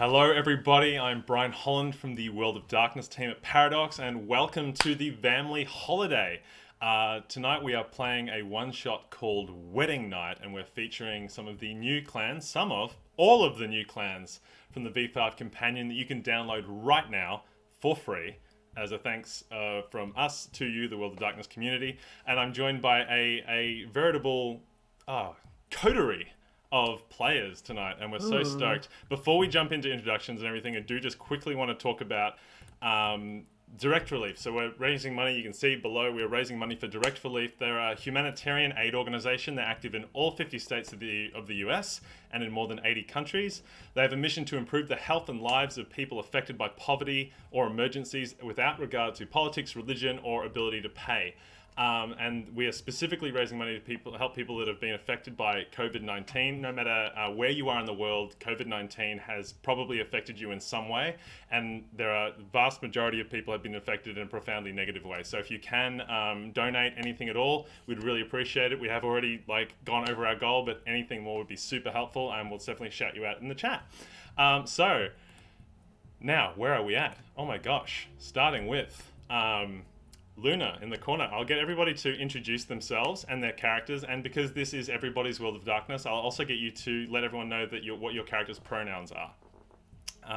Hello everybody, I'm Brian Holland from the World of Darkness team at Paradox, and welcome to the Vamily Holiday. Tonight we are playing a one-shot called Wedding Night, and we're featuring some of the new clans, all of the new clans from the V5 Companion that you can download right now for free as a thanks from us to you, the World of Darkness community. And I'm joined by a veritable coterie of players tonight, and we're so stoked. Before we jump into introductions and everything, I do just quickly want to talk about Direct Relief. So we're raising money. You can see below we're raising money for Direct Relief. They're a humanitarian aid organization. They're active in all 50 states of the US and in more than 80 countries. They have a mission to improve the health and lives of people affected by poverty or emergencies without regard to politics, religion, or ability to pay. And we are specifically raising money to help people that have been affected by COVID-19. No matter where you are in the world, COVID-19 has probably affected you in some way, and there are the vast majority of people have been affected in a profoundly negative way. So if you can donate anything at all, we'd really appreciate it. We have already gone over our goal, but anything more would be super helpful, and we'll definitely shout you out in the chat. So now, where are we at? Oh my gosh, starting with Luna in the corner. I'll get everybody to introduce themselves and their characters, and because this is everybody's World of Darkness, I'll also get you to let everyone know that what your character's pronouns are.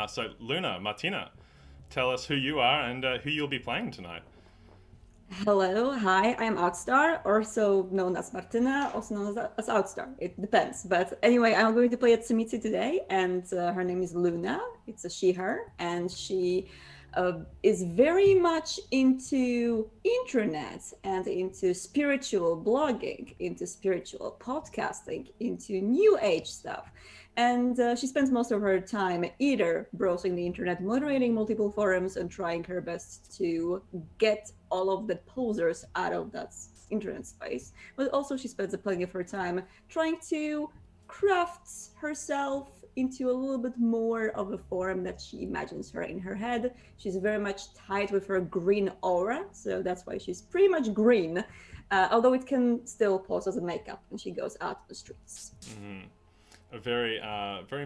So Luna, Martyna, tell us who you are and who you'll be playing tonight. Hello, hi, I'm Outstar, also known as Martyna, also known as Outstar. It depends. But anyway, I'm going to play at Tzimisce today, and her name is Luna. It's a she, her, and she is very much into internet and into spiritual blogging, into spiritual podcasting, into new age stuff. And she spends most of her time either browsing the internet, moderating multiple forums, and trying her best to get all of the posers out of that internet space. But also she spends plenty of her time trying to craft herself into a little bit more of a form that she imagines her in her head. She's very much tied with her green aura, so that's why she's pretty much green, although it can still pose as a makeup when she goes out on the streets. Mm-hmm. A very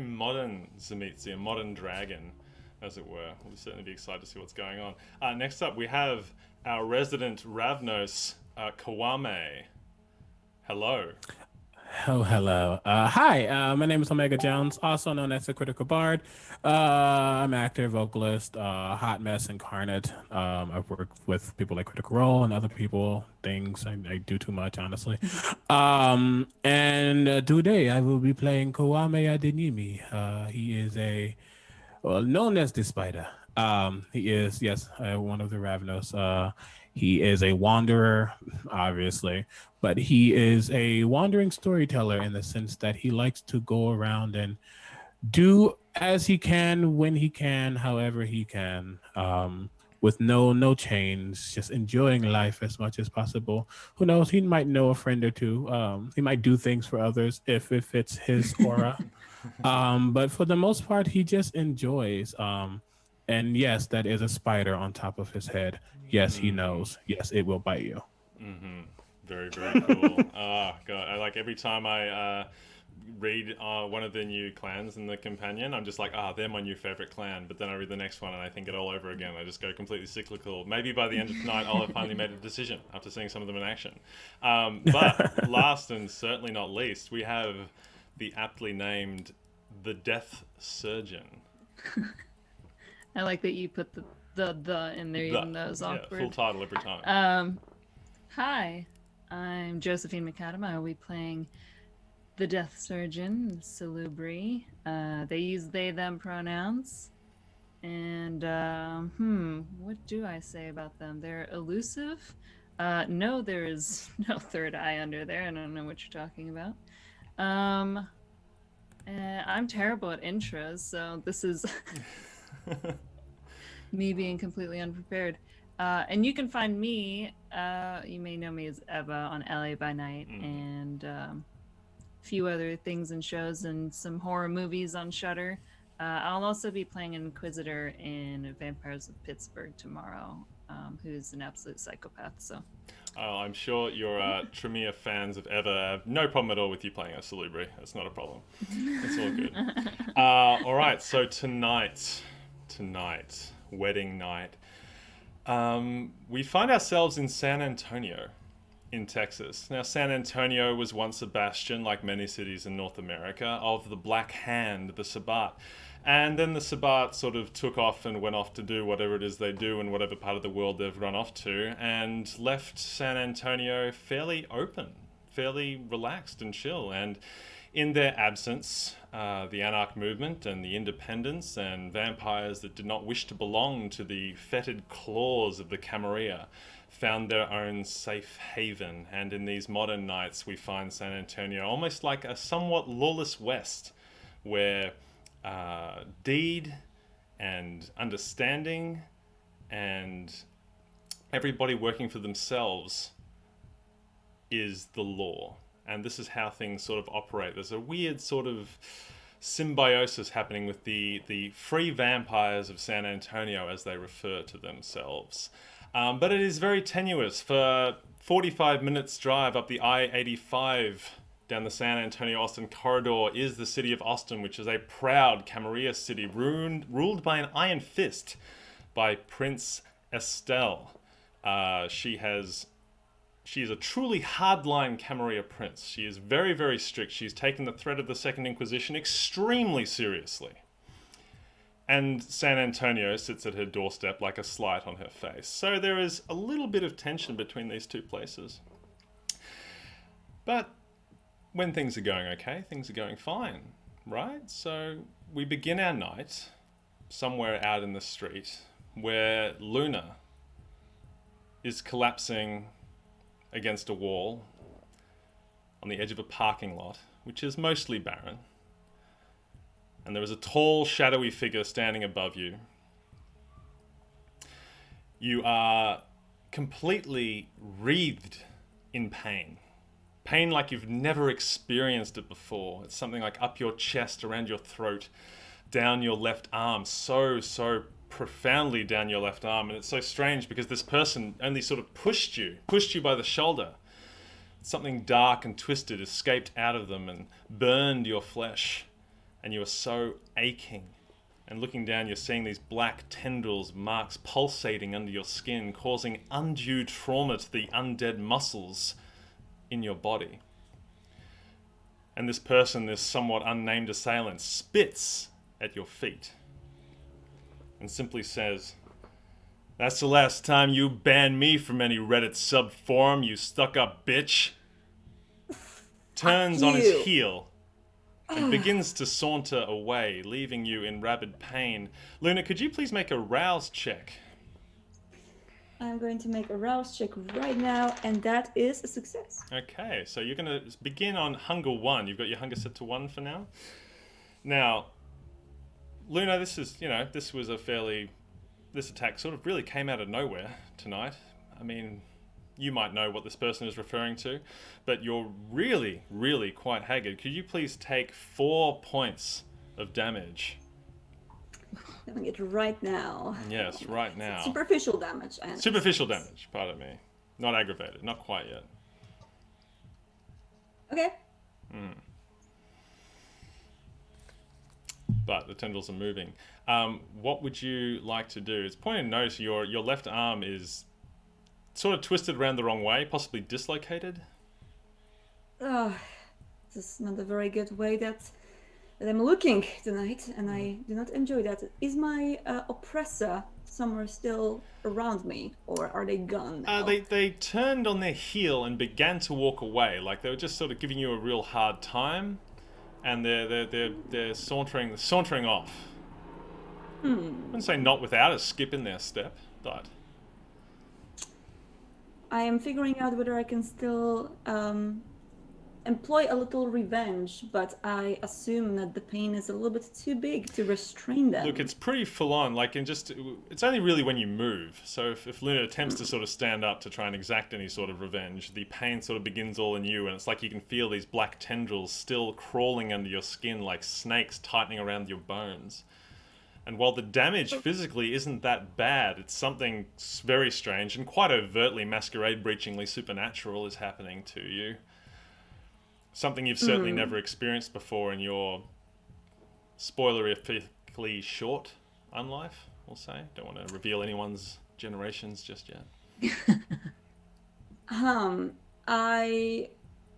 modern Tzimisce, a modern dragon, as it were. We'll certainly be excited to see what's going on. Next up, we have our resident Ravnos, Kwame. Hello. Oh, hello. Hi, my name is Omega Jones, also known as the Critical Bard. I'm an actor, vocalist, hot mess incarnate. I've worked with people like Critical Role and other people, things. I do too much, honestly. And today I will be playing Kwame Adeyemi. He is known as the Spider. He is, yes, one of the Ravnos. He is a wanderer, obviously, but he is a wandering storyteller in the sense that he likes to go around and do as he can, when he can, however he can, with no chains, just enjoying life as much as possible. Who knows? He might know a friend or two. He might do things for others if it fits his aura. But for the most part, he just enjoys. And yes, that is a spider on top of his head. Yes, he knows. Yes, it will bite you. Mm-hmm. Very, very cool. Oh, God. I every time I read one of the new clans in the Companion, I'm just like, they're my new favorite clan. But then I read the next one and I think it all over again. I just go completely cyclical. Maybe by the end of tonight, I'll have finally made a decision after seeing some of them in action. But last and certainly not least, we have the aptly named the Death Surgeon. I like that you put the in there, even though it was awkward. Full title every time. Hi, I'm Josephine McAdam. I will be playing the Death Surgeon, Salubri. They use they, them pronouns. And, what do I say about them? They're elusive. No, there is no third eye under there. I don't know what you're talking about. I'm terrible at intros, so this is me being completely unprepared. And you can find me, you may know me as Eva on LA by Night, and a few other things and shows and some horror movies on Shudder. I'll also be playing an Inquisitor in Vampires of Pittsburgh tomorrow. who's an absolute psychopath. So Oh, I'm sure your Tremere fans have no problem at all with you playing a Salubri. That's not a problem. It's all good. All right, so tonight, wedding night, we find ourselves in San Antonio, in Texas. Now, San Antonio was once a bastion, like many cities in North America, of the Black Hand, the Sabbat. And then the Sabbat sort of took off and went off to do whatever it is they do in whatever part of the world they've run off to, and left San Antonio fairly open, fairly relaxed and chill. And in their absence, the Anarch movement and the independents and vampires that did not wish to belong to the fetid claws of the Camarilla found their own safe haven. And in these modern nights, we find San Antonio almost like a somewhat lawless West, where deed and understanding and everybody working for themselves is the law. And this is how things sort of operate. There's a weird sort of symbiosis happening with the free vampires of San Antonio, as they refer to themselves. But it is very tenuous. For 45 minutes drive up the I-85 down the San Antonio-Austin corridor is the city of Austin, which is a proud Camarilla city ruled by an iron fist by Prince Estelle. She is a truly hardline Camarilla prince. She is very, very strict. She's taken the threat of the Second Inquisition extremely seriously. And San Antonio sits at her doorstep like a slight on her face. So there is a little bit of tension between these two places. But when things are going okay, things are going fine, right? So we begin our night somewhere out in the street where Luna is collapsing against a wall on the edge of a parking lot, which is mostly barren. And there is a tall, shadowy figure standing above you. You are completely wreathed in pain. Pain like you've never experienced it before. It's something like up your chest, around your throat, down your left arm, so profoundly down your left arm. And it's so strange because this person only sort of pushed you by the shoulder. Something dark and twisted escaped out of them and burned your flesh. And you are so aching. And looking down, you're seeing these black tendrils, marks pulsating under your skin, causing undue trauma to the undead muscles in your body. And this person, this somewhat unnamed assailant, spits at your feet and simply says, "That's the last time you ban me from any Reddit sub-forum, you stuck-up bitch." Turns on his heel and begins to saunter away, leaving you in rabid pain. Luna, could you please make a rouse check? I'm going to make a rouse check right now, and that is a success. Okay, so you're going to begin on hunger 1. You've got your hunger set to 1 for now. Now, Luna, this attack sort of really came out of nowhere tonight. I mean, you might know what this person is referring to, but you're really, really quite haggard. Could you please take 4 points of damage? Doing it right now. Yes, right now. Superficial damage. Superficial damage, pardon me. Not aggravated, not quite yet. Okay. But the tendrils are moving. What would you like to do? It's point of note, your left arm is sort of twisted around the wrong way, possibly dislocated. This is not a very good way that I'm looking tonight, and I do not enjoy that. Is my oppressor somewhere still around me, or are they gone now? They turned on their heel and began to walk away, like they were just sort of giving you a real hard time, and they're sauntering off. I wouldn't say not without a skip in their step, but I am figuring out whether I can still employ a little revenge, but I assume that the pain is a little bit too big to restrain them. Look, it's pretty full on. It's only really when you move. So if Luna attempts to sort of stand up to try and exact any sort of revenge, the pain sort of begins all in you, and it's like you can feel these black tendrils still crawling under your skin like snakes tightening around your bones. And while the damage physically isn't that bad, it's something very strange and quite overtly masquerade-breachingly supernatural is happening to you. Something you've certainly never experienced before in your spoilerifically short unlife, we'll say. Don't want to reveal anyone's generations just yet. I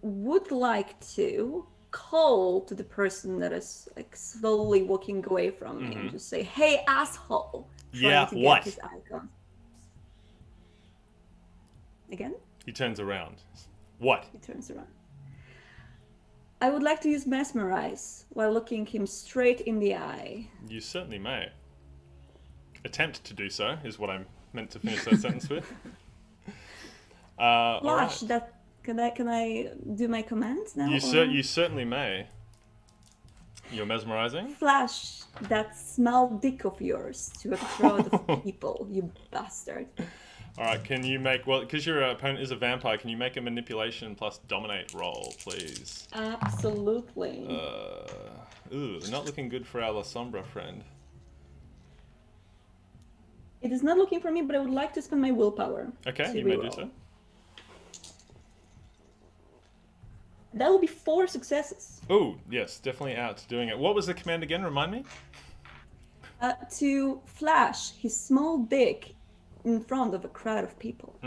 would like to call to the person that is like slowly walking away from me and just say, "Hey, asshole!" Yeah, trying to what? get his icon. Again? He turns around. What? He turns around. I would like to use Mesmerize while looking him straight in the eye. You certainly may. Attempt to do so is what I'm meant to finish that sentence with. All Flash, right. that can I do my commands now? You certainly may. You're mesmerizing? Flash that small dick of yours to a crowd of people, you bastard. All right, can you make, well, because your opponent is a vampire, can you make a manipulation plus dominate roll, please? Absolutely. Not looking good for our La Sombra friend. It is not looking for me, but I would like to spend my willpower. Okay, to you may do reroll. so. That will be 4 successes. Oh, yes, definitely out doing it. What was the command again? Remind me? To flash his small dick in front of a crowd of people.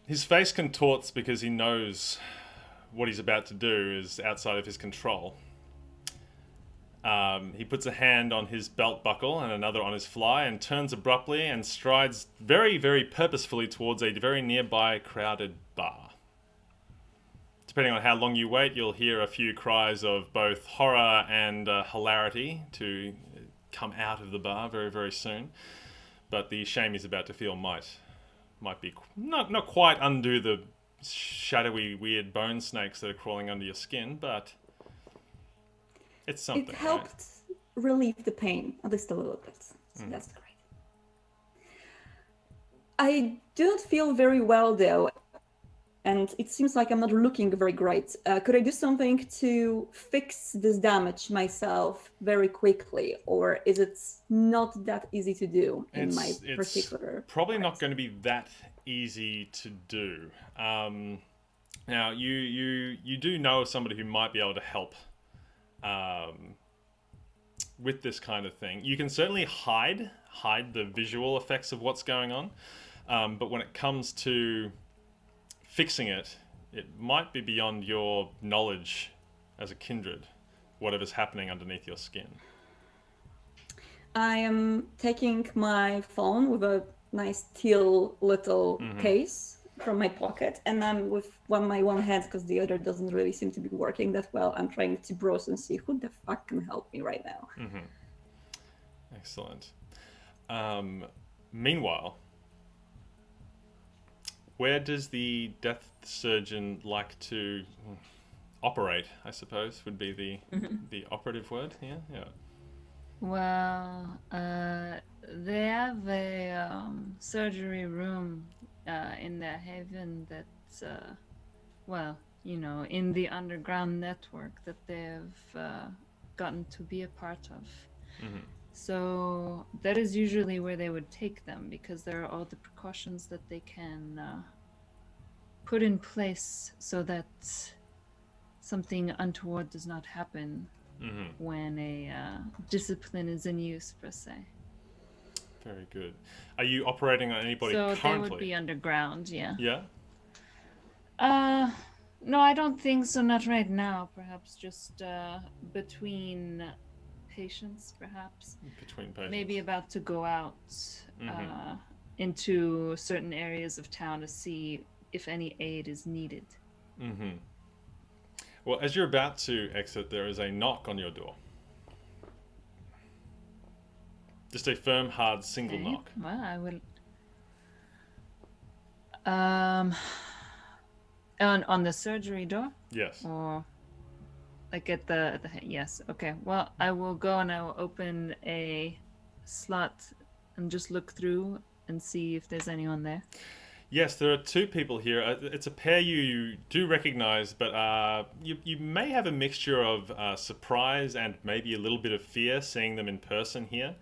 His face contorts because he knows what he's about to do is outside of his control. He puts a hand on his belt buckle and another on his fly and turns abruptly and strides very, very purposefully towards a very nearby crowded bar. Depending on how long you wait, you'll hear a few cries of both horror and hilarity to come out of the bar very, very soon. But the shame he's about to feel might be not quite undo the shadowy, weird bone snakes that are crawling under your skin, but it's something. It helped relieve the pain, at least a little bit. So that's great. I don't feel very well though, and it seems like I'm not looking very great. Could I do something to fix this damage myself very quickly, or is it not that easy to do in my particular? Probably not going to be that easy to do. Now, you do know of somebody who might be able to help with this kind of thing. You can certainly hide the visual effects of what's going on, but when it comes to fixing it, it might be beyond your knowledge as a kindred, whatever's happening underneath your skin. I am taking my phone with a nice teal little case from my pocket, and I'm with my one hand, because the other doesn't really seem to be working that well. I'm trying to browse and see who the fuck can help me right now. Excellent. Meanwhile, where does the death surgeon like to operate, I suppose, would be the operative word here? Yeah. Well, they have a surgery room in their haven that's, in the underground network that they've gotten to be a part of. So that is usually where they would take them, because there are all the precautions that they can put in place so that something untoward does not happen when a discipline is in use, per se. Very good. Are you operating on anybody so currently? They would be underground, yeah. Yeah? No, I don't think so, not right now. Perhaps just between patients, perhaps. Between patients. Maybe about to go out into certain areas of town to see if any aid is needed. Well, as you're about to exit, there is a knock on your door. Just a firm, hard, single knock. Well, I will. On the surgery door? Yes. Or like at the yes. Okay. Well, I will go and I will open a slot and just look through and see if there's anyone there. Yes, there are two people here. It's a pair you do recognize, but you may have a mixture of surprise and maybe a little bit of fear seeing them in person here.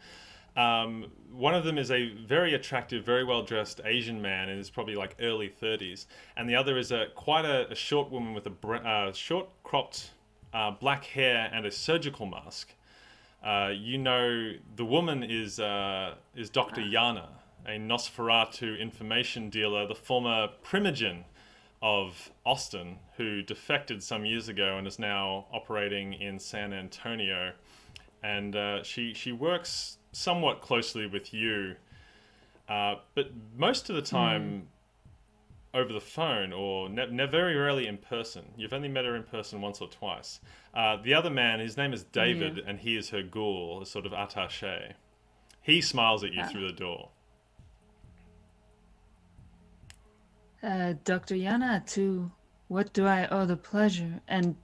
One of them is a very attractive, very well-dressed Asian man in his probably like early 30s, and the other is quite a short woman with a short cropped black hair and a surgical mask. You know, the woman is Dr. Yana, a Nosferatu information dealer, the former primogen of Austin, who defected some years ago and is now operating in San Antonio. And she works somewhat closely with you, but most of the time over the phone or very rarely in person. You've only met her in person once or twice. The other man, his name is David, and he is her ghoul, a sort of attaché. He smiles at you through the door. Dr. Yana, to what do I owe the pleasure? And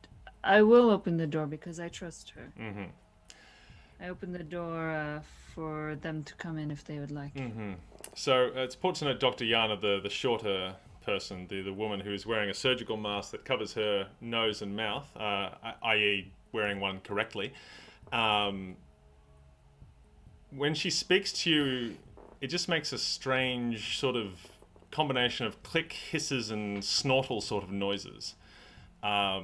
I will open the door because I trust her. Mm-hmm. I open the door for them to come in if they would like. Mm-hmm. So it's important to note Dr. Yana, the shorter person, the woman who is wearing a surgical mask that covers her nose and mouth, i.e. wearing one correctly. When she speaks to you, it just makes a strange sort of combination of click, hisses, and snortle sort of noises. To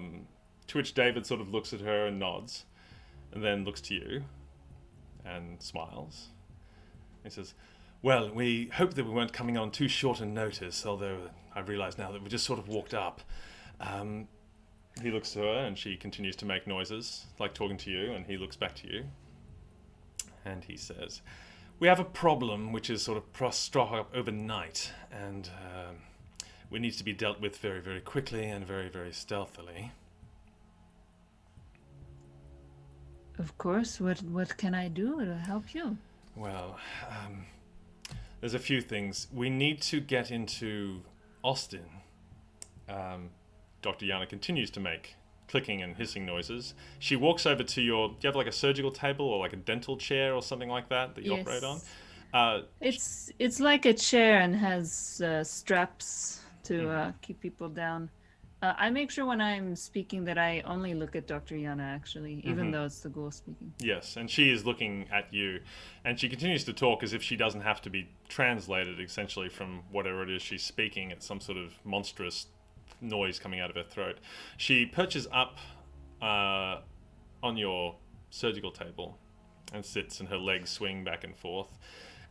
which David sort of looks at her and nods, and then looks to you and smiles. He says, well, we hoped that we weren't coming on too short a notice, although I realise now that we just sort of walked up. He looks to her and she continues to make noises, like talking to you, and he looks back to you. And he says, we have a problem which is sort of struck up overnight, and we need to be dealt with very, very quickly and very, very stealthily. Of course. What can I do to help you? Well, there's a few things. We need to get into Austin. Dr. Yana continues to make clicking and hissing noises. She walks over to do you have like a surgical table or like a dental chair or something like that you operate on? It's like a chair and has straps to keep people down. I make sure when I'm speaking that I only look at Dr. Yana, actually, even though it's the ghoul speaking. Yes, and she is looking at you, and she continues to talk as if she doesn't have to be translated, essentially, from whatever it is she's speaking. It's some sort of monstrous noise coming out of her throat. She perches up on your surgical table and sits, and her legs swing back and forth.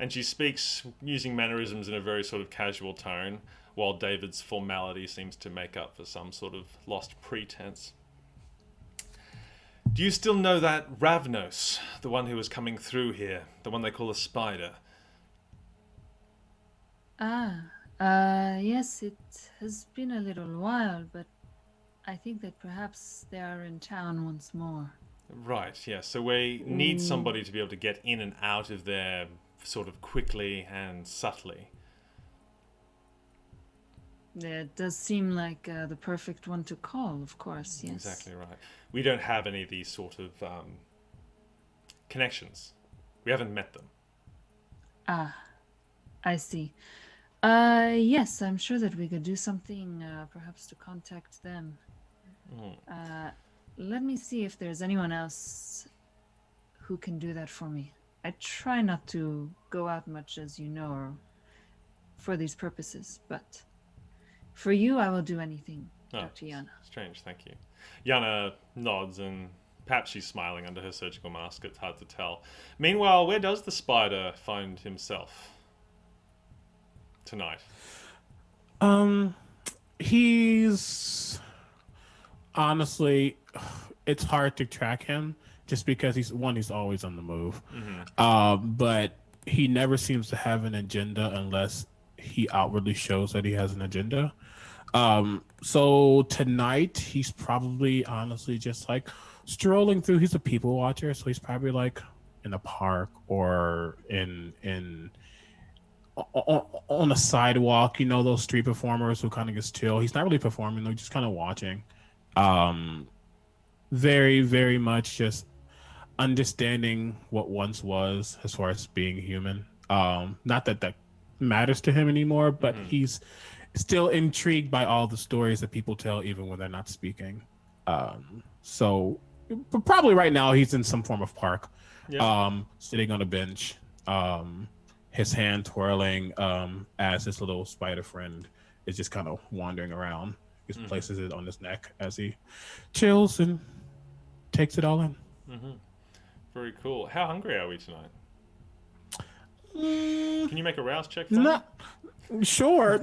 And she speaks using mannerisms in a very sort of casual tone, while David's formality seems to make up for some sort of lost pretense. Do you still know that Ravnos, the one who was coming through here, the one they call a spider? Yes, it has been a little while, but I think that perhaps they are in town once more. Right, yes. So we need somebody to be able to get in and out of there sort of quickly and subtly. It does seem like the perfect one to call, of course, yes. Exactly right. We don't have any of these sort of connections. We haven't met them. I see. Yes, I'm sure that we could do something, perhaps to contact them. Let me see if there's anyone else who can do that for me. I try not to go out much, as you know, or for these purposes, but for you, I will do anything, Dr. Yana. Strange, thank you. Yana nods, and perhaps she's smiling under her surgical mask. It's hard to tell. Meanwhile, where does the spider find himself tonight? He's honestly, it's hard to track him just because he's always on the move. But he never seems to have an agenda unless he outwardly shows that he has an agenda. So tonight he's probably honestly just like strolling through. He's a people watcher, so he's probably like in a park or on a sidewalk, you know, those street performers who kind of just chill. He's not really performing, though, just kind of watching. Very, very much just understanding what once was as far as being human. Not matters to him anymore, but he's still intrigued by all the stories that people tell, even when they're not speaking. So probably right now he's in some form of park, sitting on a bench, his hand twirling, as his little spider friend is just kind of wandering around. He places it on his neck as he chills and takes it all in. Very cool. How hungry are we tonight? Can you make a rouse check for me? Not sure.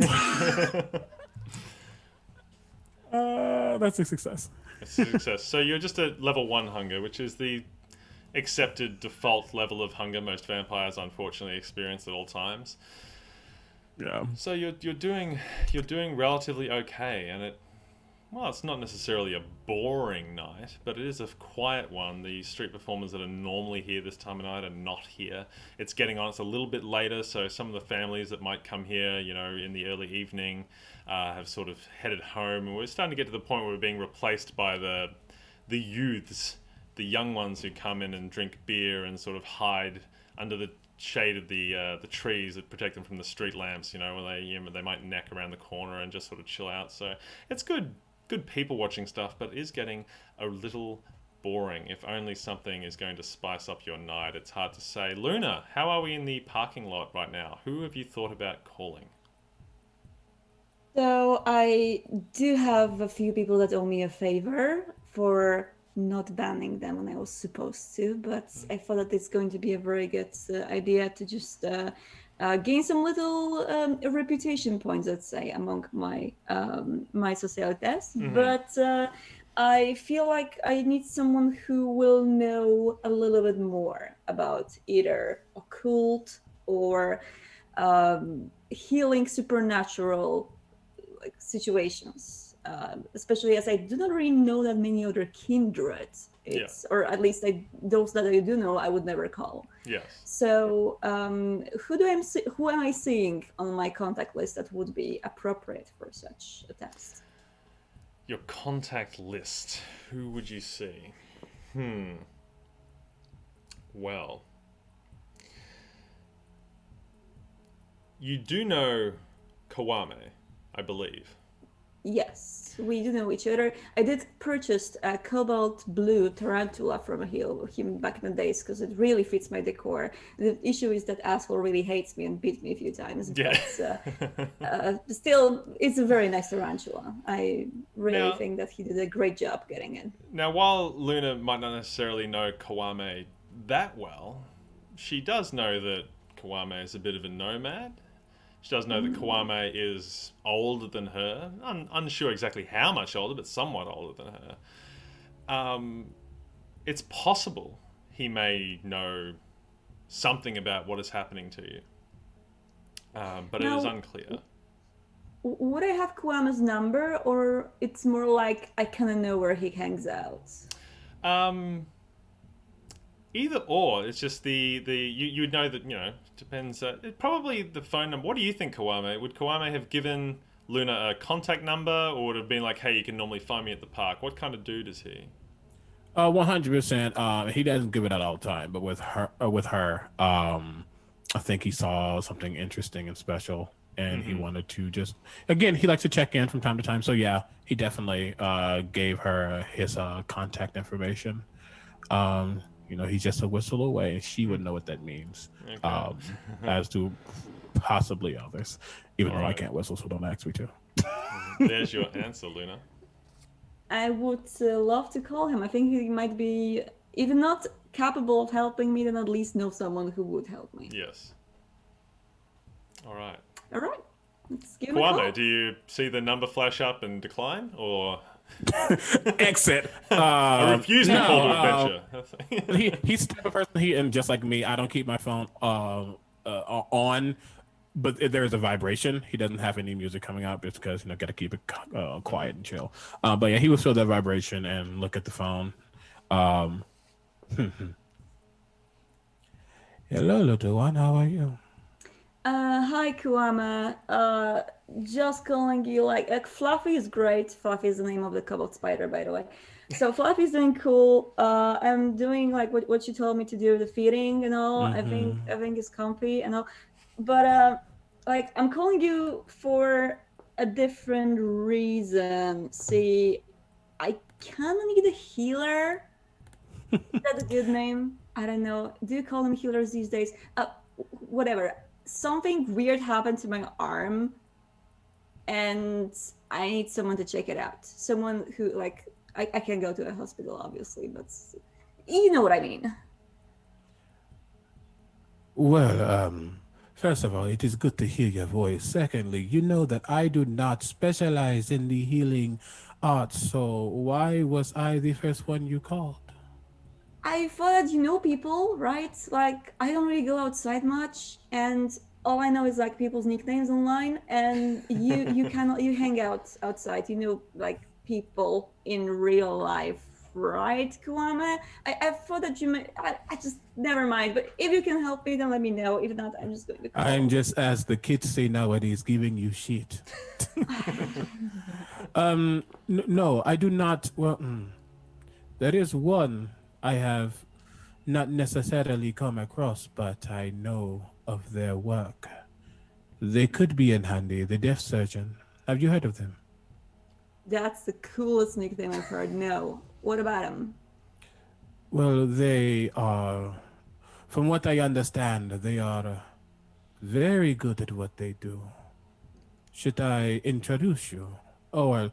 That's a success. That's a success. So you're just at level 1 hunger, which is the accepted default level of hunger most vampires unfortunately experience at all times. Yeah. So you're doing relatively okay, and it's not necessarily a boring night, but it is a quiet one. The street performers that are normally here this time of night are not here. It's getting on. It's a little bit later, so some of the families that might come here, in the early evening, have sort of headed home, and we're starting to get to the point where we're being replaced by the youths, the young ones who come in and drink beer and sort of hide under the shade of the trees that protect them from the street lamps. Where they might neck around the corner and just sort of chill out. So it's good people watching stuff, but it is getting a little boring. If only something is going to spice up your night. It's hard to say. Luna, how are we in the parking lot right now? Who have you thought about calling? So I do have a few people that owe me a favor for not banning them when I was supposed to, but I thought that it's going to be a very good idea to just gain some little reputation points, let's say, among my my societas. But I feel like I need someone who will know a little bit more about either occult or healing supernatural situations. Especially as I do not really know that many other kindreds. Or at least those that I do know, I would never call. Yes. So, who am I seeing on my contact list that would be appropriate for such a test? Your contact list. Who would you see? Well, you do know Kwame, I believe. Yes, we do know each other. I did purchase a cobalt blue tarantula from him back in the days because it really fits my decor. The issue is that asshole really hates me and beat me a few times. Yeah. But still, it's a very nice tarantula. I really think that he did a great job getting in. Now, while Luna might not necessarily know Kwame that well, she does know that Kwame is a bit of a nomad. She does know that Kwame is older than her. Unsure exactly how much older, but somewhat older than her. It's possible he may know something about what is happening to you. But it is unclear. Would I have Kwame's number, or it's more like I kind of know where he hangs out? Either or. It's just you would know that, depends. Probably the phone number. What do you think, Kwame? Would Kwame have given Luna a contact number, or would it have been like, hey, you can normally find me at the park? What kind of dude is he? 100%. He doesn't give it out all the time, but with her, I think he saw something interesting and special, and he wanted to just, again, he likes to check in from time to time. So yeah, he definitely gave her his contact information. He's just a whistle away, and she would know what that means. Okay. As do possibly others, even though I can't whistle, so don't ask me to. There's your answer, Luna. I would love to call him. I think he might be, if not capable of helping me, then at least know someone who would help me. Yes. All right. Let's give him a call. Kwame, do you see the number flash up and decline, or... Exit. I refuse to call to adventure. He's the type of person, and just like me, I don't keep my phone on, but there is a vibration. He doesn't have any music coming out just because got to keep it quiet and chill. But yeah, he will feel that vibration and look at the phone. Hello, little one. How are you? Hi, Kwame. Just calling you, like Fluffy is great. Fluffy is the name of the cobalt spider, by the way. So Fluffy's doing cool. I'm doing like what you told me to do, the feeding and all. I think it's comfy and all. But like I'm calling you for a different reason. See, I kind of need a healer. Is that a good name? I don't know. Do you call them healers these days? Whatever. Something weird happened to my arm, and I need someone to check it out. Someone who, like, I can go to a hospital, obviously, but you know what I mean. Well, first of all, it is good to hear your voice. Secondly, you know that I do not specialize in the healing arts, so why was I the first one you called? I thought that you know people, right? Like, I don't really go outside much, and all I know is like people's nicknames online, and you hang out outside. You know, like people in real life, right, Kwame? I thought that you might. I just never mind. But if you can help me, then let me know. If not, I'm just going to call. I'm just, as the kids say nowadays, giving you shit. No, I do not. Well, there is one I have not necessarily come across, but I know of their work. They could be in handy. The deaf surgeon. Have you heard of them? That's the coolest nickname I've heard. No. What about him? Well, they are, from what I understand, they are very good at what they do. Should I introduce you? Oh, well,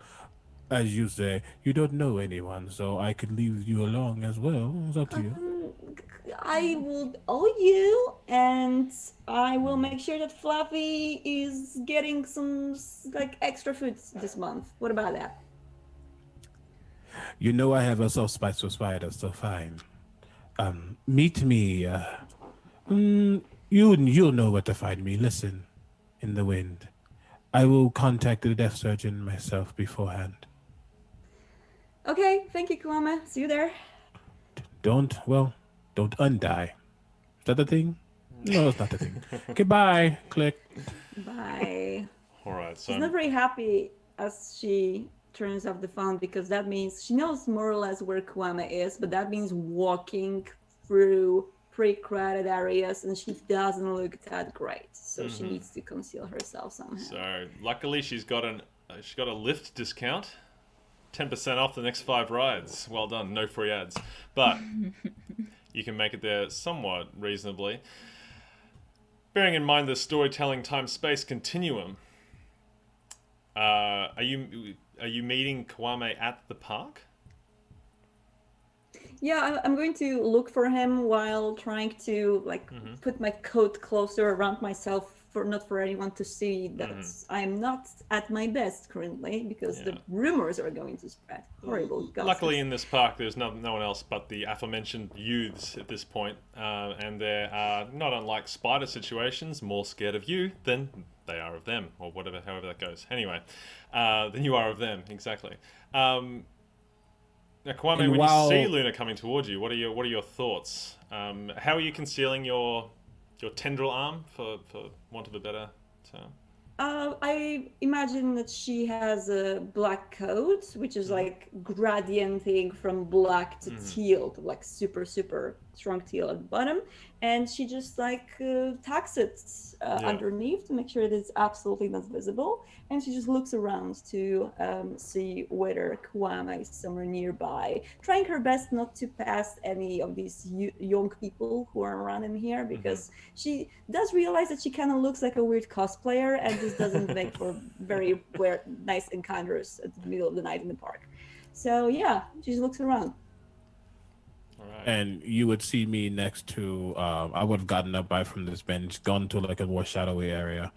as you say, you don't know anyone, so I could leave you along as well. It's up to you. I will owe you, and I will make sure that Fluffy is getting some like extra food this month. What about that? You know I have a soft spot for spiders, so fine. Meet me. You'll know where to find me. Listen, in the wind. I will contact the deaf surgeon myself beforehand. Okay, thank you, Kwame. See you there. Don't undie. Is that the thing? No, it's not the thing. Goodbye. Click. Bye. All right. So She's not very happy as she turns off the phone because that means she knows more or less where Kwame is, but that means walking through pre-crowded areas, and she doesn't look that great. So she needs to conceal herself somehow. So luckily she's got a lift discount, 10% off the next 5 rides. Well done, no free ads, but you can make it there somewhat reasonably. Bearing in mind the storytelling time-space continuum, are you meeting Kwame at the park? Yeah, I'm going to look for him while trying to put my coat closer around myself for not for anyone to see that I'm not at my best currently because the rumors are going to spread. Horrible gossip. Luckily in this park there's no one else but the aforementioned youths at this point, and they're not unlike spider situations, more scared of you than they are of them, or however that goes. Anyway, than you are of them, exactly. Now, Kwame, when you see Luna coming towards you, what are your thoughts? How are you concealing your tendril arm, for want of a better term? I imagine that she has a black coat, which is like gradienting from black to teal, to like super strong teal at the bottom, and she just tacks it underneath to make sure that it's absolutely not visible, and she just looks around to see whether Kwame is somewhere nearby, trying her best not to pass any of these young people who are around in here, because she does realize that she kind of looks like a weird cosplayer, and this doesn't make for very nice encounters at the middle of the night in the park. So yeah, she just looks around. All right. And you would see me next to, I would have gotten up from this bench, gone to like a more shadowy area.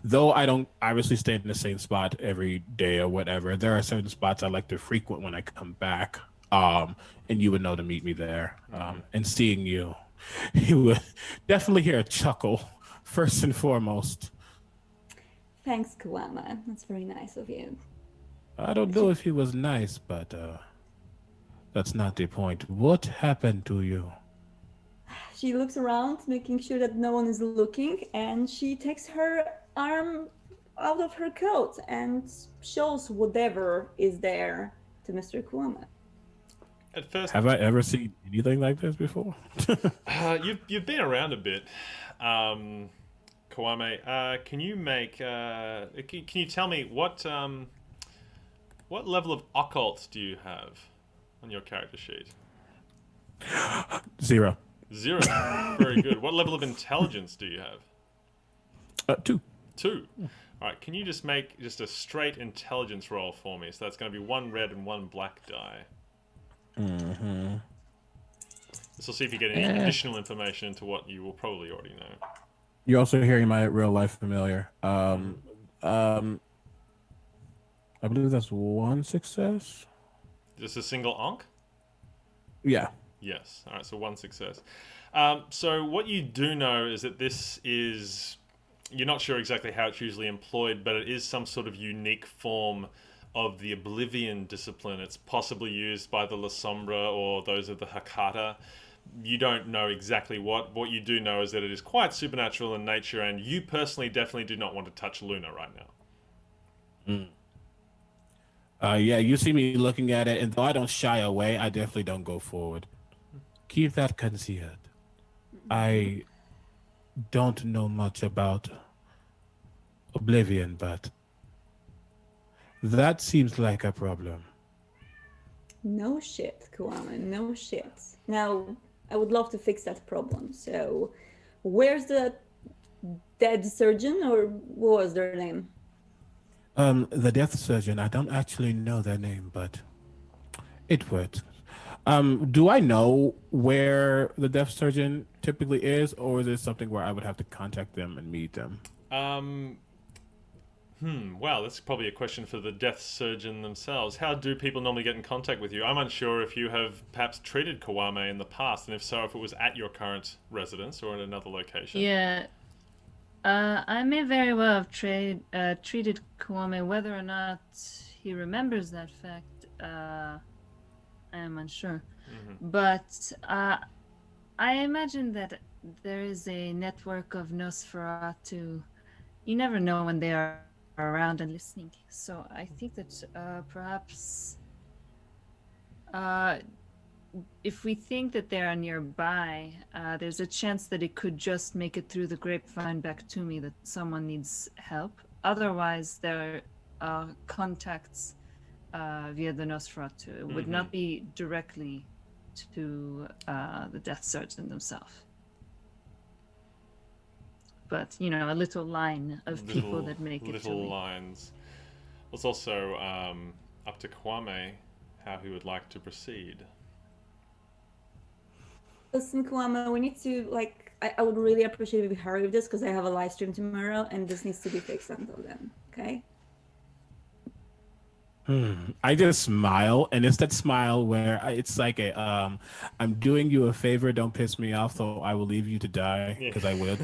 Though I don't obviously stay in the same spot every day or whatever, there are certain spots I like to frequent when I come back. And you would know to meet me there. And seeing you would definitely hear a chuckle, first and foremost. Thanks, Kwame. That's very nice of you. I don't know if he was nice, but that's not the point. What happened to you? She looks around, making sure that no one is looking, and she takes her arm out of her coat and shows whatever is there to Mr. Kwame. At first, have I ever seen anything like this before? You've been around a bit, Kwame, Kwame, can you make? Can you tell me what level of occult do you have on your character sheet? 0. 0. Very good. What level of intelligence do you have? 2. 2. All right. Can you just make just a straight intelligence roll for me? So that's going to be 1 red and 1 black die. Mm-hmm. This will see if you get any additional information into what you will probably already know. You're also hearing my real life familiar. I believe that's 1 success. Just a single onk? Yeah. Yes. All right. So 1 success. So what you do know is that this is. You're not sure exactly how it's usually employed, but it is some sort of unique form of the Oblivion discipline. It's possibly used by the La Sombra or those of the Hakata. You don't know exactly what. What you do know is that it is quite supernatural in nature, and you personally definitely do not want to touch Luna right now. Yeah, you see me looking at it, and though I don't shy away, I definitely don't go forward. Keep that concealed. I don't know much about Oblivion, but that seems like a problem. No shit, Kwame, no shit. Now, I would love to fix that problem. So, where's the dead surgeon, or what was their name? The death surgeon, I don't actually know their name, but it worked. Do I know where the death surgeon typically is, or is it something where I would have to contact them and meet them? Well, that's probably a question for the death surgeon themselves. How do people normally get in contact with you? I'm unsure if you have perhaps treated Kwame in the past, and if so, if it was at your current residence or in another location. Yeah. I may very well have treated Kwame. Whether or not he remembers that fact, I am unsure. But I imagine that there is a network of Nosferatu. You never know when they are around and listening. So I think that perhaps if we think that they are nearby, there's a chance that it could just make it through the grapevine back to me that someone needs help. Otherwise, there are contacts via the Nosferatu. It would not be directly to the death surgeon themselves. But, you know, a little line of people that make it to me. Little lines. It's also up to Kwame how he would like to proceed. Listen, Kwame, we need to, I would really appreciate if we hurry with this because I have a live stream tomorrow and this needs to be fixed until then, okay? I just smile, and it's that smile where it's like I'm doing you a favor, don't piss me off, so I will leave you to die, because I would.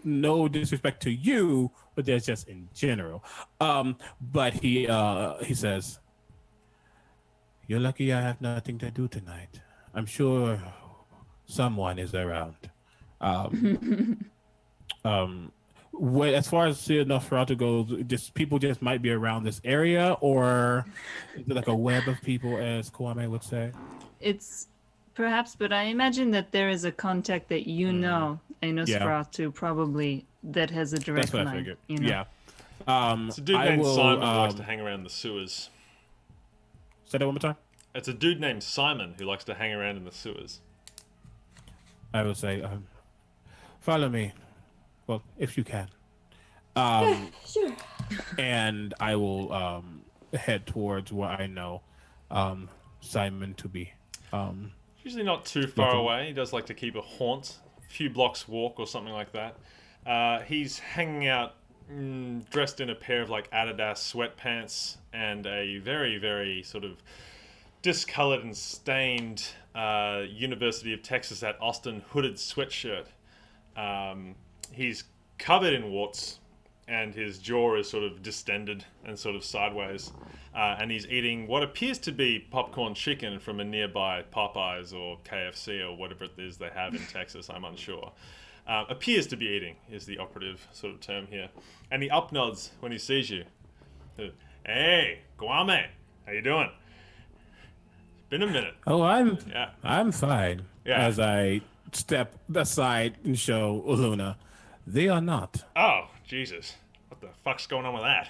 No disrespect to you, but that's just in general. But he says, "You're lucky I have nothing to do tonight. I'm sure someone is around." As far as Nosferatu goes, just people just might be around this area, or is it like a web of people, as Kwame would say? It's perhaps, but I imagine that there is a contact that you know, a Nosferatu probably, that has a direct That's what line. I figured. You know? Yeah. It's a dude named Simon who likes to hang around the sewers. Say that one more time. It's a dude named Simon who likes to hang around in the sewers. I will say, follow me. Well, if you can. Sure. And I will head towards where I know Simon to be. Usually not too far away. He does like to keep a haunt, a few blocks walk or something like that. He's hanging out dressed in a pair of like Adidas sweatpants and a very, very sort of discolored and stained University of Texas at Austin hooded sweatshirt. He's covered in warts, and his jaw is sort of distended and sort of sideways. And he's eating what appears to be popcorn chicken from a nearby Popeyes or KFC or whatever it is they have in Texas, I'm unsure. Appears to be eating is the operative sort of term here. And he upnods when he sees you. Hey, Kwame, how you doing? It's been a minute. Oh, I'm fine. Yeah. As I step aside and show Luna. They are not. Oh, Jesus. What the fuck's going on with that?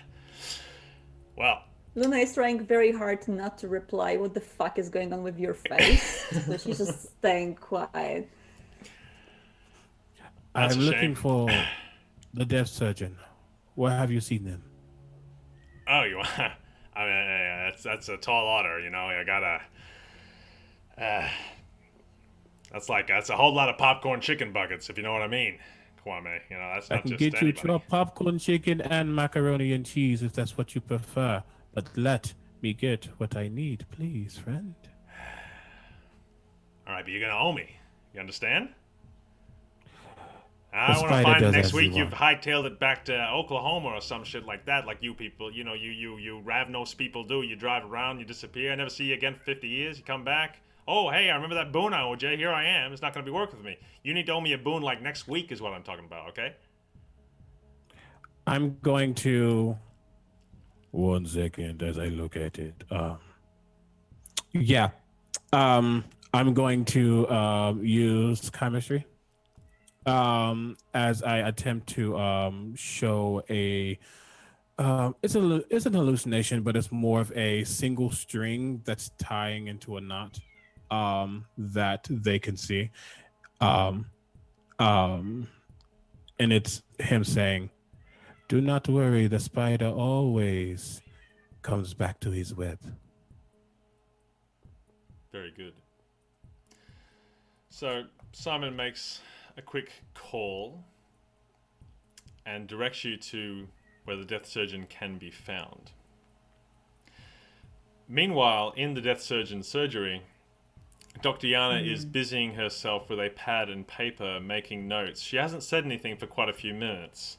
Well, Luna is trying very hard not to reply, what the fuck is going on with your face? So she's just staying quiet. That's I'm a looking shame. for the deaf surgeon. Where have you seen them? oh, you want... I mean, yeah, that's a tall order, you know. I gotta... that's a whole lot of popcorn chicken buckets, if you know what I mean, Kwame. You know, that's I not can just get you anybody. to a popcorn chicken and macaroni and cheese if that's what you prefer. But let me get what I need, please, friend. All right, but you're gonna owe me. You understand? I The don't want to spider find does next as week you you've hightailed it back to Oklahoma or some shit like that, like you people, you know, you Ravnos people do. You drive around, you disappear, I never see you again for 50 years, you come back. Oh, hey, I remember that boon I owed you. Here I am. It's not going to be working with me. You need to owe me a boon like next week is what I'm talking about, okay? I'm going to... 1 second as I look at it. Yeah. I'm going to use chemistry as I attempt to show a... it's an hallucination, but it's more of a single string that's tying into a knot that they can see. And it's him saying, "Do not worry, the spider always comes back to his web." Very good. So Simon makes a quick call and directs you to where the death surgeon can be found. Meanwhile, in the death surgeon's surgery, Dr. Yana is busying herself with a pad and paper, making notes. She hasn't said anything for quite a few minutes.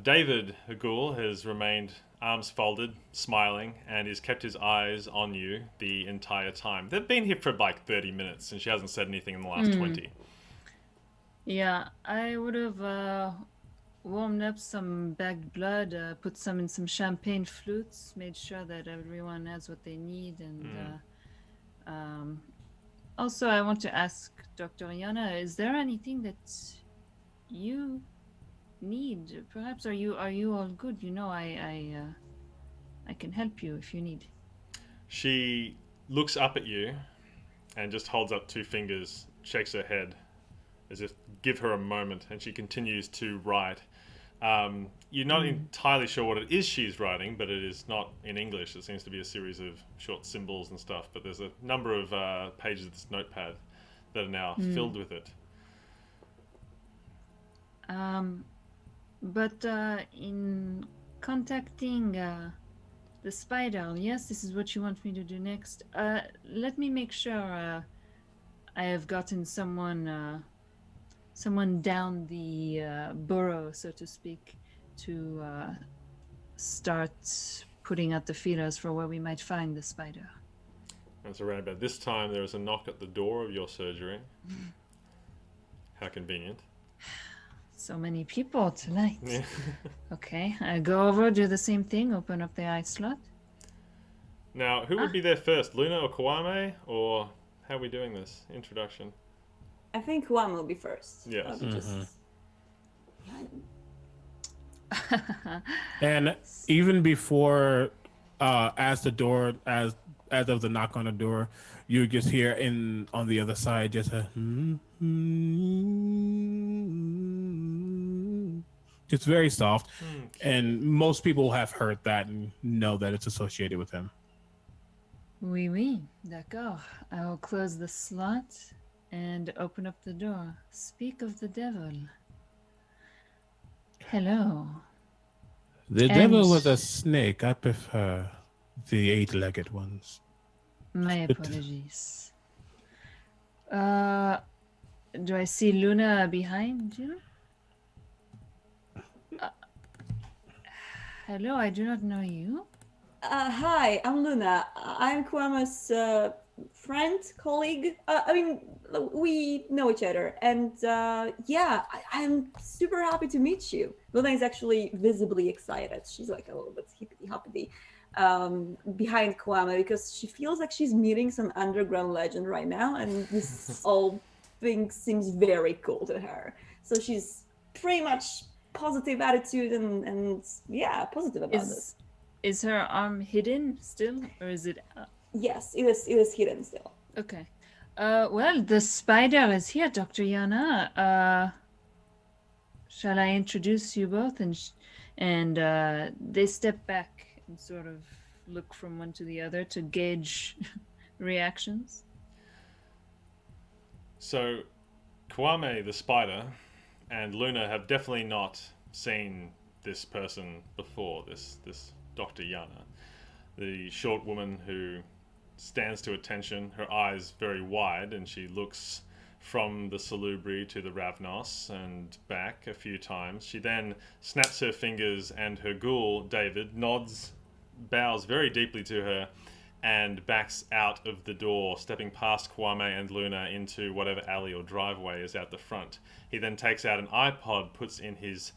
David Hagul has remained arms folded, smiling, and has kept his eyes on you the entire time. They've been here for like 30 minutes, and she hasn't said anything in the last 20. Yeah, I would have warmed up some bagged blood, put some in some champagne flutes, made sure that everyone has what they need, and also I want to ask Dr. Yana, is there anything that you need? Perhaps are you all good? You know, I can help you if you need. She looks up at you and just holds up 2 fingers, shakes her head as if give her a moment, and she continues to write. You're not entirely sure what it is she's writing, but it is not in English. It seems to be a series of short symbols and stuff, but there's a number of pages of this notepad that are now filled with it. But in contacting the spider, yes, this is what you want me to do next. Let me make sure I have gotten someone down the burrow, so to speak, to start putting out the feelers for where we might find the spider. And so around about this time, there is a knock at the door of your surgery. How convenient. So many people tonight. Yeah. Okay, I go over, do the same thing, open up the eye slot. Now, who would be there first, Luna or Kwame, or how are we doing this introduction? I think Kwame will be first. Yes. And even before, as the door, as of the knock on the door, you just hear on the other side just a it's very soft, and most people have heard that and know that it's associated with him. Oui, d'accord. I will close the slot and open up the door. Speak of the devil. Hello. The devil was a snake. I prefer the 8-legged ones. My apologies. Do I see Luna behind you? Hello, I do not know you. Hi, I'm Luna. I'm Kwame's friend, colleague. We know each other. And I'm super happy to meet you. Luna is actually visibly excited. She's like a little bit hippity-hoppity behind Kwame because she feels like she's meeting some underground legend right now. And this is all everything seems very cool to her. So she's pretty much positive attitude and yeah, positive about this. Is her arm hidden still, or is it? Yes, it is hidden still. Okay. Well, the spider is here, Dr. Yana. Shall I introduce you both? And they step back and sort of look from one to the other to gauge reactions. So, Kwame the spider and Luna have definitely not seen this person before, this Dr. Yana. The short woman who stands to attention, her eyes very wide, and she looks from the Salubri to the Ravnos and back a few times. She then snaps her fingers, and her ghoul, David, nods, bows very deeply to her, and backs out of the door, stepping past Kwame and Luna into whatever alley or driveway is out the front. He then takes out an iPod, puts in his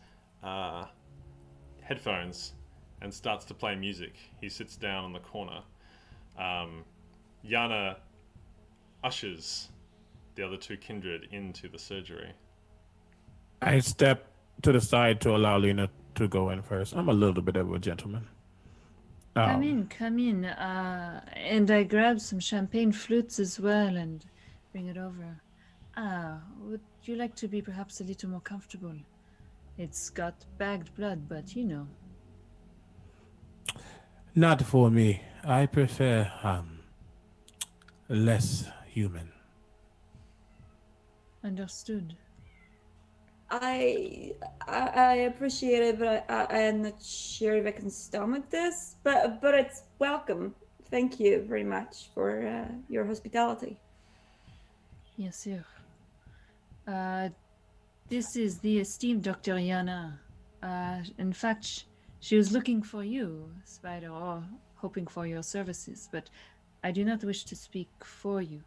headphones, and starts to play music. He sits down on the corner. Yana ushers the other two kindred into the surgery. I step to the side to allow Lena to go in first. I'm a little bit of a gentleman. Come in. And I grab some champagne flutes as well and bring it over. Would you like to be perhaps a little more comfortable? It's got bagged blood, but you know. Not for me. I prefer less human. Understood. I appreciate it, but I am not sure if I can stomach this. But it's welcome. Thank you very much for your hospitality. Yes, sir. This is the esteemed Dr. Yana. In fact, she was looking for you, Spider, or hoping for your services, but I do not wish to speak for you.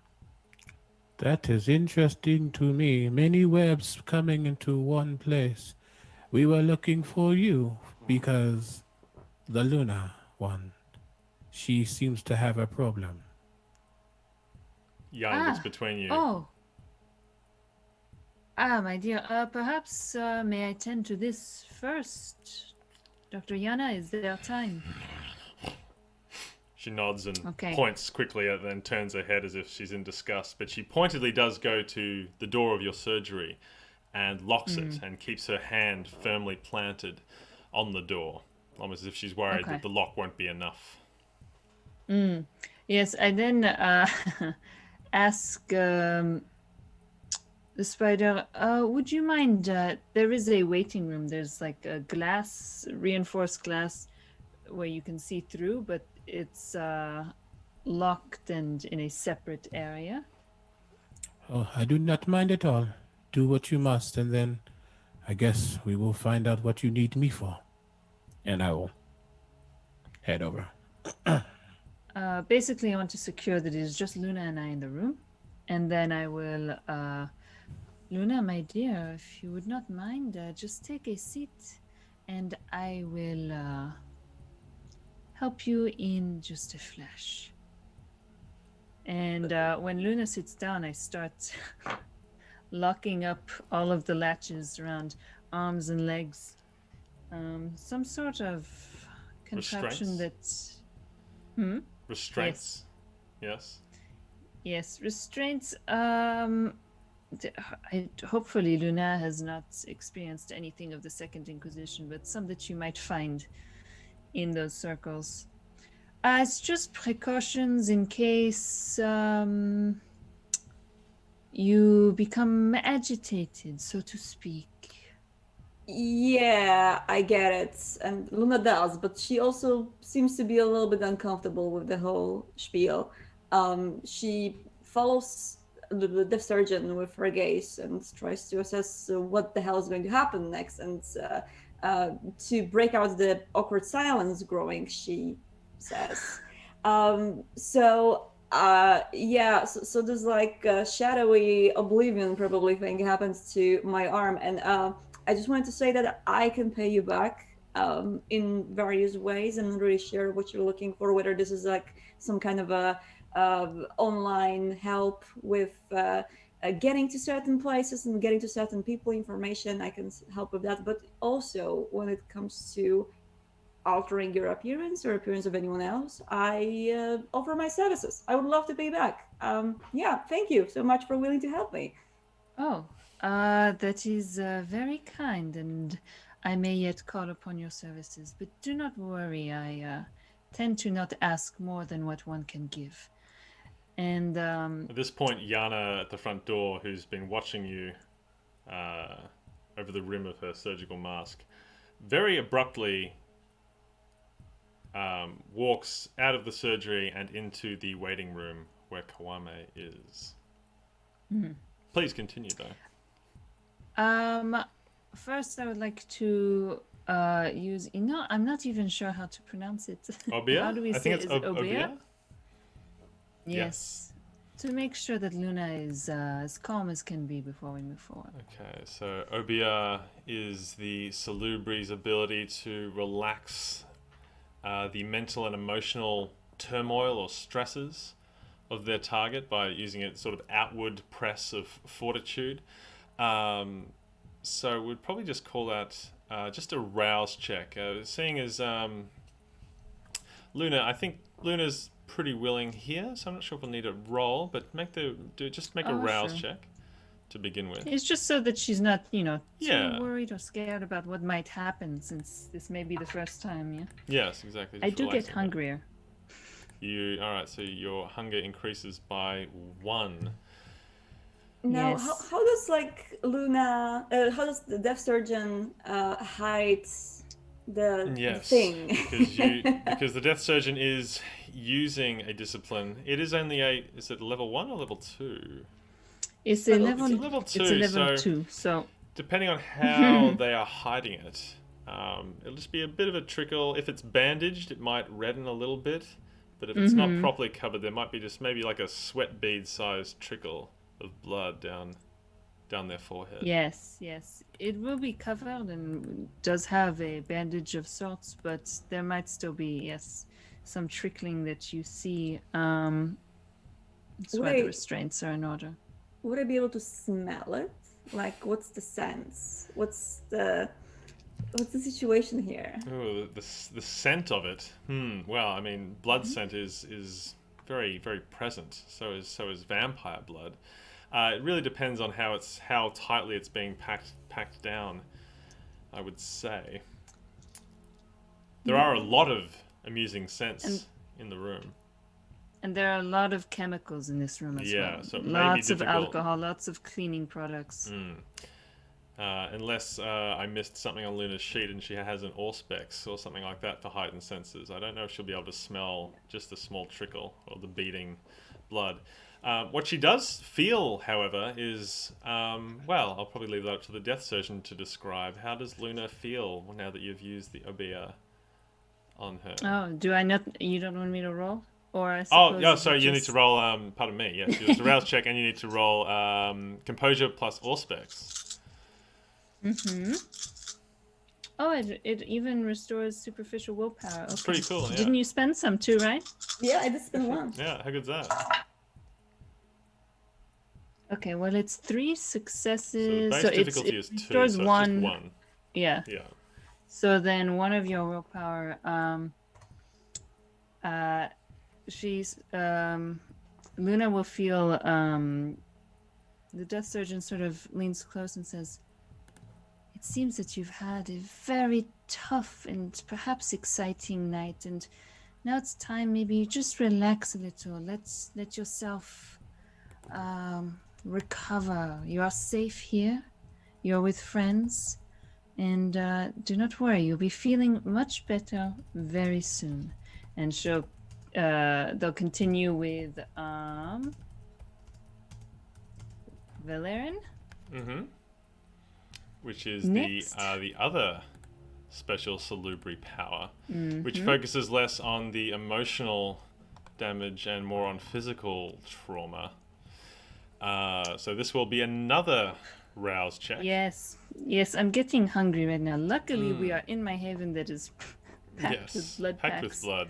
That is interesting to me. Many webs coming into one place. We were looking for you because the Luna one, she seems to have a problem. Yana gets between you. Oh. My dear, perhaps may I tend to this first? Dr. Yana, is there time? She nods and points quickly and then turns her head as if she's in disgust. But she pointedly does go to the door of your surgery and locks it and keeps her hand firmly planted on the door, almost as if she's worried that the lock won't be enough. Yes, I then ask the spider, would you mind, there is a waiting room. There's like a glass, reinforced glass where you can see through, but it's locked and in a separate area. Oh, I do not mind at all. Do what you must, and then I guess we will find out what you need me for. And I will head over. Basically, I want to secure that it is just Luna and I in the room. And then I will, Luna, my dear, if you would not mind, just take a seat and I will help you in just a flash. And when Luna sits down, I start locking up all of the latches around arms and legs. Some sort of contraption that's... Restraints? Yes. Yes, restraints. Hopefully Luna has not experienced anything of the Second Inquisition, but some that you might find in those circles. It's just precautions in case you become agitated, so to speak. Yeah, I get it. And Luna does, but she also seems to be a little bit uncomfortable with the whole spiel. She follows the surgeon with her gaze and tries to assess what the hell is going to happen next. And to break out the awkward silence growing, she says. So there's like a shadowy oblivion probably thing happens to my arm. And I just wanted to say that I can pay you back in various ways. I'm not really sure what you're looking for, whether this is like some kind of a online help with getting to certain places and getting to certain people information, I can help with that. But also when it comes to altering your appearance or appearance of anyone else, I offer my services. I would love to pay back. Yeah, thank you so much for willing to help me. Oh, that is very kind, and I may yet call upon your services. But do not worry, I tend to not ask more than what one can give. And At this point, Yana at the front door, who's been watching you over the rim of her surgical mask, very abruptly walks out of the surgery and into the waiting room where Kwame is. Please continue, though. First, I would like to use. I'm not even sure how to pronounce it. Obia? How do we I say think it? it's Is it Obia? Yes. To make sure that Luna is as calm as can be before we move forward. Okay, so Obia is the Salubri's ability to relax the mental and emotional turmoil or stresses of their target by using a sort of outward press of fortitude. So we'd probably just call that just a rouse check. Seeing as Luna, I think Luna's pretty willing here, so I'm not sure if we'll need a roll, but make a rouse sure. check to begin with. It's just so that she's not, too Yeah. worried or scared about what might happen, since this may be the first time. Yeah. Yes, exactly. I just do get relaxing a bit. hungrier. All right, so your hunger increases by 1. Now, Yes. how does Luna, how does the deaf surgeon hide the Yes, thing? because the death surgeon is using a discipline. It is only is it level 1 or level 2? It's a Level- level. It's a level 2. It's a level so 2. So depending on how they are hiding it, it'll just be a bit of a trickle. If it's bandaged, it might redden a little bit. But if it's not properly covered, there might be just maybe like a sweat bead sized trickle of blood down their forehead. yes, it will be covered and does have a bandage of sorts, but there might still be some trickling that you see. That's why the Wait. restraints are in order. Would I be able to smell it? Like, what's the sense? What's the situation here? Ooh, the scent of it. Well, I mean, blood scent is very, very present. So is vampire blood. It really depends on how tightly it's being packed down, I would say. There are a lot of amusing scents in the room. And there are a lot of chemicals in this room as Yeah, well. so it may be Lots of difficult. alcohol, lots of cleaning products. Unless I missed something on Luna's sheet and she has an Auspex or something like that for heightened senses. I don't know if she'll be able to smell just a small trickle or the beating blood. What she does feel, however, is, well, I'll probably leave that up to the death surgeon to describe. How does Luna feel now that you've used the Obia on her? Oh, do I not? You don't want me to roll? Or I Oh, suppose no, it sorry, you need just- to roll, pardon me, yes, it's a rouse check and you need to roll Composure plus Auspex. Oh, it even restores superficial willpower. That's Okay. pretty cool, yeah. Didn't you spend some too, right? Yeah, I just spent one. Yeah, how good's that? Okay, well, it's 3 So the successes. base So difficulty it is 2, restores so it's one. just 1. Yeah. Yeah. So then one of your willpower, Luna will feel, the death surgeon sort of leans close and says, "It seems that you've had a very tough and perhaps exciting night, and now it's time maybe you just relax a little. Let yourself recover. You are safe here. You're with friends. And do not worry, you'll be feeling much better very soon." And they'll continue with Valerian. Which is Next. the other special Salubri power, Mm-hmm. which focuses less on the emotional damage and more on physical trauma. So this will be another rouse check. Yes, I'm getting hungry right now. Luckily, we are in my haven that is packed with blood packed packs. with blood.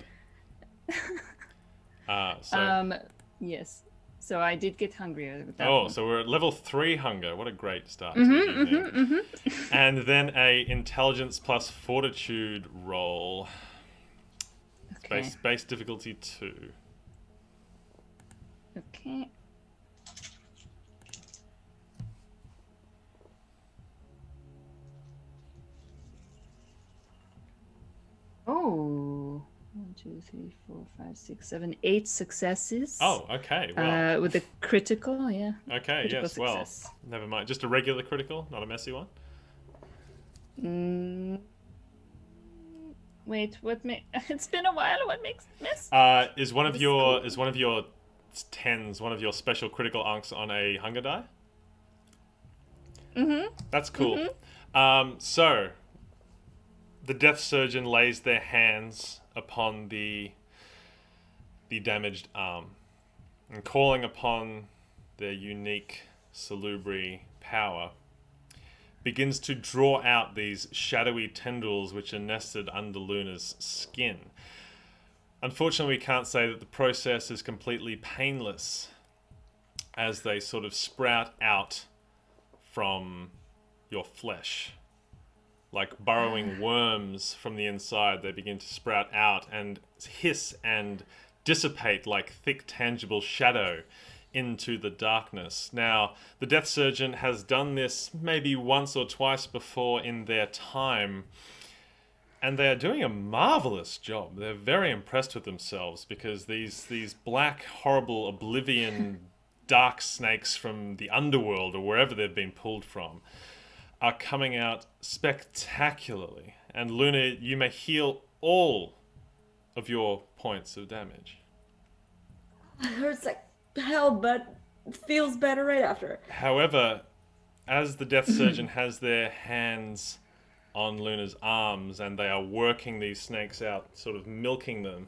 So Yes. So I did get hungrier with that Oh, one. so we're at level 3 hunger. What a great start. to the evening. And then a intelligence plus fortitude roll. Okay. Base difficulty 2. Okay. Oh. 1, 2, 3, 4, 5, 6, 7, 8 successes. Oh, okay. Well, With a critical, yeah. okay, critical yes. success. Well, never mind. Just a regular critical, not a messy one. Wait, it's been a while. What makes miss? Is one of your tens one of your special critical unks on a hunger die? That's cool. So the Death Surgeon lays their hands upon the damaged arm and calling upon their unique Salubri power begins to draw out these shadowy tendrils which are nested under Luna's skin. Unfortunately, we can't say that the process is completely painless as they sort of sprout out from your flesh. Like burrowing worms from the inside, they begin to sprout out and hiss and dissipate like thick, tangible shadow into the darkness. Now, the Death Surgeon has done this maybe once or twice before in their time, and they are doing a marvelous job. They're very impressed with themselves because these black, horrible, oblivion, dark snakes from the underworld or wherever they've been pulled from are coming out spectacularly. And Luna, you may heal all of your points of damage. It hurts like hell, but it feels better right after. However, as the Death Surgeon has their hands on Luna's arms and they are working these snakes out, sort of milking them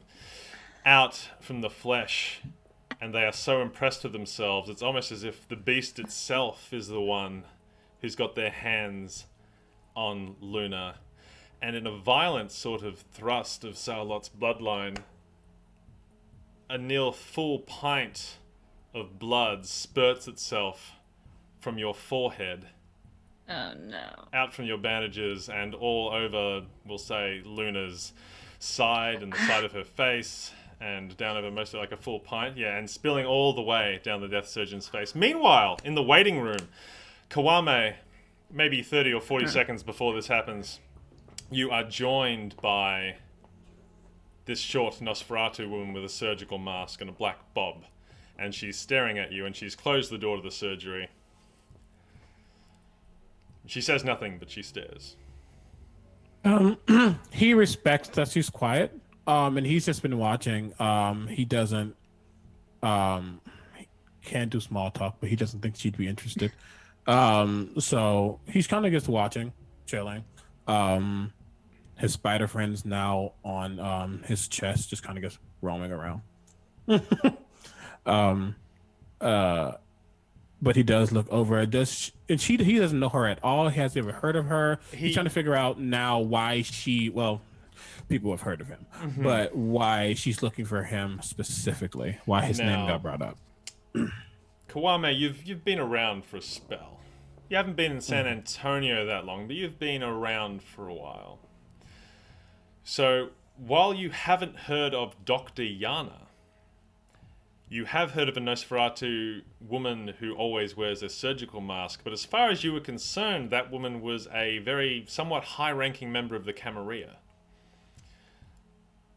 out from the flesh, and they are so impressed with themselves, it's almost as if the beast itself is the one who's got their hands on Luna. And in a violent sort of thrust of Saolot's bloodline, a near full pint of blood spurts itself from your forehead, Oh no. out from your bandages, and all over, we'll say, Luna's side and the side of her face, and down over mostly like a full pint, and spilling all the way down the Death Surgeon's face. Meanwhile, in the waiting room, Kwame, maybe 30 or 40 seconds before this happens, you are joined by this short Nosferatu woman with a surgical mask and a black bob. And she's staring at you, and she's closed the door to the surgery. She says nothing, but she stares. He respects that she's quiet, and he's just been watching. He doesn't, he can't do small talk, but he doesn't think she'd be interested. So he's kind of just watching, chilling. His spider friend's now on his chest, just kind of just roaming around. But he does look over. He doesn't know her at all. He hasn't ever heard of her. He's trying to figure out now why people have heard of him, but why she's looking for him specifically. Why his name got brought up. Kwame, you've been around for a spell. You haven't been in San Antonio that long, but you've been around for a while. So, while you haven't heard of Dr. Yana, you have heard of a Nosferatu woman who always wears a surgical mask, but as far as you were concerned, that woman was a very somewhat high-ranking member of the Camarilla.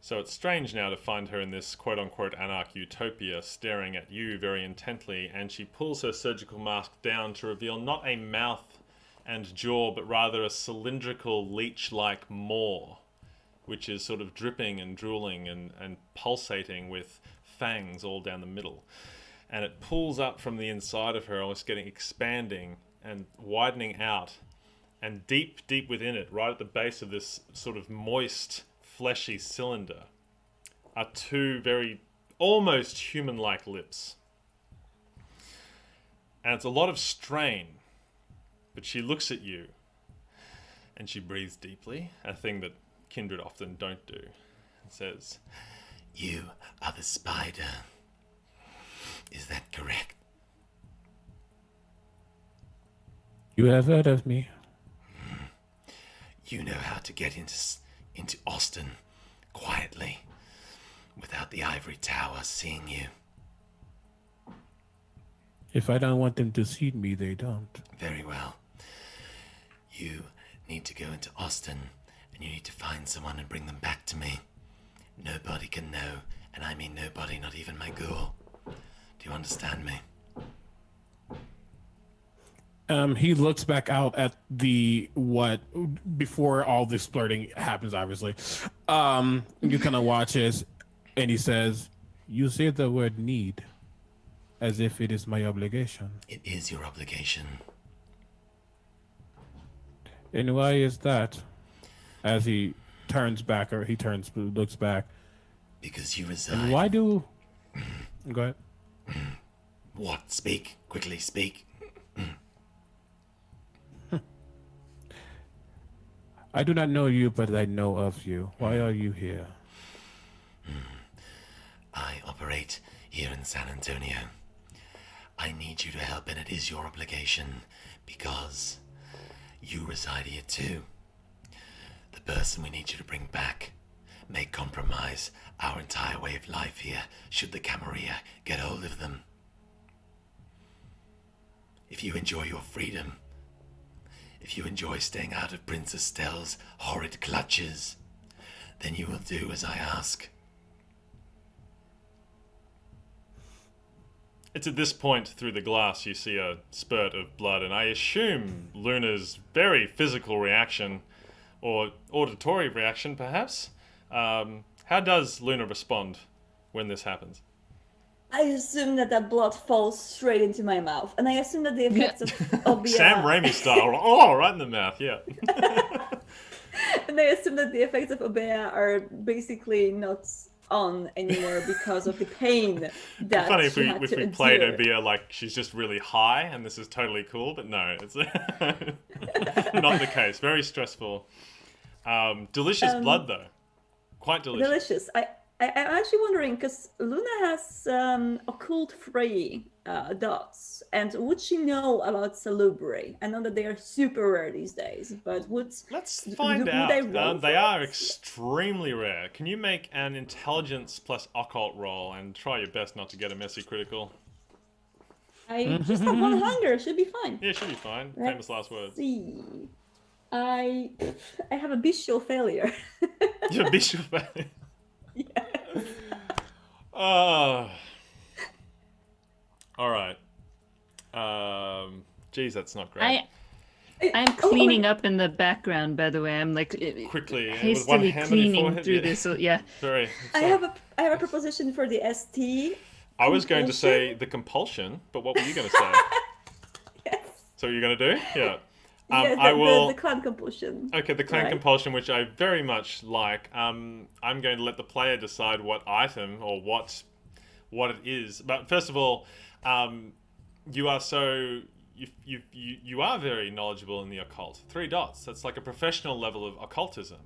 So it's strange now to find her in this quote-unquote anarch utopia staring at you very intently, and she pulls her surgical mask down to reveal not a mouth and jaw, but rather a cylindrical leech-like maw, which is sort of dripping and drooling and pulsating with fangs all down the middle. And it pulls up from the inside of her, almost expanding and widening out. And deep within it, right at the base of this sort of moist, fleshy cylinder, are two very almost human-like lips. And it's a lot of strain, but she looks at you and she breathes deeply, a thing that kindred often don't do, and says, "You are the spider. Is that correct? You have heard of me. You know how to get into Austin quietly without the ivory tower seeing you. If I don't want them to see me, they don't. Very well. You need to go into Austin, and you need to find someone and bring them back to me. Nobody can know, and I mean nobody, not even my ghoul. Do you understand me? He looks back out at before all this flirting happens, obviously. You kind of watches, and he says, "You say the word need, as if it is my obligation." It is your obligation. And why is that? As he looks back. Because you reside. And why do? Go ahead. What? Speak. Quickly, speak. I do not know you, but I know of you. Why are you here? I operate here in San Antonio. I need you to help, and it is your obligation, because you reside here too. The person we need you to bring back may compromise our entire way of life here, should the Camarilla get hold of them. If you enjoy your freedom, if you enjoy staying out of Princess Stell's horrid clutches, then you will do as I ask. It's at this point through the glass you see a spurt of blood, and I assume Luna's very physical reaction, or auditory reaction perhaps. How does Luna respond when this happens? I assume that blood falls straight into my mouth, and I assume that the effects of Obia... Sam Raimi style. Oh, right in the mouth, yeah. And I assume that the effects of Obia are basically not on anymore because of the pain that Funny if she we had to played endure. Obia like she's just really high and this is totally cool, but no, it's not the case. Very stressful. Delicious blood though. Quite delicious. Delicious. I'm actually wondering, because Luna has occult free dots, and would she know about Salubri? I know that they are super rare these days, but Let's find would out. They are us? extremely rare. Can you make an intelligence plus occult roll and try your best not to get a messy critical? I just have one hunger, should be fine. Yeah, should be fine. Let's Famous last words. see. I have a bestial failure. Your bishop. Yes. All right. Geez, that's not great. I'm cleaning up in the background, by the way. I'm like Quickly, with one hastily hand on your cleaning forehead, through yeah. this. So, yeah. Sorry. I have a proposition for the ST. I was going to say compulsion. the compulsion, but what were you going to say? Yes. So you're going to do? Yeah. Yeah, I will. the clan compulsion. Okay, the clan Right. compulsion, which I very much like. I'm going to let the player decide what item or what it is. But first of all, you are you are very knowledgeable in the occult. 3 dots. That's like a professional level of occultism.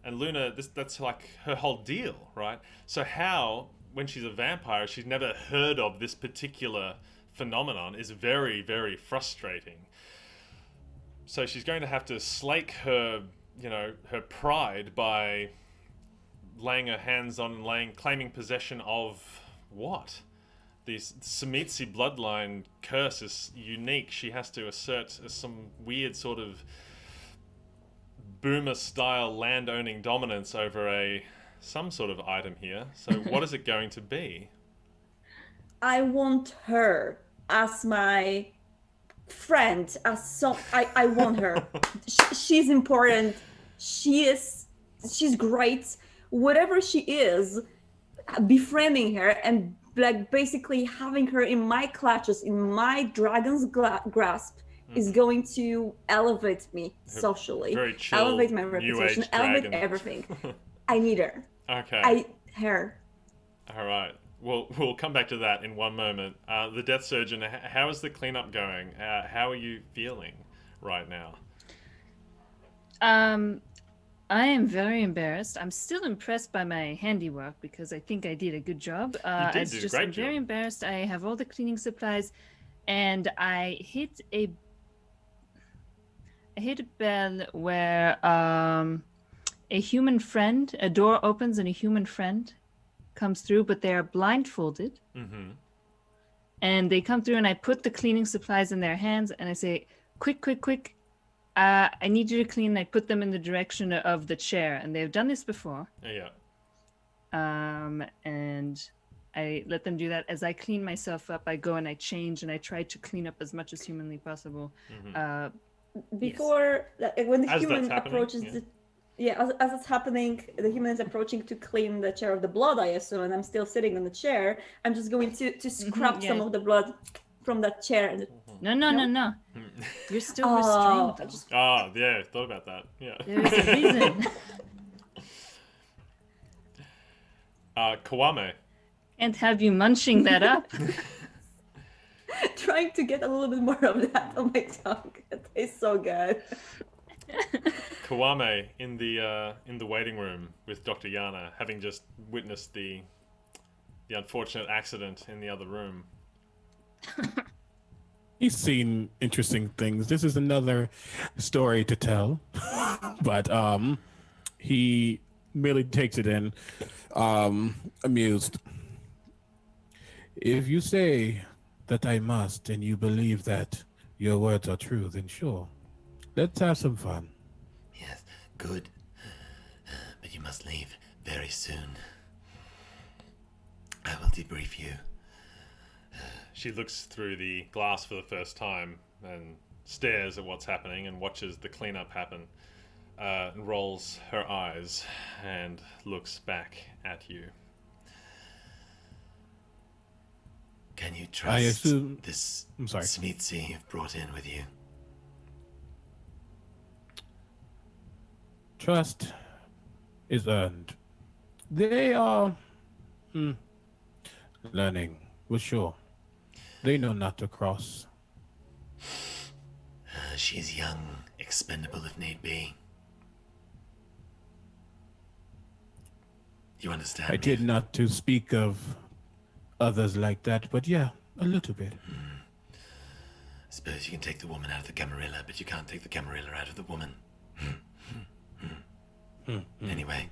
And Luna, that's like her whole deal, right? So how, when she's a vampire, she's never heard of this particular phenomenon is very, very frustrating. So she's going to have to slake her, her pride by laying her hands on claiming possession of what? The Tzimisce bloodline curse is unique. She has to assert some weird sort of boomer-style land-owning dominance over some sort of item here. So what is it going to be? I want her as my friend, I want her. She's important. She's great. Whatever she is, befriending her and like basically having her in my clutches, in my dragon's grasp, is going to elevate me socially, very chill, elevate my new reputation, age elevate dragon. everything. I need her. Okay. Her. All right. We'll come back to that in one moment. The Death Surgeon, how is the cleanup going? How are you feeling right now? I am very embarrassed. I'm still impressed by my handiwork because I think I did a good job. did do a great I'm very job. embarrassed. I have all the cleaning supplies, and I hit a bell where a human friend, a door opens and a human friend comes through, but they are blindfolded. Mm-hmm. And they come through, and I put the cleaning supplies in their hands, and I say, "Quick, quick, quick! I need you to clean." And I put them in the direction of the chair, and they've done this before. Yeah. And I let them do that. As I clean myself up, I go and I change, and I try to clean up as much as humanly possible. Before when the As human that's happening, approaches as it's happening, the human is approaching to clean the chair of the blood, I assume, and I'm still sitting on the chair. I'm just going to scrub some of the blood from that chair. And No. You're still Oh, restrained, though. Yeah, thought about that. Yeah. There is a reason. Kwame. Can't have you munching that up. trying to get a little bit more of that on my tongue. It tastes so good. Kwame in the waiting room with Dr. Yana, having just witnessed the unfortunate accident in the other room. He's seen interesting things. This is another story to tell, but he merely takes it in, amused. If you say that I must, and you believe that your words are true, then sure, let's have some fun. Yes, good. But you must leave very soon. I will debrief you. She looks through the glass for the first time and stares at what's happening and watches the cleanup happen. And rolls her eyes and looks back at you. Can you I trust assume- this I'm sorry. Tzimisce you've brought in with you? Trust is earned. They are learning, for sure. They know not to cross. She's young, expendable if need be. You understand I me? did not to speak of others like that, but yeah, a little bit. I suppose you can take the woman out of the camarilla, but you can't take the camarilla out of the woman. Anyway,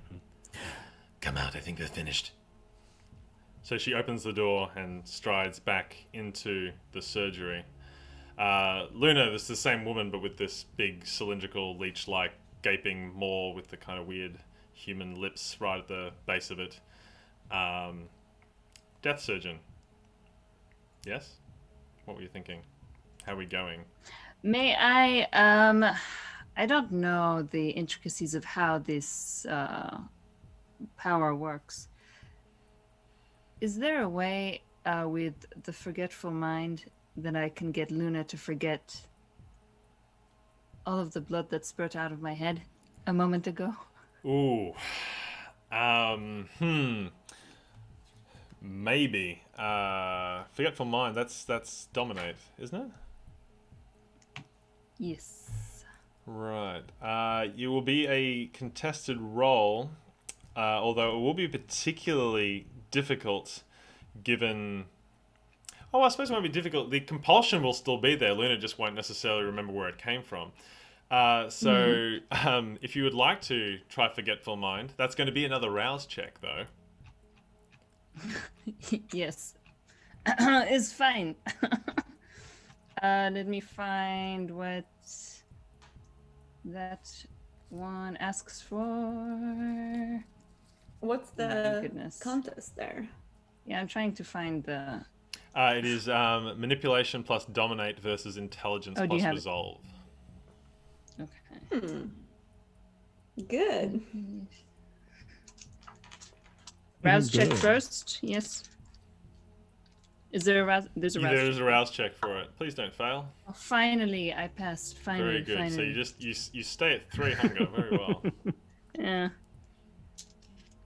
come out. I think they're finished. So she opens the door and strides back into the surgery. Luna, this is the same woman, but with this big cylindrical leech-like gaping maw with the kind of weird human lips right at the base of it. Death surgeon. Yes? What were you thinking? How are we going? May I, I don't know the intricacies of how this power works. Is there a way with the forgetful mind that I can get Luna to forget all of the blood that spurted out of my head a moment ago? Ooh. Maybe. Forgetful mind, that's dominate, isn't it? Yes. Right. You will be a contested role, although it will be particularly difficult given... Oh, I suppose it won't be difficult. The compulsion will still be there. Luna just won't necessarily remember where it came from. If you would like to try Forgetful Mind, that's going to be another rouse check, though. Yes. It's fine. Let me find what that one asks for. What's Oh my the goodness. contest there? Yeah, I'm trying to find the... It is manipulation plus dominate versus intelligence Oh, do you plus have it? resolve. Okay. Good. Rouse check Good. first. Yes. Is there a rouse? There's a rouse. There is a rouse check for it. Please don't fail. Oh, finally, I passed. Finally, Very good. Finally. So you stay at 3 hunger. Very well. Yeah.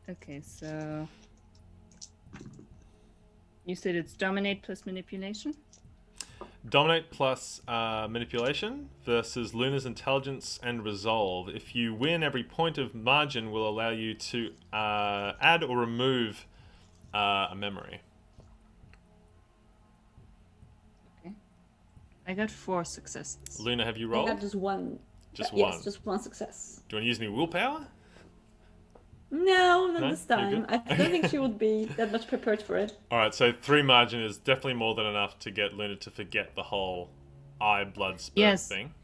Okay, so you said it's dominate plus manipulation. Dominate plus manipulation versus Luna's intelligence and resolve. If you win, every point of margin will allow you to add or remove a memory. Okay. I got 4 successes. Luna, have you I rolled? got just one. Just Yes, one. just one success. Do you want to use any willpower? No, not No? this You're time. good? I don't think she would be that much prepared for it. All right, so 3 margin is definitely more than enough to get Luna to forget the whole eye blood spurt Yes. thing.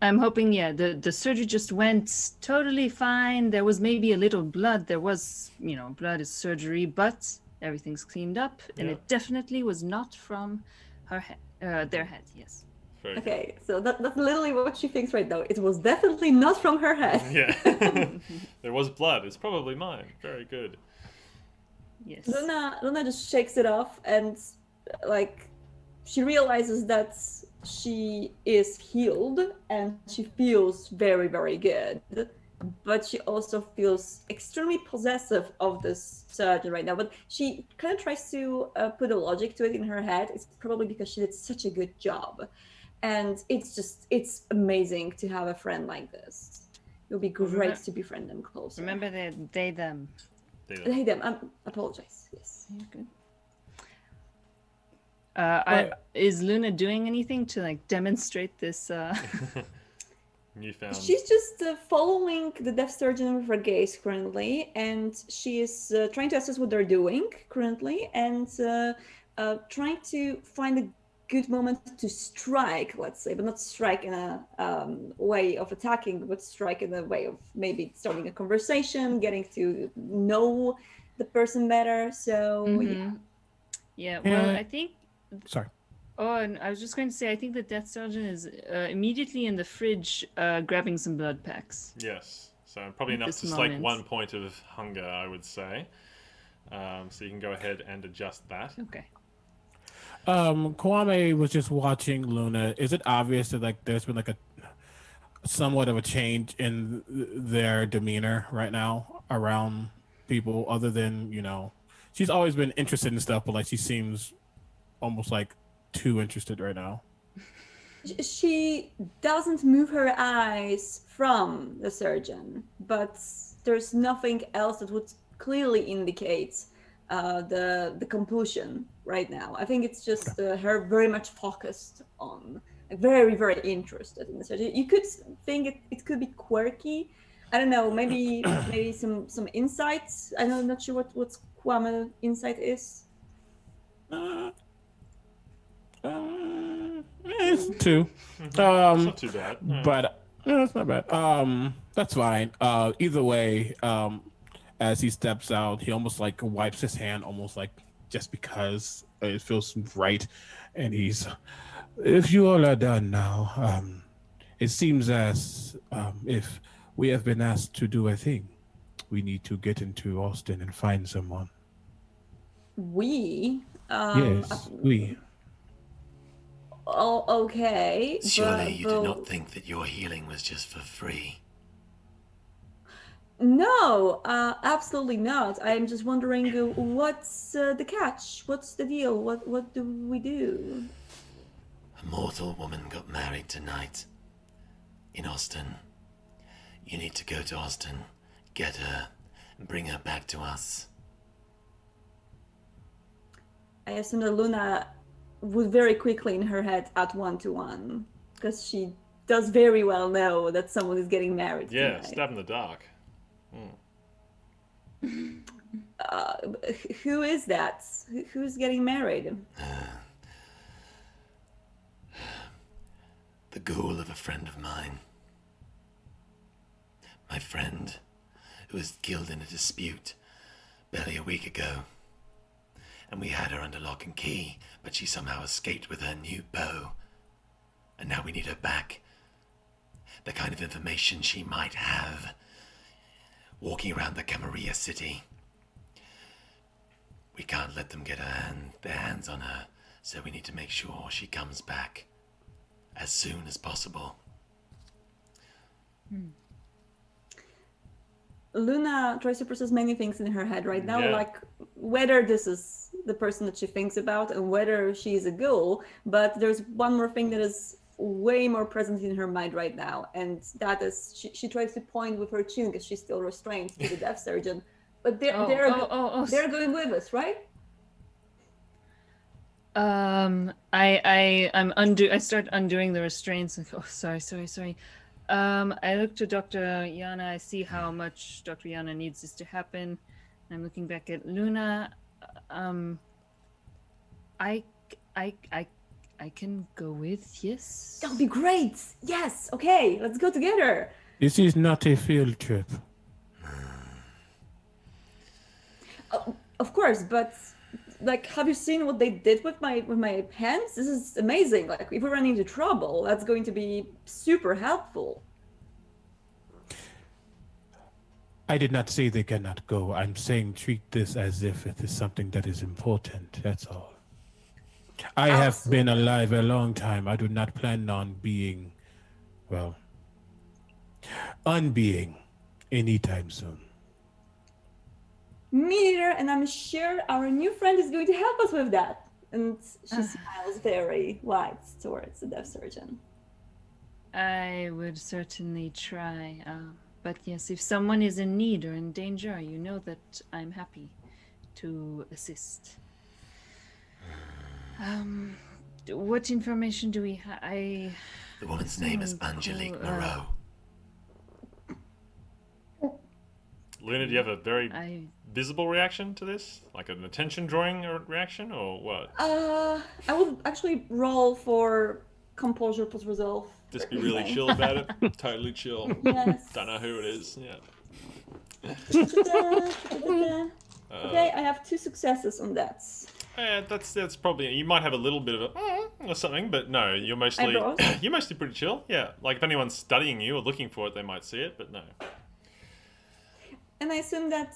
I'm hoping, yeah, the surgery just went totally fine. There was maybe a little blood. There was, blood is surgery, but everything's cleaned up, and Yeah. it definitely was not from her head, their head. Yes. Very good. Okay, so that's literally what she thinks right now. It was definitely not from her head. Yeah. There was blood. It's probably mine. Very good. Yes. Luna just shakes it off, and like she realizes that she is healed and she feels very, very good. But she also feels extremely possessive of this surgeon right now. But she kind of tries to put a logic to it in her head. It's probably because she did such a good job. And it's amazing to have a friend like this. It would be great to befriend them closer. Remember they, them. They, them. I apologize. Yes. You're good. Is Luna doing anything to demonstrate this? Newfound. She's just following the deaf surgeon with her gaze currently, and she is trying to assess what they're doing currently, and trying to find a good moment to strike, let's say, but not strike in a way of attacking, but strike in a way of maybe starting a conversation, getting to know the person better. So Yeah. Well, Yeah. I think. Sorry. Oh, and I was just going to say, I think the death surgeon is immediately in the fridge grabbing some blood packs. Yes. So probably At enough this to slake moment. 1 point of hunger, I would say. So you can go ahead and adjust that. Okay. Kwame was just watching Luna. Is it obvious that there's been a somewhat of a change in their demeanor right now around people, other than, she's always been interested in stuff, but she seems almost too interested right now. she doesn't move her eyes from the surgeon, but there's nothing else that would clearly indicate the compulsion right now. I think it's just her very much focused on, very, very interested in the surgeon. You could think it could be quirky. I don't know, maybe some insights. I'm not sure what Kwame insight is. It's 2. It's not too bad. No. But it's not bad. That's fine. Either way, as he steps out, he almost wipes his hand, almost just because it feels right, and he's. If you all are done now, it seems as if we have been asked to do a thing. We need to get into Austin and find someone. We. Yes, we. Oh, okay. Surely you did not think that your healing was just for free. No, absolutely not. I'm just wondering what's the catch? What's the deal? What do we do? A mortal woman got married tonight in Austin. You need to go to Austin, get her, and bring her back to us. I assume that Luna would very quickly in her head add 1 to 1, because she does very well know that someone is getting married. Yeah, tonight. stab in the dark. Who is that? Who's getting married? The ghoul of a friend of mine. My friend, who was killed in a dispute barely a week ago. And we had her under lock and key, but she somehow escaped with her new bow. And now we need her back. The kind of information she might have walking around the Camarilla city. We can't let them get their hands on her, so we need to make sure she comes back as soon as possible. Luna tries to process many things in her head right now, Yeah. like whether this is the person that she thinks about and whether she is a ghoul, but there's one more thing that is way more present in her mind right now, and that is she tries to point with her chin because she's still restrained to the death surgeon. But they're going with us, right? I start undoing the restraints and go, sorry. I look to Dr. Yana. I see how much Dr. Yana needs this to happen. I'm looking back at Luna. I can go with, yes. That would be great. Yes. Okay, let's go together. This is not a field trip. Of course, but like, have you seen what they did with my hands? This is amazing. Like, if we run into trouble, that's going to be super helpful. I did not say they cannot go. I'm saying treat this as if it is something that is important. That's all. I have been alive a long time. I do not plan on being, well, unbeing anytime soon. Me neither, and I'm sure our new friend is going to help us with that. And she smiles very wide towards the deaf surgeon. I would certainly try. But yes, if someone is in need or in danger, you know that I'm happy to assist. What information do we have? The woman's name is Angelique Moreau. Luna, do you have a very visible reaction to this? Like an attention-drawing reaction, or what? I would actually roll for composure plus resolve. Just be really chill about it. Totally chill. Yes. Don't know who it is. Yeah. Okay, I have 2 successes on that. Yeah, that's probably, you might have a little bit of a or something, but no, you're mostly pretty chill. Yeah, like if anyone's studying you or looking for it, they might see it, but no. And I assume that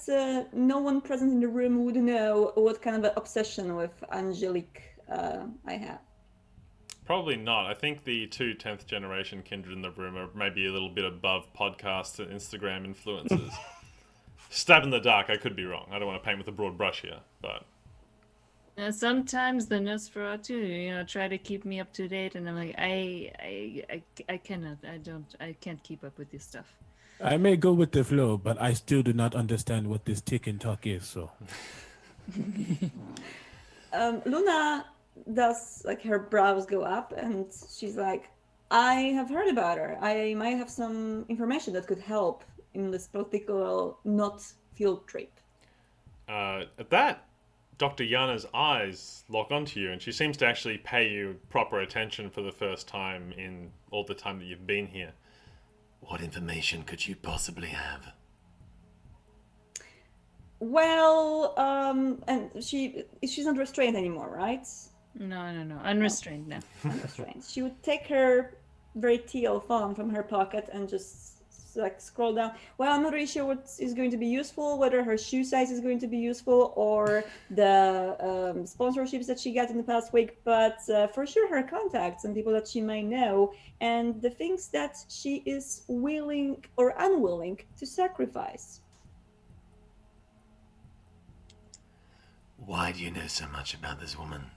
no one present in the room would know what kind of an obsession with Angelique I have. Probably not. I think the 2 10th generation kindred in the room are maybe a little bit above podcasts and Instagram influencers. Stab in the dark, I could be wrong. I don't want to paint with a broad brush here, but... Sometimes the Nosferatu, try to keep me up to date, and I'm like, I cannot, I can't keep up with this stuff. I may go with the flow, but I still do not understand what this tick and talk is, so. Luna does, like, her brows go up, and she's like, I have heard about her. I might have some information that could help in this particular not field trip. At that, Dr. Yana's eyes lock onto you, and she seems to actually pay you proper attention for the first time in all the time that you've been here. What information could you possibly have? Well, and she's not restrained anymore, right? No. Unrestrained now. Unrestrained. She would take her very teal phone from her pocket and just like scroll down. Well, I'm not really sure what is going to be useful, whether her shoe size is going to be useful or the sponsorships that she got in the past week, but for sure her contacts and people that she may know and the things that she is willing or unwilling to sacrifice. Why do you know so much about this woman?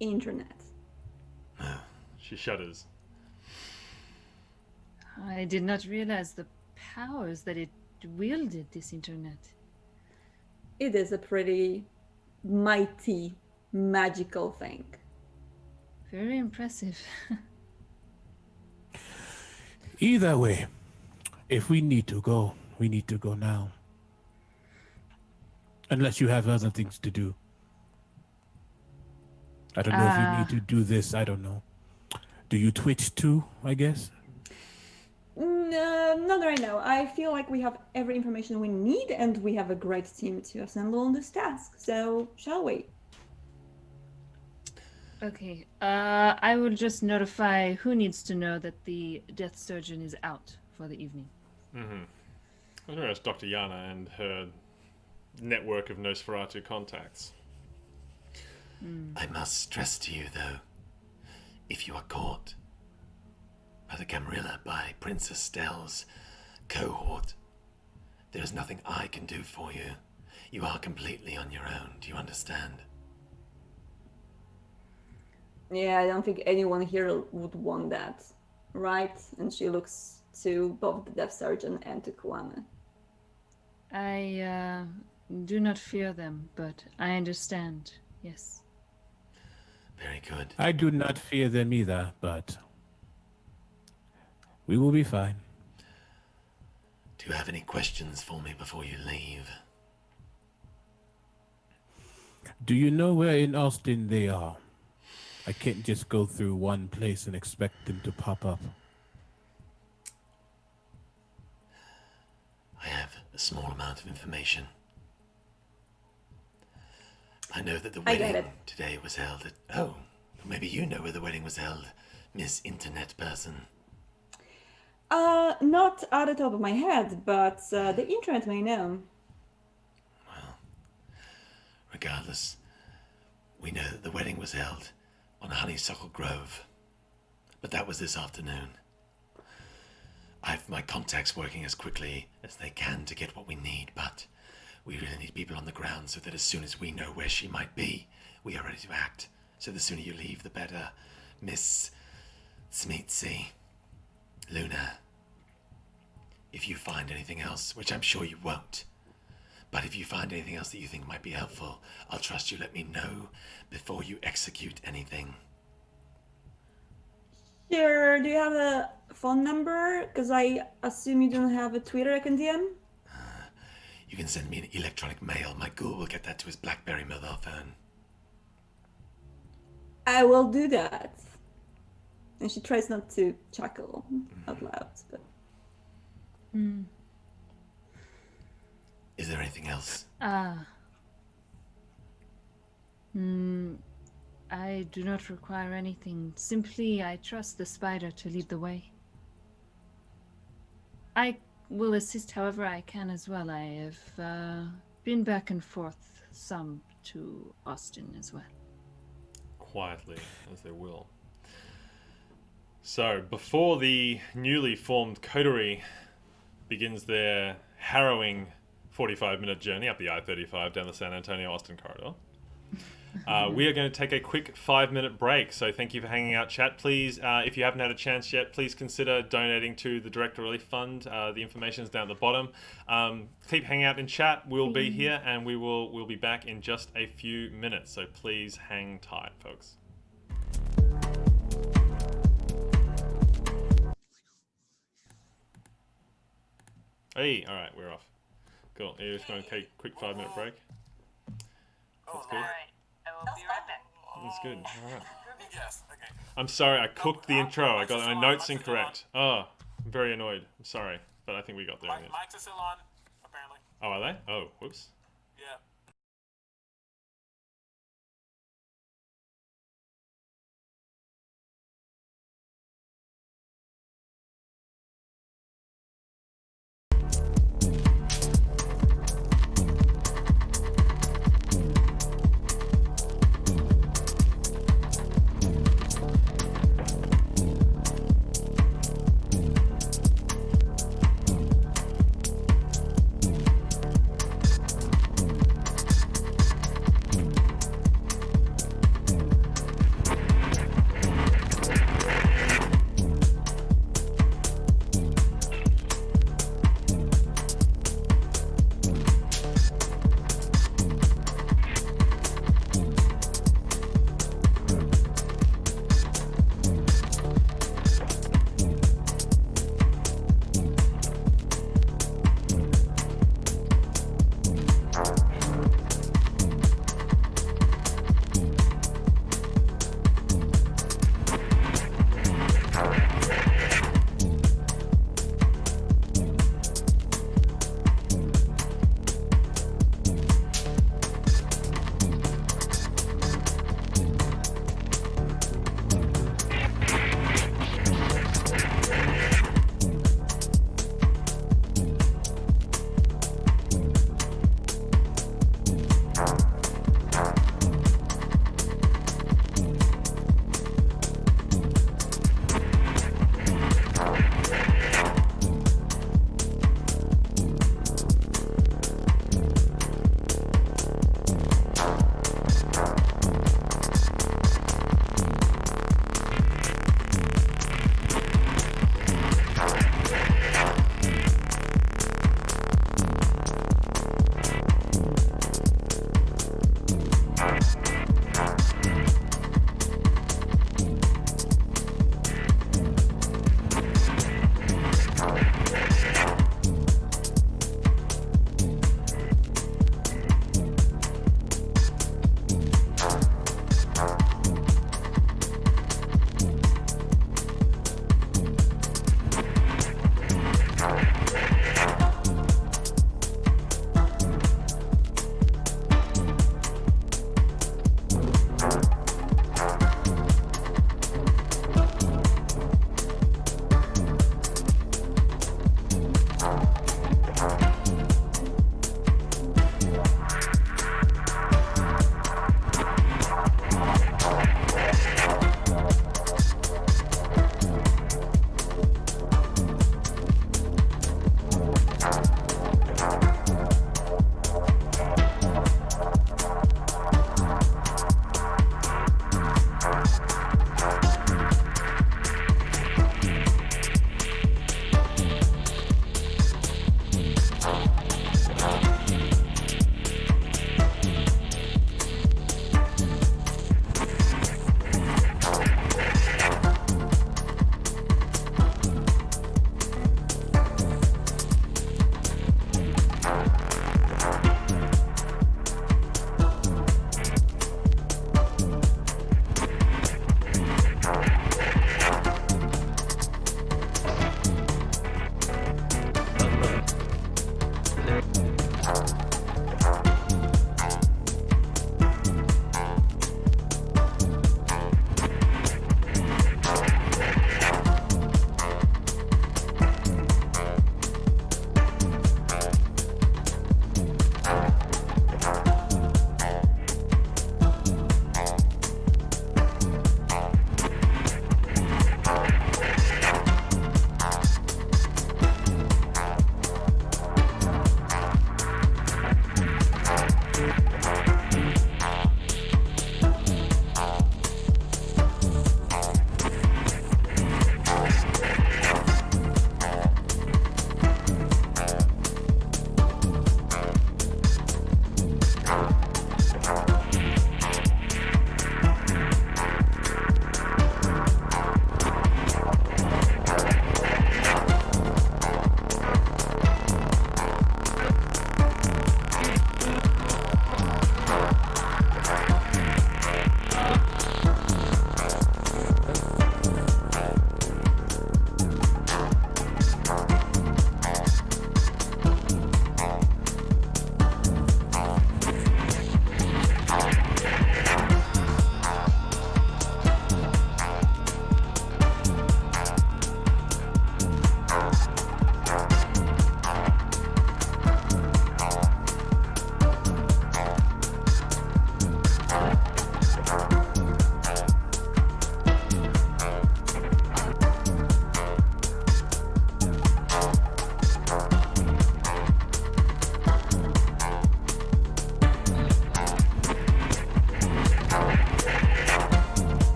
Internet. Oh. She shudders. I did not realize the powers that it wielded, this internet. It is a pretty mighty, magical thing. Very impressive. Either way, if we need to go, we need to go now. Unless you have other things to do. I don't know if you need to do this, I don't know. Do you twitch too, I guess? No, not right now. I feel like we have every information we need and we have a great team to assemble on this task. So, shall we? Okay, I will just notify who needs to know that the death surgeon is out for the evening. Mm-hmm. I was going to ask Dr. Yana and her network of Nosferatu contacts. I must stress to you, though, if you are caught by the Camarilla, by Princess Stell's cohort, there is nothing I can do for you. you are completely on your own. Do you understand? Yeah, I don't think anyone here would want that, right? And she looks to both the Death Sergeant and to Kwame. I do not fear them, but I understand. Yes. Very good. I do not fear them either, but we will be fine. Do you have any questions for me before you leave? Do you know where in Austin they are? I can't just go through one place and expect them to pop up. I have a small amount of information. I know that the I get wedding it. today was held at... Oh, maybe you know where the wedding was held, Miss Internet Person. Not at the top of my head, but the internet may know. Well, regardless, we know that the wedding was held on Honeysuckle Grove. But that was this afternoon. I have my contacts working as quickly as they can to get what we need, but we really need people on the ground so that as soon as we know where she might be, we are ready to act. So the sooner you leave, the better. Miss Tzimisce, Luna, if you find anything else, which I'm sure you won't, but if you find anything else that you think might be helpful, I'll trust you let me know before you execute anything. Sure, do you have a phone number? Because I assume you don't have a Twitter I can DM? You can send me an electronic mail. My ghoul will get that to his BlackBerry mobile phone. I will do that. And she tries not to chuckle out loud, but... Is there anything else? I do not require anything. Simply, I trust the spider to lead the way. I will assist however I can as well. I have been back and forth some to Austin as well. Quietly, as they will. So, before the newly formed coterie begins their harrowing 45-minute journey up the I-35 down the San Antonio-Austin corridor, we are going to take a quick 5-minute break. So thank you for hanging out, chat. Please, if you haven't had a chance yet, please consider donating to the Direct Relief Fund. The information is down at the bottom. Keep hanging out in chat. We'll be here, and we'll be back in just a few minutes. So please hang tight, folks. Hey, all right, we're off. Cool. You're just going to take a quick 5-minute break. That's good. I will be right back. That's good. All right. Yes, okay. I'm sorry, I cooked the intro. I got my notes incorrect. Oh, I'm very annoyed. I'm sorry, but I think we got there in the end. Mics are still on, apparently. Oh, are they? Oh, whoops. Yeah.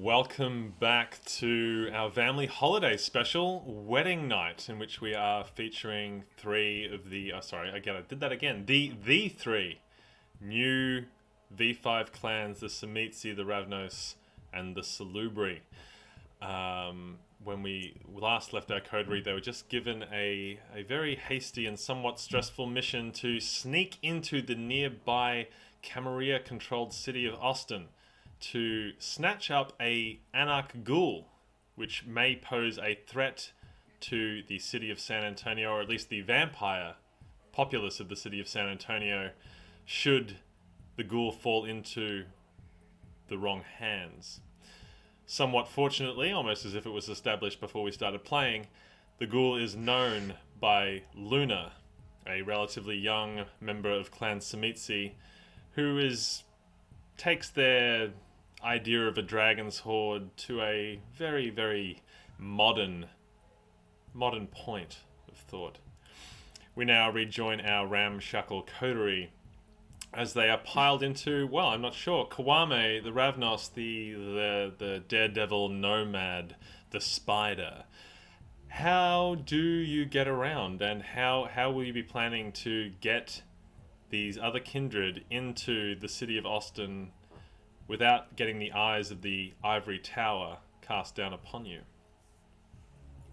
Welcome back to our Vamily Holiday special, Wedding Night, in which we are featuring three of the... The three new V5 clans, the Tzimisce, the Ravnos, and the Salubri. When we last left our coterie, they were just given a very hasty and somewhat stressful mission to sneak into the nearby Camarilla-controlled city of Austin to snatch up a anarch ghoul, which may pose a threat to the city of San Antonio, or at least the vampire populace of the city of San Antonio, should the ghoul fall into the wrong hands. Somewhat fortunately, almost as if it was established before we started playing, the ghoul is known by Luna, a relatively young member of Clan Tzimisce, who takes their idea of a dragon's horde to a very, very modern point of thought. We now rejoin our ramshackle coterie as they are piled into, well, I'm not sure, Kwame, the Ravnos, the daredevil nomad, the spider. How do you get around, and how will you be planning to get these other kindred into the city of Austin without getting the eyes of the ivory tower cast down upon you?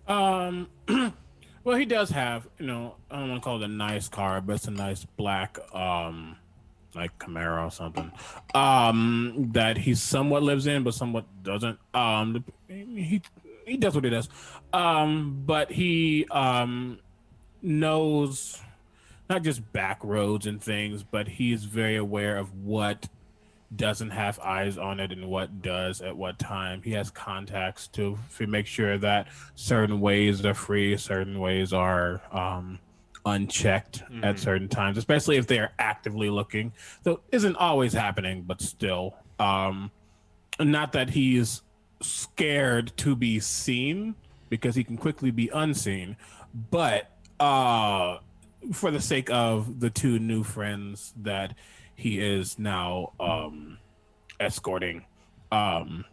Well, he does have, I don't want to call it a nice car, but it's a nice black, like Camaro or something, that he somewhat lives in, but somewhat doesn't. He does what he does. But he, knows not just back roads and things, but he's very aware of what doesn't have eyes on it and what does at what time. He has contacts to make sure that certain ways are free, certain ways are unchecked at certain times, especially if they are actively looking. So it isn't always happening, but still. Not that he's scared to be seen, because he can quickly be unseen, but for the sake of the two new friends that he is now escorting, escorting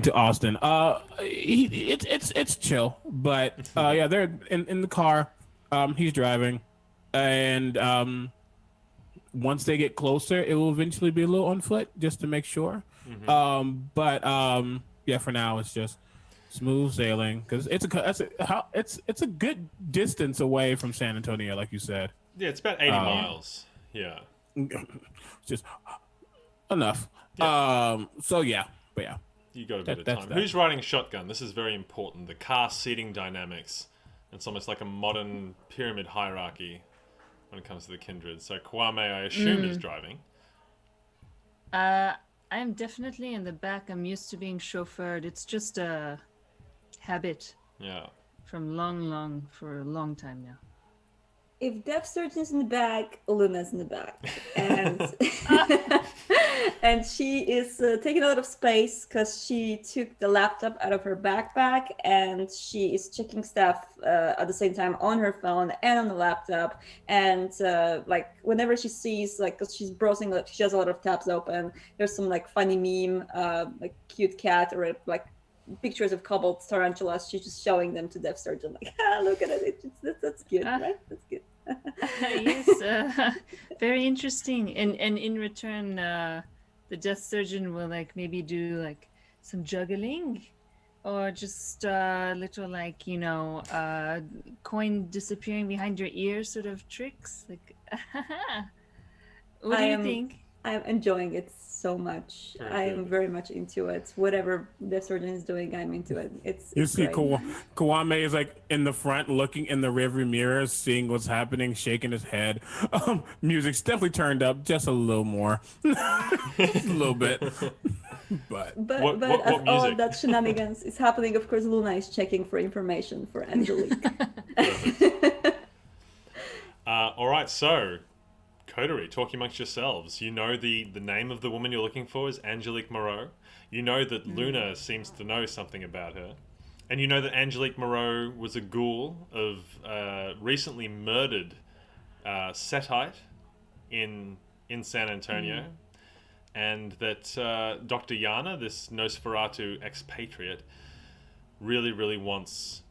to Austin. It's chill, but yeah, they're in the car. He's driving, and once they get closer, it will eventually be a little on foot just to make sure. Yeah, for now it's just smooth sailing, because it's a good distance away from San Antonio, like you said. Yeah, it's about 80 miles. Yeah. Just enough. Yeah. So yeah, but yeah. You got a bit of time. Who's riding shotgun? This is very important. The car seating dynamics. It's almost like a modern pyramid hierarchy when it comes to the kindred. So Kwame, I assume, is driving. I'm definitely in the back. I'm used to being chauffeured. It's just a habit. Yeah. From for a long time now. If Dev Surgeon's in the back, Luna's in the back, and and she is taking a lot of space because she took the laptop out of her backpack, and she is checking stuff at the same time on her phone and on the laptop. And like whenever she sees, like, because she's browsing, like, she has a lot of tabs open. There's some like funny meme, like cute cat, or like pictures of cobalt tarantulas. She's just showing them to Dev Surgeon, like, look at it. That's cute, right? That's cute. Yes, very interesting. And in return, the Death Surgeon will like maybe do like some juggling, or just little like coin disappearing behind your ear sort of tricks. Like, what do you think? I'm enjoying it so much. I am very much into it. Whatever the surgeon is doing, I'm into it. You it's see, great. Kwame is like in the front, looking in the rearview mirror, seeing what's happening, shaking his head. Music's definitely turned up just a little more, a little bit. But What as all music? that shenanigans is happening, of course, Luna is checking for information for Angelique. All right, so coterie, talking amongst yourselves. You know the name of the woman you're looking for is Angelique Moreau. You know that Luna seems to know something about her. And you know that Angelique Moreau was a ghoul of recently murdered Setite in San Antonio. and that Dr. Yana, this Nosferatu expatriate, really, really wants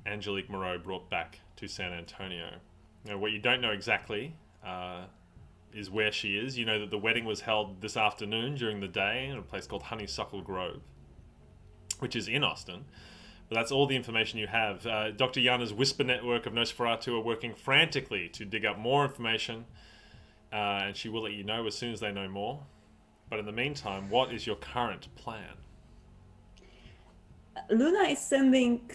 Angelique Moreau brought back to San Antonio. Now, what you don't know exactly is where she is. You know that the wedding was held this afternoon during the day in a place called Honeysuckle Grove, which is in Austin. But that's all the information you have. Dr. Yana's whisper network of Nosferatu are working frantically to dig up more information, and she will let you know as soon as they know more. But in the meantime, what is your current plan? Luna is sending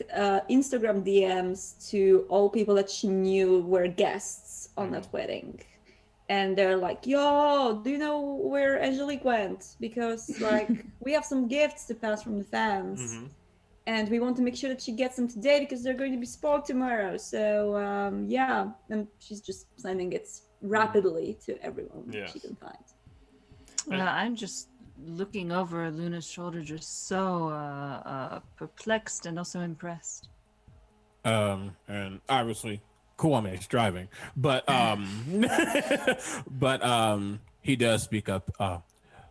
Instagram DMs to all people that she knew were guests on that wedding. And they're like, yo, do you know where Angelique went? Because like we have some gifts to pass from the fans. And we want to make sure that she gets them today because they're going to be spoiled tomorrow. So yeah, and she's just sending it rapidly to everyone she can find. I'm just looking over Luna's shoulder, just so perplexed and also impressed. And obviously Kwame is driving, but he does speak up.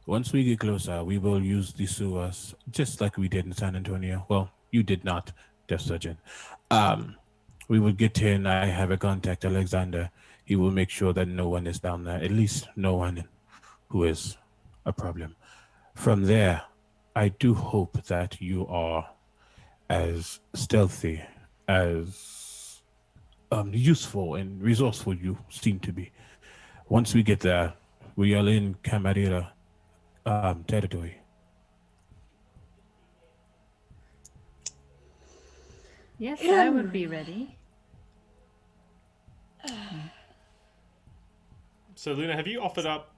Once we get closer, we will use the sewers just like we did in San Antonio. Well, you did not, Death Surgeon. We will get in. I have a contact, Alexander. He will make sure that no one is down there, at least no one who is a problem. From there, I do hope that you are as stealthy, as useful and resourceful you seem to be. Once we get there, we are in Camarilla territory. Yes, I would be ready. So, Luna, have you offered up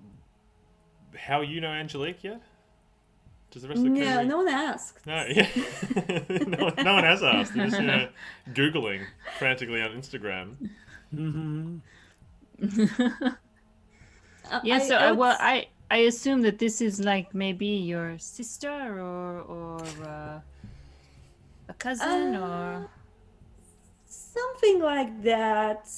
how you know Angelique yet? Does the rest of the crew No, no one asked. No, yeah. no one has asked. They're just Googling frantically on Instagram. Yeah, I assume that this is like maybe your sister or a cousin or something like that.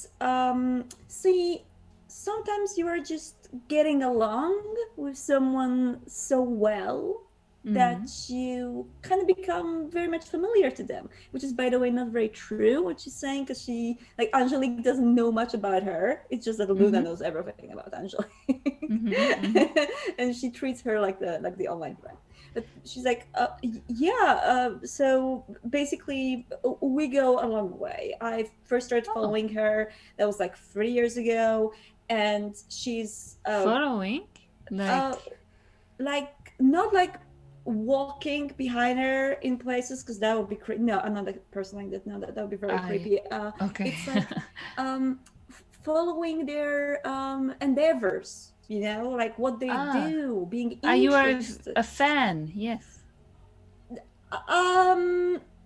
See, sometimes you are just getting along with someone so well that you kind of become very much familiar to them, which is, by the way, not very true what she's saying, because she, like, Angelique doesn't know much about her. It's just that Luna knows everything about Angelique. And she treats her like the online friend. But she's like, so basically we go a long way. I first started following her, that was like 3 years ago, and she's following, like not like walking behind her in places, because that would be no, I'm not a person like that. No, that would be very creepy. Okay. It's like following their endeavors, you know, like what they do, being interested. You are a fan? Yes.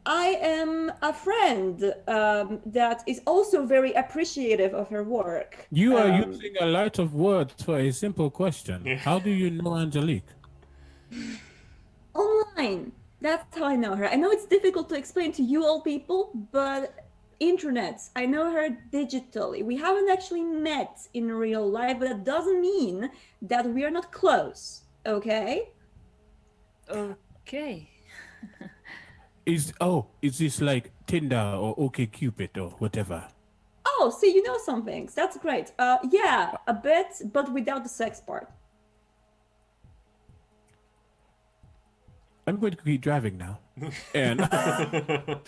I am a friend that is also very appreciative of her work. You are using a lot of words for a simple question. How do you know Angelique? Online. That's how I know her. I know it's difficult to explain to you all people, but internet. I know her digitally. We haven't actually met in real life, but that doesn't mean that we are not close. Okay? Okay. Is this like Tinder or OkCupid or whatever? Oh, see, you know some things. That's great. Yeah, a bit, but without the sex part. I'm going to keep driving now. And that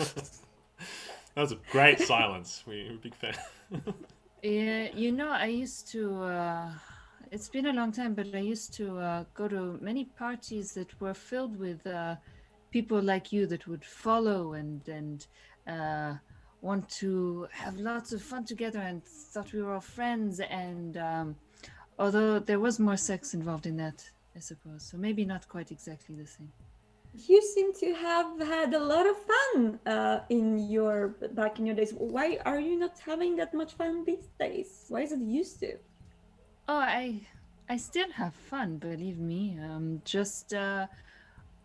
was a great silence. We're a big fan. Yeah, you know, I used to. It's been a long time, but I used to go to many parties that were filled with people like you that would follow and want to have lots of fun together and thought we were all friends. And although there was more sex involved in that, I suppose, so maybe not quite exactly the same. You seem to have had a lot of fun back in your days. Why are you not having that much fun these days? Why is it used to? Oh, I still have fun, believe me. Just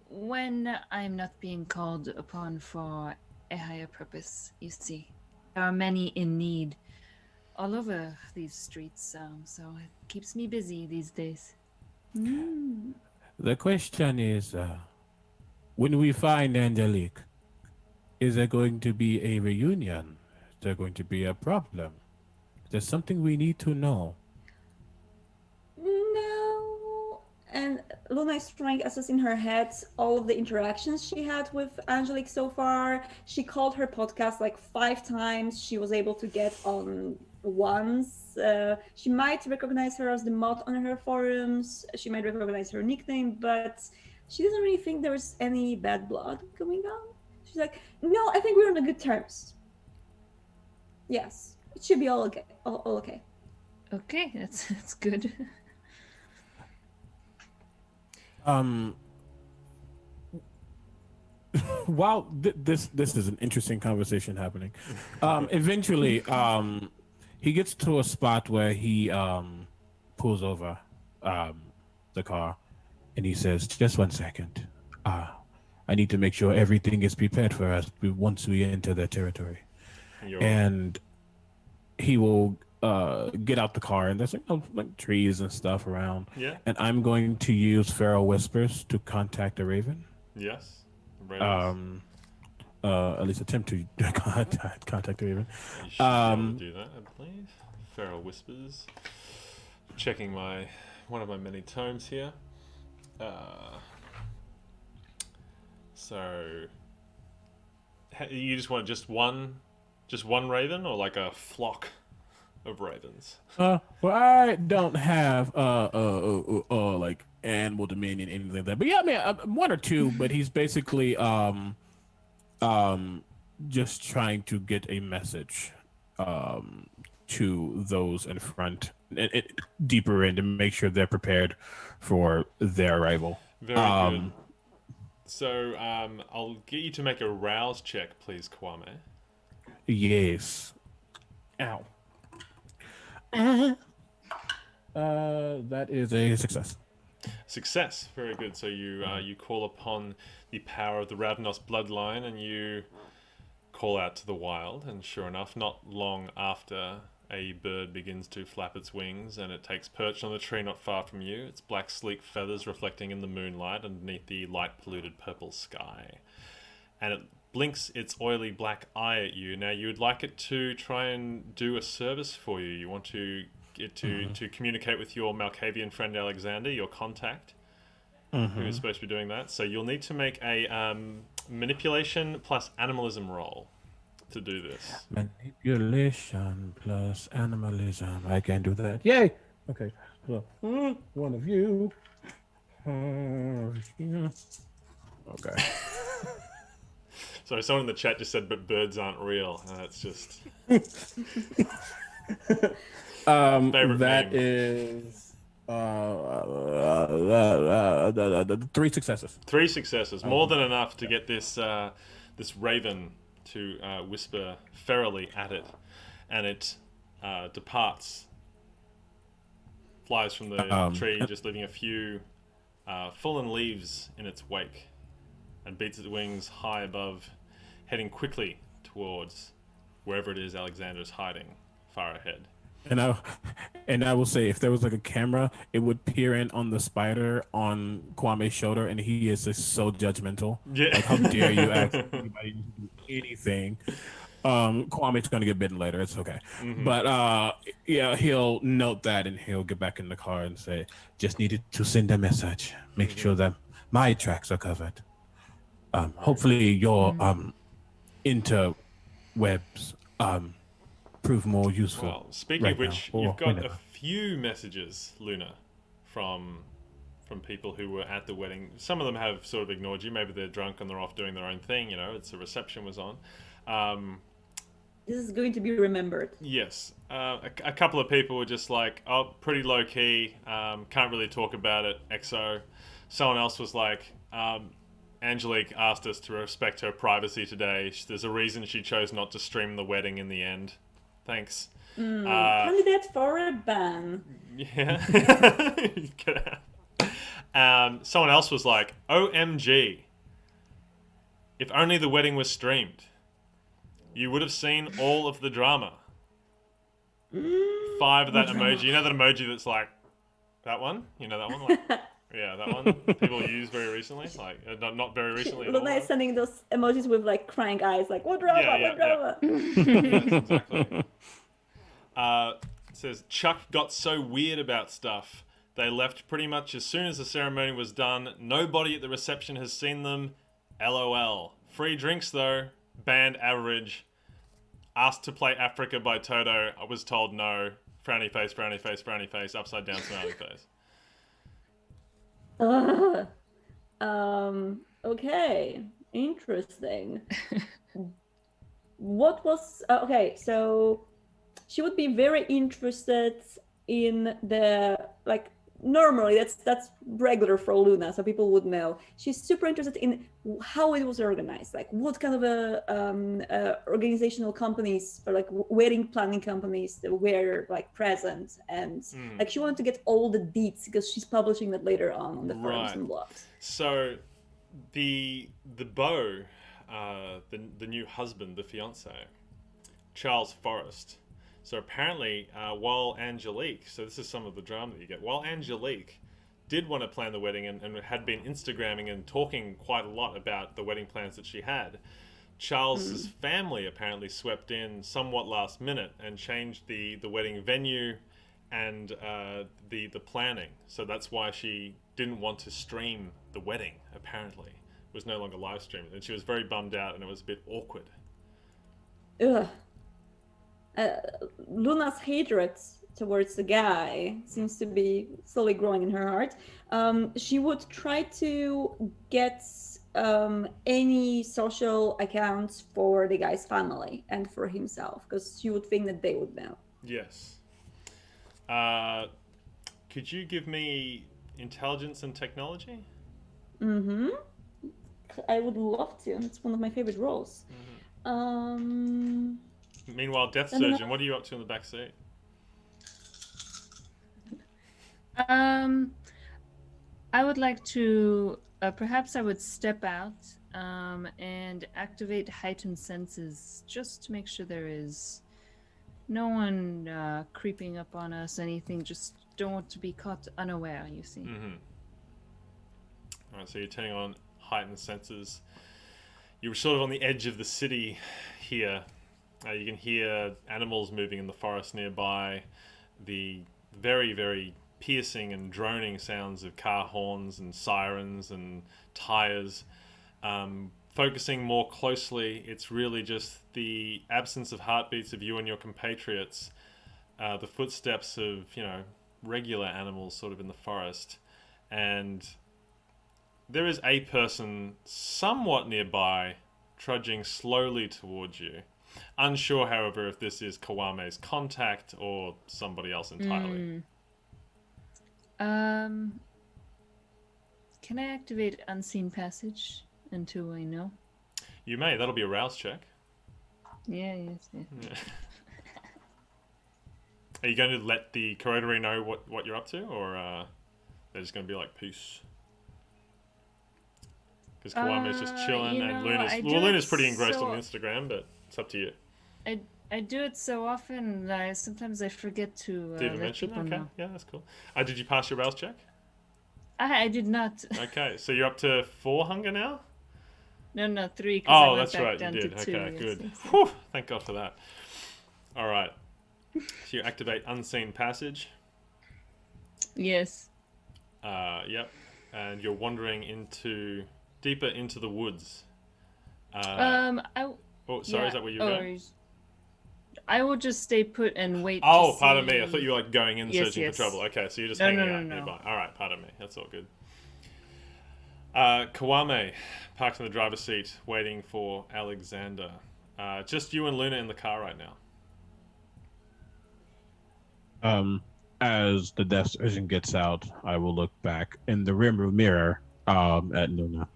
when I'm not being called upon for a higher purpose, you see. There are many in need all over these streets, so it keeps me busy these days. The question is, when we find Angelique, is there going to be a reunion? Is there going to be a problem? There's something we need to know. No. And Luna is trying to assess in her head all of the interactions she had with Angelique so far. She called her podcast like 5 times. She was able to get on once. She might recognize her as the mod on her forums. She might recognize her nickname, but she doesn't really think there's any bad blood going on. She's like, no, I think we're on good terms. Yes, it should be all okay. All okay. Okay, that's good. While this is an interesting conversation happening, eventually he gets to a spot where he pulls over the car and he says, just 1 second, I need to make sure everything is prepared for us once we enter their territory. And he will get out the car, and there's like trees and stuff around. Yeah. And I'm going to use Feral Whispers to contact the Raven. Yes. At least attempt to contact the Raven. You should be able to do that, I believe. Feral Whispers. Checking one of my many tomes here. So you just want just one raven, or like a flock of ravens? Well, I don't have like animal dominion, anything like that. But yeah, I mean, 1 or 2. But he's basically just trying to get a message to those in front, deeper in, to make sure they're prepared for their arrival. Very good. So I'll get you to make a rouse check, please, Kwame. Yes. Ow. That is a success. Success. Very good. So you call upon the power of the Ravnos bloodline, and you call out to the wild. And sure enough, not long after, a bird begins to flap its wings, and it takes perch on the tree not far from you. Its black, sleek feathers reflecting in the moonlight underneath the light-polluted purple sky. And it blinks its oily black eye at you. Now, you would like it to try and do a service for you. You want to get to communicate with your Malkavian friend Alexander, your contact, who is supposed to be doing that. So you'll need to make a manipulation plus animalism roll to do this. Manipulation plus animalism. I can do that. Yay! Okay. So, one of you. Okay. So someone in the chat just said, but birds aren't real. That's just... favorite that meme. is 3 successes. 3 successes. More than enough to get this this raven to whisper ferally at it. And it departs. Flies from the tree, just leaving a few fallen leaves in its wake. And beats its wings high above, heading quickly towards wherever it is Alexander is hiding, far ahead. And I will say, if there was like a camera, it would peer in on the spider on Kwame's shoulder, and he is just so judgmental. Yeah. Like, how dare you ask anybody to do anything? Kwame's gonna get bitten later. It's okay. But yeah, he'll note that, and he'll get back in the car and say, "Just needed to send a message. Make sure that my tracks are covered. Hopefully your interwebs prove more useful." Well, speaking right of which, now, you've got whenever. a few messages, Luna, from people who were at the wedding. Some of them have sort of ignored you. Maybe they're drunk and they're off doing their own thing. You know, it's a reception was on. This is going to be remembered. Yes. A couple of people were just like, oh, pretty low key. Can't really talk about it. XO. Someone else was like, Angelique asked us to respect her privacy today. There's a reason she chose not to stream the wedding in the end. Thanks. Candidate for a ban. Yeah. Get out. Someone else was like, OMG. If only the wedding was streamed. You would have seen all of the drama. 5 of that emoji. You know that emoji that's like, That one? You know that one? Like, yeah, that one. People use very recently. Like, not very recently at all. Luna is sending those emojis with like crying eyes, like what drama, Yeah, what drama. Yes, exactly. It says Chuck got so weird about stuff. They left pretty much as soon as the ceremony was done. Nobody at the reception has seen them. LOL. Free drinks though. Band average. Asked to play Africa by Toto. I was told no. Frowny face, frowny face, frowny face. Upside down smiley face. Okay, interesting. What was okay? So she would be very interested in the like. Normally, that's regular for Luna, so people would know. She's super interested in how it was organized, like what kind of organizational companies or like wedding planning companies that were like present, and like she wanted to get all the deets because she's publishing that later on the forums and blogs. So, the beau, the new husband, the fiance, Charles Forrest. So apparently, while Angelique, so this is some of the drama that you get, while Angelique did want to plan the wedding and had been Instagramming and talking quite a lot about the wedding plans that she had, Charles's family apparently swept in somewhat last minute and changed the wedding venue and the planning. So that's why she didn't want to stream the wedding, apparently. It was no longer live streamed. And she was very bummed out and it was a bit awkward. Ugh. Luna's hatred towards the guy seems to be slowly growing in her heart. She would try to get any social accounts for the guy's family and for himself, because she would think that they would know. Yes. Could you give me intelligence and technology? Mm-hmm. I would love to. It's one of my favorite roles. Meanwhile, Death Surgeon, what are you up to in the back seat? I would like to, perhaps I would step out and activate Heightened Senses just to make sure there is no one creeping up on us, anything, just don't want to be caught unaware, you see. Alright, so you're turning on Heightened Senses. You're sort of on the edge of the city here. You can hear animals moving in the forest nearby, the very, very piercing and droning sounds of car horns and sirens and tires. Focusing more closely, it's really just the absence of heartbeats of you and your compatriots, the footsteps of, regular animals sort of in the forest. And there is a person somewhat nearby, trudging slowly towards you. Unsure, however, if this is Kwame's contact or somebody else entirely. Can I activate Unseen Passage until I know? You may. That'll be a rouse check. Yeah. Are you going to let the Corridor know what you're up to, or they're just going to be like, peace? Because Kwame's just chilling, and Luna's pretty engrossed on Instagram, but it's up to you. I do it so often that sometimes I forget to Did you mention? Okay, know. yeah, that's cool. Did you pass your rouse check? I did not. Okay, so you're up to 4 hunger now? No, 3. Oh, that's right, you did. Okay, good. Whew, thank God for that. All right. So you activate Unseen Passage. Yes. Yep. And you're wandering deeper into the woods. Is that where you're going? I will just stay put and wait. Oh, pardon me. I thought you were like going in searching for trouble. Okay, so you're just hanging out No. nearby. All right, pardon me. That's all good. Kwame, parked in the driver's seat, waiting for Alexander. Just you and Luna in the car right now. As the death surgeon gets out, I will look back in the rearview mirror at Luna.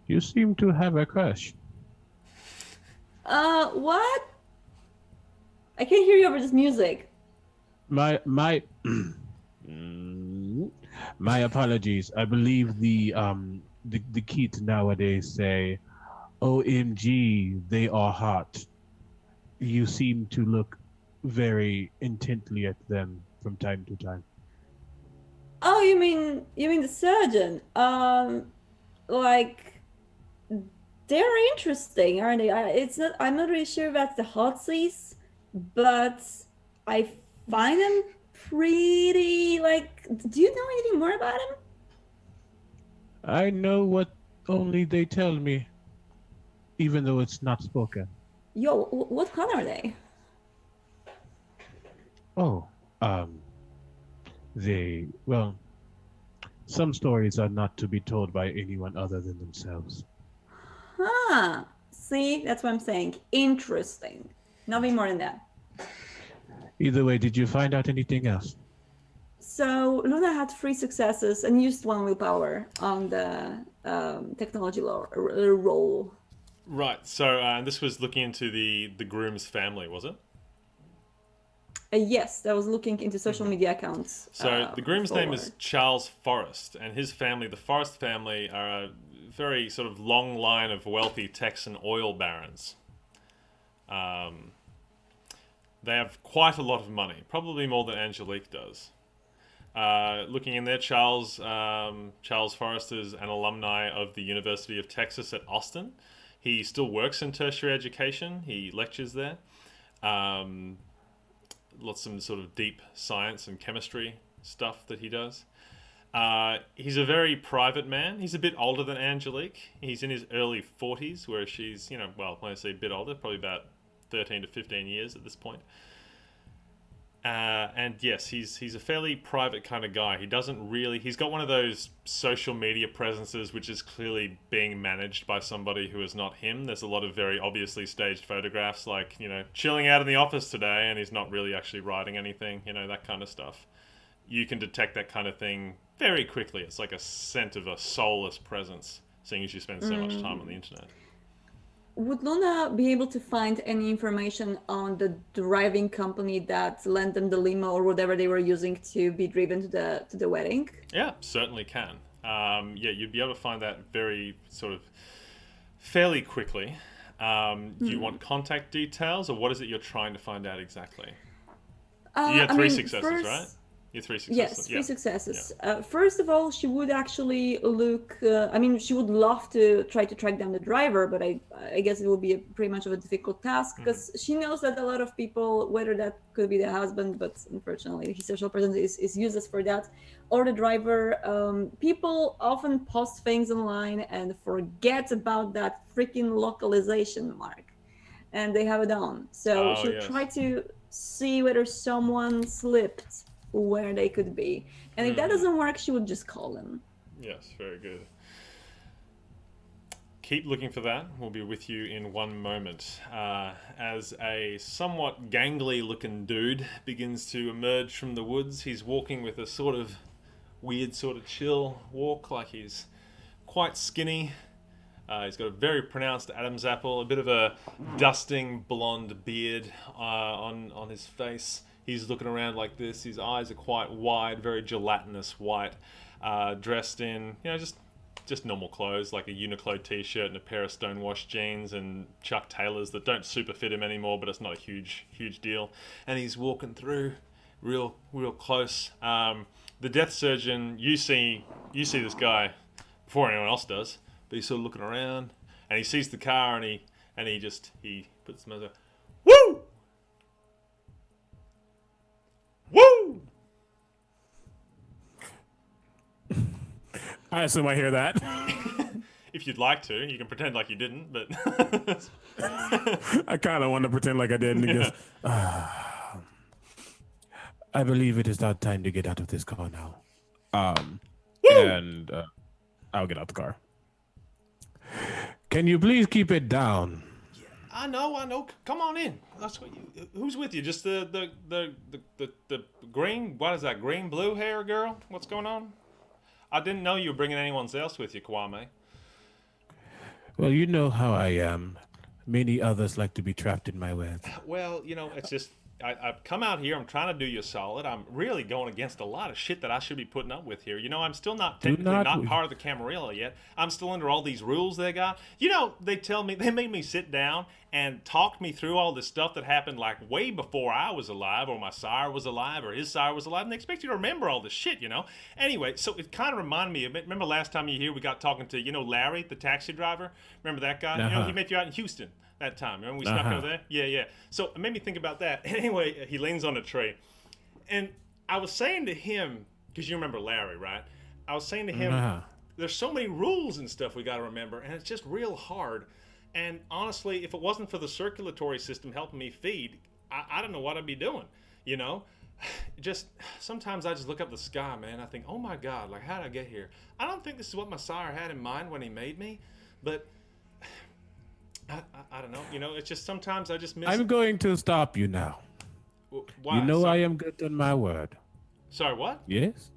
You seem to have a crush. What? I can't hear you over this music. My apologies. I believe the kids nowadays say, "OMG, they are hot." You seem to look very intently at them from time to time. Oh, you mean the surgeon? Like they're interesting, aren't they? It's not. I'm not really sure about the Hotsies, but I find them pretty. Like, do you know anything more about him? I know what only they tell me, even though it's not spoken. Yo, what color are they? Oh, well, some stories are not to be told by anyone other than themselves. Huh. See, that's what I'm saying. Interesting. Nothing more than that. Either way, did you find out anything else? So Luna had 3 successes and used 1 willpower on the technology roll. Right. So this was looking into the groom's family, was it? Yes, I was looking into social media accounts. So the groom's name is for- Charles Forrest, and his family, the Forrest family, are a very sort of long line of wealthy Texan oil barons. They have quite a lot of money, probably more than Angelique does. Looking in there, Charles Forrest is an alumni of the University of Texas at Austin. He still works in tertiary education. He lectures there. Lots of sort of deep science and chemistry stuff that he does. He's a very private man. He's a bit older than Angelique. He's in his early 40s, whereas she's, well, when I say a bit older, probably about 13 to 15 years at this point. And yes, he's a fairly private kind of guy. He's got one of those social media presences which is clearly being managed by somebody who is not him. There's a lot of very obviously staged photographs, like, chilling out in the office today, and he's not really actually writing anything, that kind of stuff. You can detect that kind of thing very quickly. It's like a scent of a soulless presence, seeing as you spend so much time on the internet. Would Luna be able to find any information on the driving company that lent them the limo or whatever they were using to be driven to the wedding? Yeah, certainly can. You'd be able to find that very sort of fairly quickly. Do you want contact details, or what is it you're trying to find out exactly? You had 3 successes, right? You had 3 successes. Yes, 3 successes. First of all, she would actually look. She would love to try to track down the driver, but I guess it would be pretty much of a difficult task because she knows that a lot of people, whether that could be the husband, but unfortunately his social presence is useless for that, or the driver. People often post things online and forget about that freaking localization mark, and they have it on. So she'll try to see whether someone slipped where they could be, and if that doesn't work, she would just call them. Yes, very good. Keep looking for that. We'll be with you in one moment. As a somewhat gangly looking dude begins to emerge from the woods, he's walking with a sort of weird sort of chill walk, like he's quite skinny. He's got a very pronounced Adam's apple, a bit of a dusting blonde beard on his face. He's looking around like this. His eyes are quite wide, very gelatinous white, dressed in, just normal clothes, like a Uniqlo t-shirt and a pair of stonewashed jeans and Chuck Taylors that don't super fit him anymore, but it's not a huge deal. And he's walking through real close. The death surgeon, you see this guy before anyone else does, but he's sort of looking around and he sees the car and he puts his mouth out. Woo! Woo! I assume I hear that. If you'd like to, you can pretend like you didn't, but I kind of want to pretend like I didn't. Because, I believe it is our time to get out of this car now. And I'll get out the car. Can you please keep it down? I know. Come on in. That's what who's with you? Just the green. What is that? Green blue hair girl? What's going on? I didn't know you were bringing anyone else with you, Kwame. Well, you know how I am. Many others like to be trapped in my web. Well, it's just I've come out here. I'm trying to do you a solid. I'm really going against a lot of shit that I should be putting up with here. You know, I'm still not technically not part of the Camarilla yet. I'm still under all these rules they got. You know, they made me sit down and talk me through all this stuff that happened like way before I was alive, or my sire was alive, or his sire was alive, and they expect you to remember all this shit, you know? Anyway, so it kind of reminded me of it. Remember last time you were here, we got talking to, you know, Larry, the taxi driver? Remember that guy? You know, he met you out in Houston that time. Remember we snuck over there? Yeah. So it made me think about that. Anyway, he leans on a tray. And I was saying to him, because you remember Larry, right? I was saying to him, there's so many rules and stuff we got to remember, and it's just real hard. And honestly, if it wasn't for the circulatory system helping me feed, I don't know what I'd be doing, you know? Just, sometimes I just look up the sky, man. I think, oh my God, like, how did I get here? I don't think this is what my sire had in mind when he made me, but I don't know. You know, it's just sometimes I just miss. I'm going to stop you now. Why? You know I am good on my word. Sorry, what? Yes?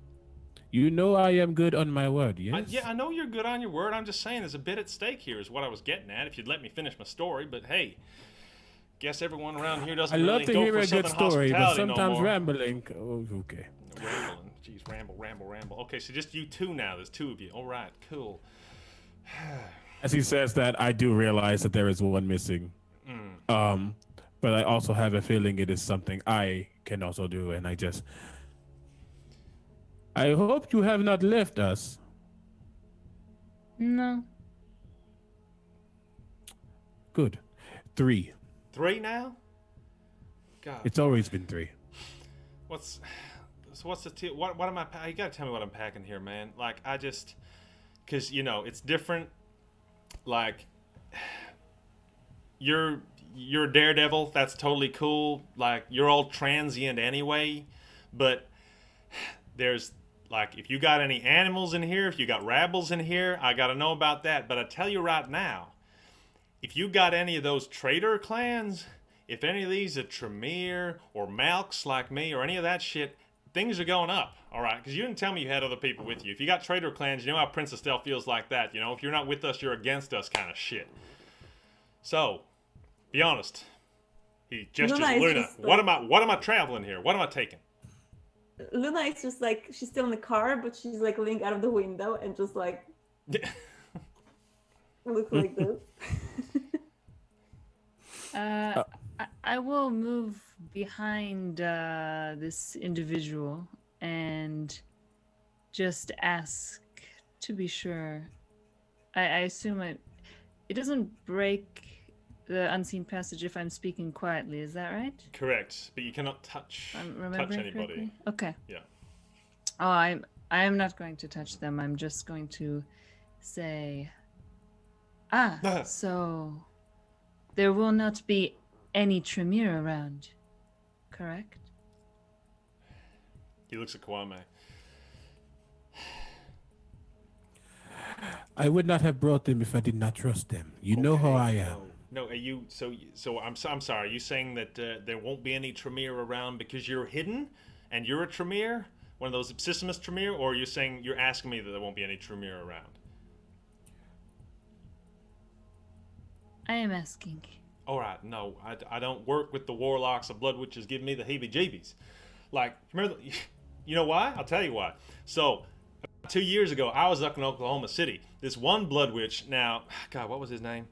You know I am good on my word, yes? Yeah, I know you're good on your word. I'm just saying there's a bit at stake here is what I was getting at, if you'd let me finish my story. But hey, guess everyone around here doesn't I love really to go hear for a good Southern story, but hospitality no sometimes more. rambling. Oh, okay. Rambling. Jeez, ramble. Okay, so just you two now. There's two of you. All right, cool. As he says that, I do realize that there is one missing. But I also have a feeling it is something I can also do, and I hope you have not left us. No. Good. 3. 3 now? God. It's always been 3. What's the what am I? You gotta tell me what I'm packing here, man. Like because you know it's different. Like you're a daredevil. That's totally cool. Like you're all transient anyway. But there's like if you got any animals in here, if you got rabbles in here, I gotta know about that. But I tell you right now, if you got any of those traitor clans, if any of these are Tremere or Malks like me or any of that shit, things are going up, all right? Because you didn't tell me you had other people with you. If you got traitor clans, you know how Prince Estelle feels like that. You know, if you're not with us, you're against us kind of shit. So, be honest. He gestures Luna at is Luna. just What am I traveling here? What am I taking? Luna is just like, she's still in the car, but she's like looking out of the window and just like, look like this. I will move behind this individual and just ask to be sure. I assume it doesn't break the unseen passage if I'm speaking quietly. Is that right? Correct, but you cannot touch anybody. Correctly? Okay. Yeah. Oh, I am not going to touch them. I'm just going to say, so there will not be any Tremere around, correct? He looks at Kwame. I would not have brought them if I did not trust them. You know how I am. No, are you so I'm sorry. Are you saying that there won't be any Tremere around because you're hidden and you're a Tremere, one of those Psissimus Tremere, or you're asking me that there won't be any Tremere around? I am asking. All right, no, I don't work with the warlocks of blood witches. Give me the heebie-jeebies. Like, remember, you know why? I'll tell you why. So, 2 years ago, I was up in Oklahoma City. This one blood witch. Now, God, what was his name?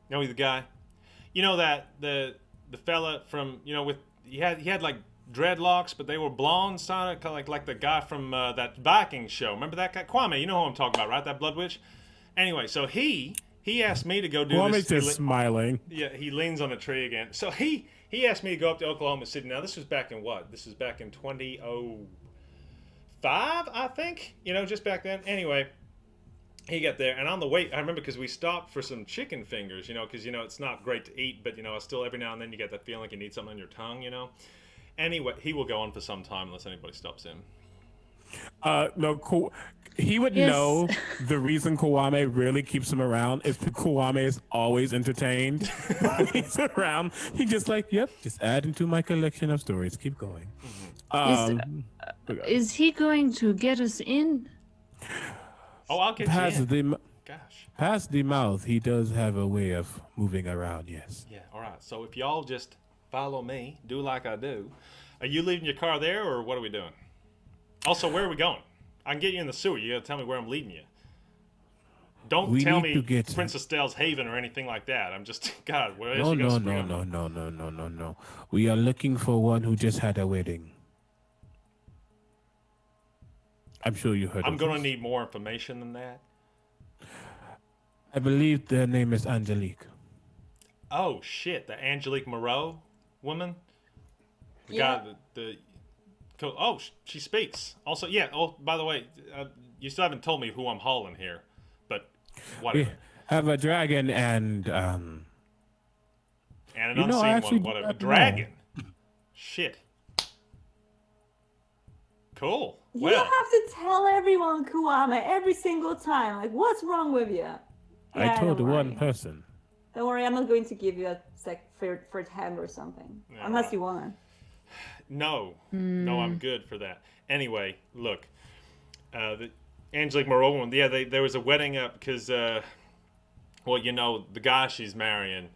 You know, the guy. You know that the fella from he had like dreadlocks, but they were blonde, kind of like the guy from that Viking show. Remember that guy, Kwame? You know who I'm talking about, right? That blood witch. Anyway, so he asked me to go do this. Kwame's just smiling. Yeah, he leans on a tree again. So he asked me to go up to Oklahoma City. Now, this was back in what? This was back in 2005, I think. You know, just back then. Anyway, he got there. And on the way, I remember because we stopped for some chicken fingers, because, it's not great to eat. But, I still every now and then you get that feeling like you need something on your tongue, Anyway, he will go on for some time unless anybody stops him. No, he would know the reason Kwame really keeps him around is because Kwame is always entertained when he's around. He's just like, yep, just add into my collection of stories. Keep going. Is he going to get us in? Oh, I'll get you in. Past the mouth, he does have a way of moving around, yes. Yeah, all right. So if y'all just Follow me. Do like I do. Are you leaving your car there, or what are we doing? Also, where are we going? I can get you in the sewer. You gotta tell me where I'm leading you. Don't We tell need me to get- Princess Dale's Haven or anything like that. I'm just, God, where else No, you gonna no, spring no, on me? no. We are looking for one who just had a wedding. I'm sure you heard I'm of gonna this. need more information than that. I believe their name is Angelique. Oh shit, the Angelique Moreau woman. The Yeah. guy, oh, she speaks. Also, yeah. Oh, by the way, you still haven't told me who I'm hauling here, but We whatever. have a dragon and And an You know, I unseen actually one, whatever. do not Dragon. Shit. Cool. You Well, don't have to tell everyone, Kwame, every single time. Like, what's wrong with you? I told don't one worry. person. Don't worry, I'm not going to give you a third hand or something. Yeah, Unless right. you want. no, I'm good for that. Anyway, look, the Angelique Moreau one. Yeah, there was a wedding up because, well, you know, the guy she's marrying,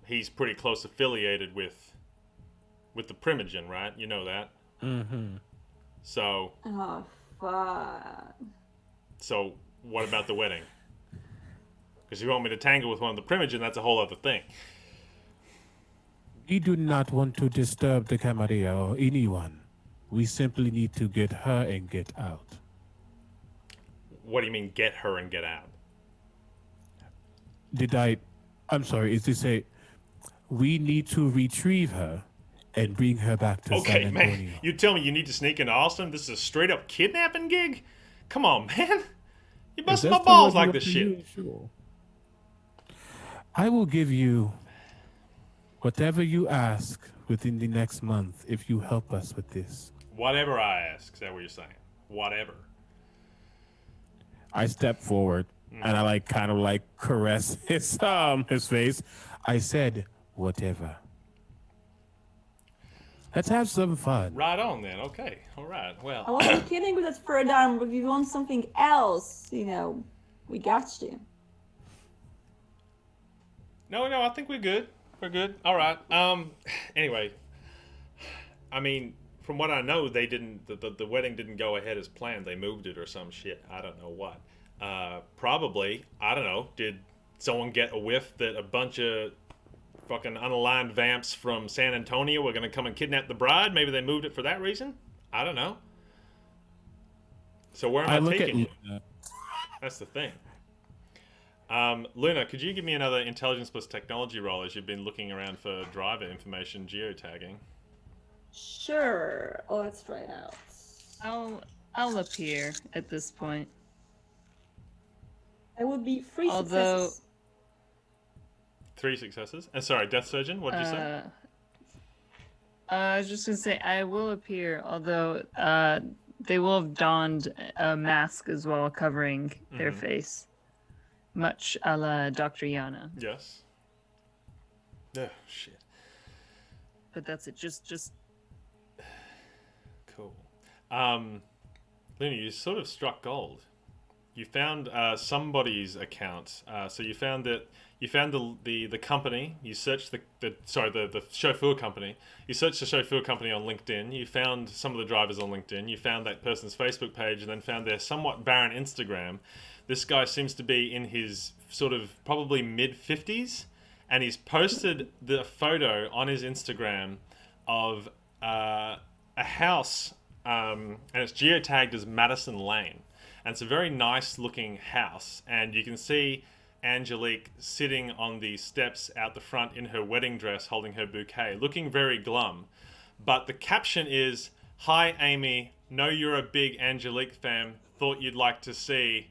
he's pretty close affiliated with the Primogen, right? You know that. Mm-hmm. So Oh, fuck. what about the wedding? Because you want me to tangle with one of the Primogen, that's a whole other thing. We do not want to disturb the Camarilla or anyone. We simply need to get her and get out. What do you mean, get her and get out? I'm sorry, is this we need to retrieve her and bring her back to Okay, San man, Antonio. you tell me you need to sneak into Austin? This is a straight up kidnapping gig? Come on, man. You Is busting that my the balls word you like want this to shit. use? Sure. I will give you whatever you ask within the next month if you help us with this. Whatever I ask, is that what you're saying? Whatever. I step forward and I kind of caress his face. I said, whatever. Let's have some fun. Right on then. Okay. All right. I Well, wasn't kidding with that third arm, but if you want something else, we got you. no, I think we're good. We're good. All right. Anyway, I mean, from what I know, they didn't. The wedding didn't go ahead as planned. They moved it or some shit. I don't know what. Probably. I don't know. Did someone get a whiff that a bunch of fucking unaligned vamps from San Antonio were gonna come and kidnap the bride? Maybe they moved it for that reason. I don't know. So where am I look at taking you? Luna. That's the thing. Luna, could you give me another intelligence plus technology roll as you've been looking around for driver information geotagging? Sure. Let's try it out. I'll appear at this point. It would be free Although- successes. 3 successes. And sorry, Death Surgeon, what did you say? I was just gonna say I will appear, although they will have donned a mask as well, covering their face, much a la Dr. Yana. Yes. Oh, shit. But that's it. Just Cool. Luna, you sort of struck gold. You found somebody's account. So you found the company. You searched the chauffeur company. You searched the chauffeur company on LinkedIn. You found some of the drivers on LinkedIn. You found that person's Facebook page, and then found their somewhat barren Instagram. This guy seems to be in his sort of probably mid-50s, and he's posted the photo on his Instagram of a house, and it's geotagged as Madison Lane. And it's a very nice looking house, and you can see Angelique sitting on the steps out the front in her wedding dress holding her bouquet, looking very glum. But the caption is, "Hi Amy, know you're a big Angelique fan, thought you'd like to see,"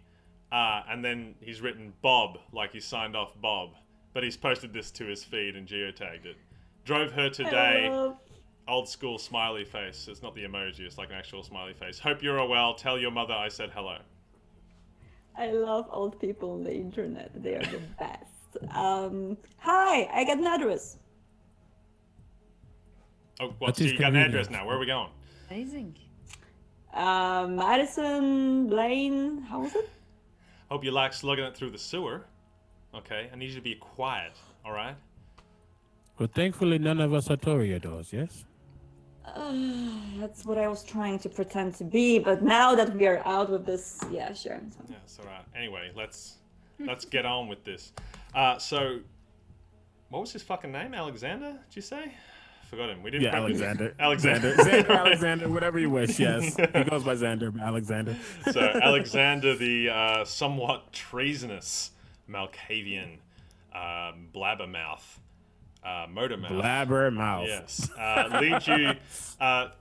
and then he's written Bob, like he signed off Bob. But he's posted this to his feed and geotagged it. Drove her today. Old school smiley face. It's not the emoji, it's like an actual smiley face. Hope you're all well. Tell your mother I said hello. I love old people on the internet. They are the best. Hi, I got an address. Oh, well, That's so his you got an address convenience. now. Where are we going? amazing. Madison Lane. How was it? Hope you like slugging it through the sewer. Okay, I need you to be quiet, alright? Well, thankfully, none of us are Toreadors, yes? That's what I was trying to pretend to be, but now that we are out with this, yeah, sure. Yeah, it's all right. Anyway, let's get on with this. So, what was his fucking name? Alexander? Did you say? Forgot him. We didn't. Yeah, prep- Alexander. Alexander. Xander, Alexander, whatever you wish, yes. He goes by Xander, but Alexander. So Alexander, the somewhat treasonous Malkavian blabbermouth, motormouth. Blabbermouth. Yes, leads you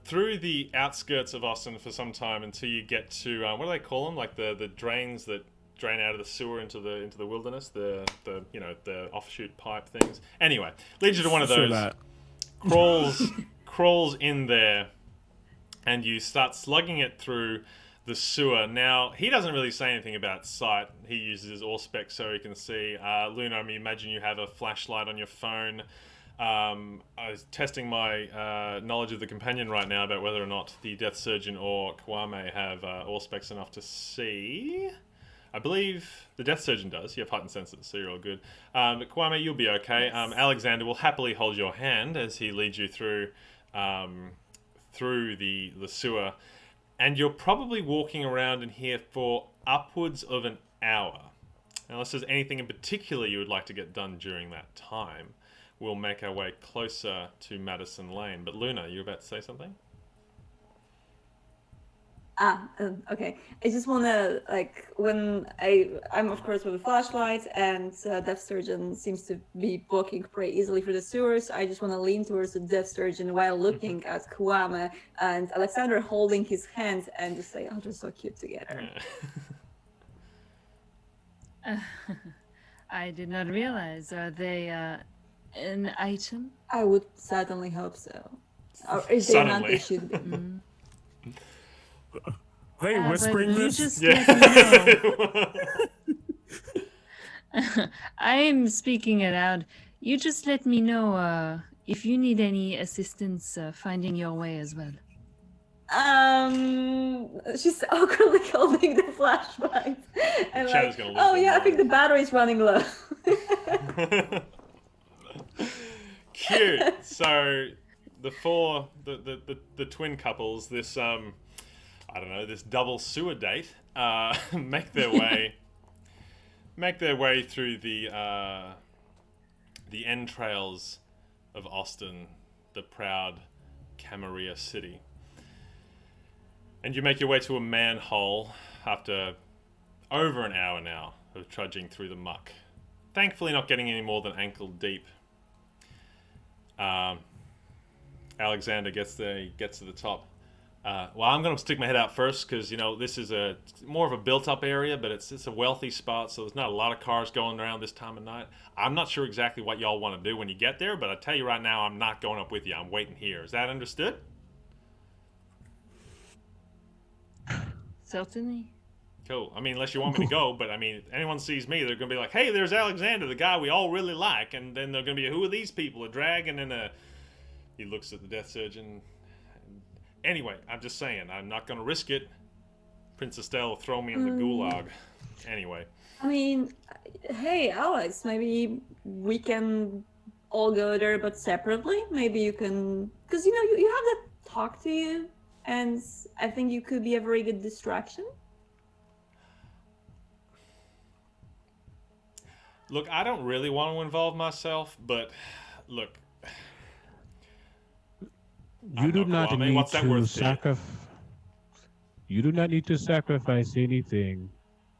through the outskirts of Austin for some time until you get to what do they call them? Like the drains that drain out of the sewer into the wilderness. The offshoot pipe things. Anyway, leads you to one of Sure those. that. Crawls in there, and you start slugging it through the sewer. Now, he doesn't really say anything about sight. He uses his Auspex so he can see. Luna, I imagine you have a flashlight on your phone. I was testing my knowledge of the companion right now about whether or not the Death Surgeon or Kwame have Auspex enough to see. I believe the Death Surgeon does. You have Heightened Senses, so you're all good. But Kwame, you'll be okay. Alexander will happily hold your hand as he leads you through the sewer. And you're probably walking around in here for upwards of an hour. Unless there's anything in particular you would like to get done during that time, we'll make our way closer to Madison Lane. But Luna, you were about to say something? Okay. I just want to, when I'm of course with a flashlight, and Death Surgeon seems to be walking pretty easily through the sewers. I just want to lean towards the Death Surgeon while looking at Kwame and Alexander holding his hand and just say, "Oh, they're so cute together." I did not realize. Are they an item? I would certainly hope so. Or if they're not, they should be. Hey, But whispering you this? just Yeah. let me know. I'm speaking it out. You just let me know if you need any assistance finding your way as well. She's awkwardly holding the flashlight. And Shadow's gonna lose oh their yeah, I think the mind. battery's running low. Cute. So the twin couples, this this double sewer date, make their way through the entrails of Austin, the proud Camarilla city. And you make your way to a manhole after over an hour now of trudging through the muck. Thankfully not getting any more than ankle deep. Alexander gets to the top. Well, I'm going to stick my head out first because, this is more of a built-up area, but it's a wealthy spot, so there's not a lot of cars going around this time of night. I'm not sure exactly what y'all want to do when you get there, but I tell you right now, I'm not going up with you. I'm waiting here. Is that understood? Certainly. Cool. I mean, unless you want me to go, but I mean, if anyone sees me, they're going to be like, hey, there's Alexander, the guy we all really like, and then they're going to be, who are these people? A dragon and a... He looks at the Death Surgeon. Anyway, I'm just saying, I'm not going to risk it. Prince Estelle will throw me in the gulag. Anyway. I mean, hey Alex, maybe we can all go there, but separately. Maybe you can, because you have that talk to you, and I think you could be a very good distraction. Look, I don't really want to involve myself, but look. You do not Kwame, need what's that to worth to you? sacrifice. You do not need to sacrifice anything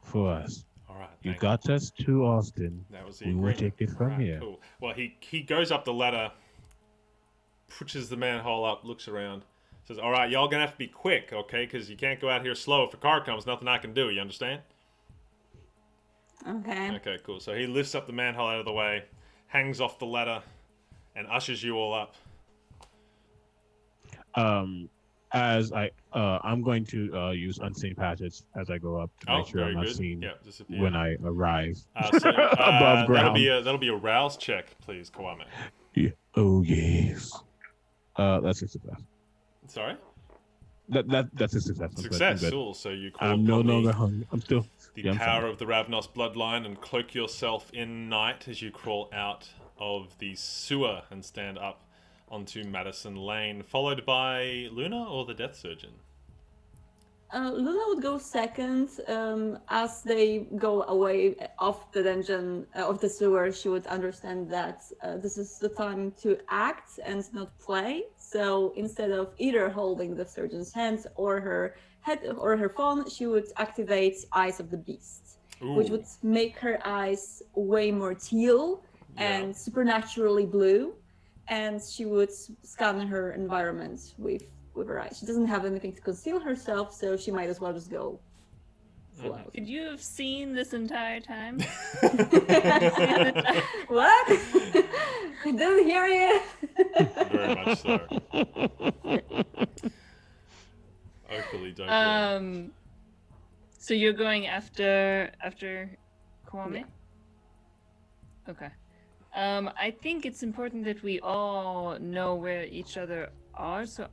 for us. All right. You thank got us to Austin. That was the We will agreement. take it from Alright, here. Cool. Well, he goes up the ladder, pushes the manhole up, looks around, says, "All right, y'all gonna have to be quick, okay? Because you can't go out here slow. If a car comes, nothing I can do. You understand?" Okay. Okay, cool. So he lifts up the manhole out of the way, hangs off the ladder, and ushers you all up. As I'm going to use unseen passage as I go up to make sure very I'm not good. seen Yeah, disappear. when I arrive So, above ground. That'll be a rouse check, please, Kwame. Yeah. Oh yes. That's a success. Sorry. That's a success. I'm Success. good. Cool. So you call I'm no upon longer hungry. I'm still the I'm power fine. of the Ravnos bloodline and cloak yourself in night as you crawl out of the sewer and stand up onto Madison Lane, followed by Luna or the Death Surgeon. Luna would go second. As they go away off the dungeon, of the sewer, she would understand that this is the time to act and not play. So instead of either holding the surgeon's hand or her head or her phone, she would activate Eyes of the Beast, which Ooh. would make her eyes way more teal and supernaturally blue. And she would scan her environment with her eyes. She doesn't have anything to conceal herself, so she might as well just go full out. Could you have seen this entire time? What? I didn't hear you. Very much so. Oakley, don't So you're going after Kwame? Yeah. Okay. I think it's important that we all know where each other are. So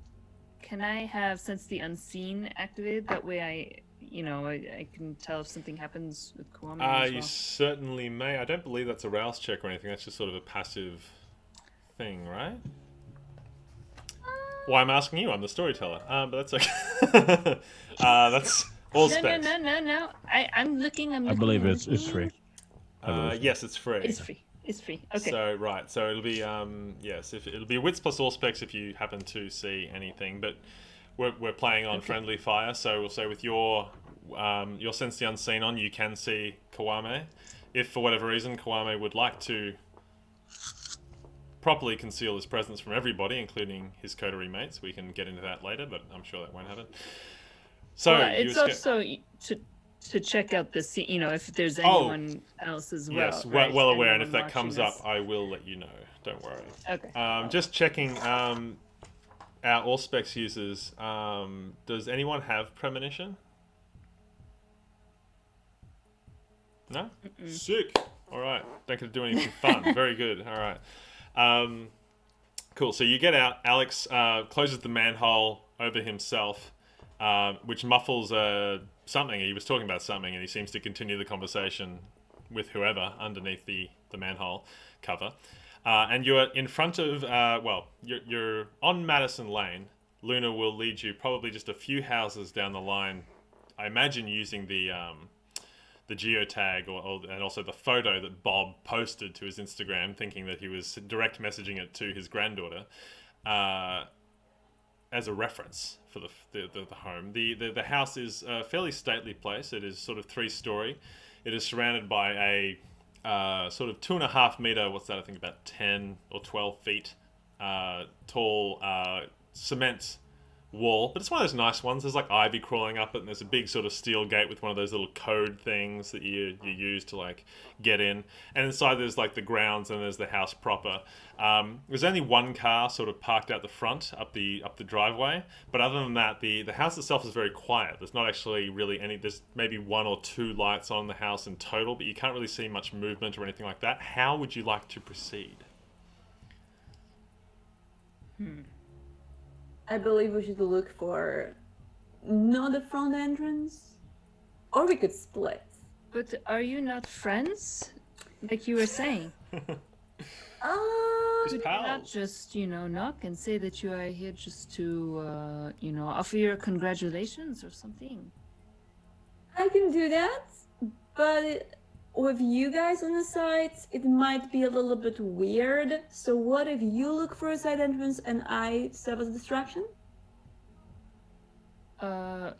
can I have Sense the Unseen activated? That way I can tell if something happens with Kwame as You well. certainly may. I don't believe that's a rouse check or anything. That's just sort of a passive thing, right? Well, I'm asking you. I'm the storyteller. But that's okay. That's all specs. No. I'm looking. I believe it's free. Yes, it's free. It's free. It's free. Okay. So right, so it'll be yes, if it'll be wits plus all specs if you happen to see anything, but we're playing on friendly fire, so we'll say with your Sense the Unseen on, you can see Kwame. If for whatever reason Kwame would like to properly conceal his presence from everybody, including his coterie mates, we can get into that later, but I'm sure that won't happen. So well, it's also to check out the scene, if there's anyone else as well. Yes, right? well aware, and if Anyone that comes watching up, I will let you know. Don't worry. Okay. Just checking. Our Allspecs users. Does anyone have premonition? No. Sick. All right. Don't get to do anything fun. Very good. All right. Cool. So you get out. Alex closes the manhole over himself, which muffles something. He was talking about something, and he seems to continue the conversation with whoever underneath the manhole cover. And you're in front of, you're on Madison Lane. Luna will lead you probably just a few houses down the line. I imagine using the geotag and also the photo that Bob posted to his Instagram, thinking that he was direct messaging it to his granddaughter as a reference for the home. The house is a fairly stately place. It is sort of 3-story. It is surrounded by a sort of 2.5 meter, what's that? I think about 10 or 12 feet tall cement wall. But it's one of those nice ones. There's like ivy crawling up it, and there's a big sort of steel gate with one of those little code things that you use to like get in. And inside there's like the grounds, and there's the house proper. There's only one car sort of parked out the front, up the driveway. But other than that, the house itself is very quiet. There's not actually really any. There's maybe 1 or 2 lights on the house in total, but you can't really see much movement or anything like that. How would you like to proceed? I believe we should look for not the front entrance, or we could split. But are you not friends? Like you were saying. Just Could you not pals. just, knock and say that you are here just to, offer your congratulations or something? I can do that, but with you guys on the side, it might be a little bit weird. So what if you look for a side entrance and I serve as a distraction?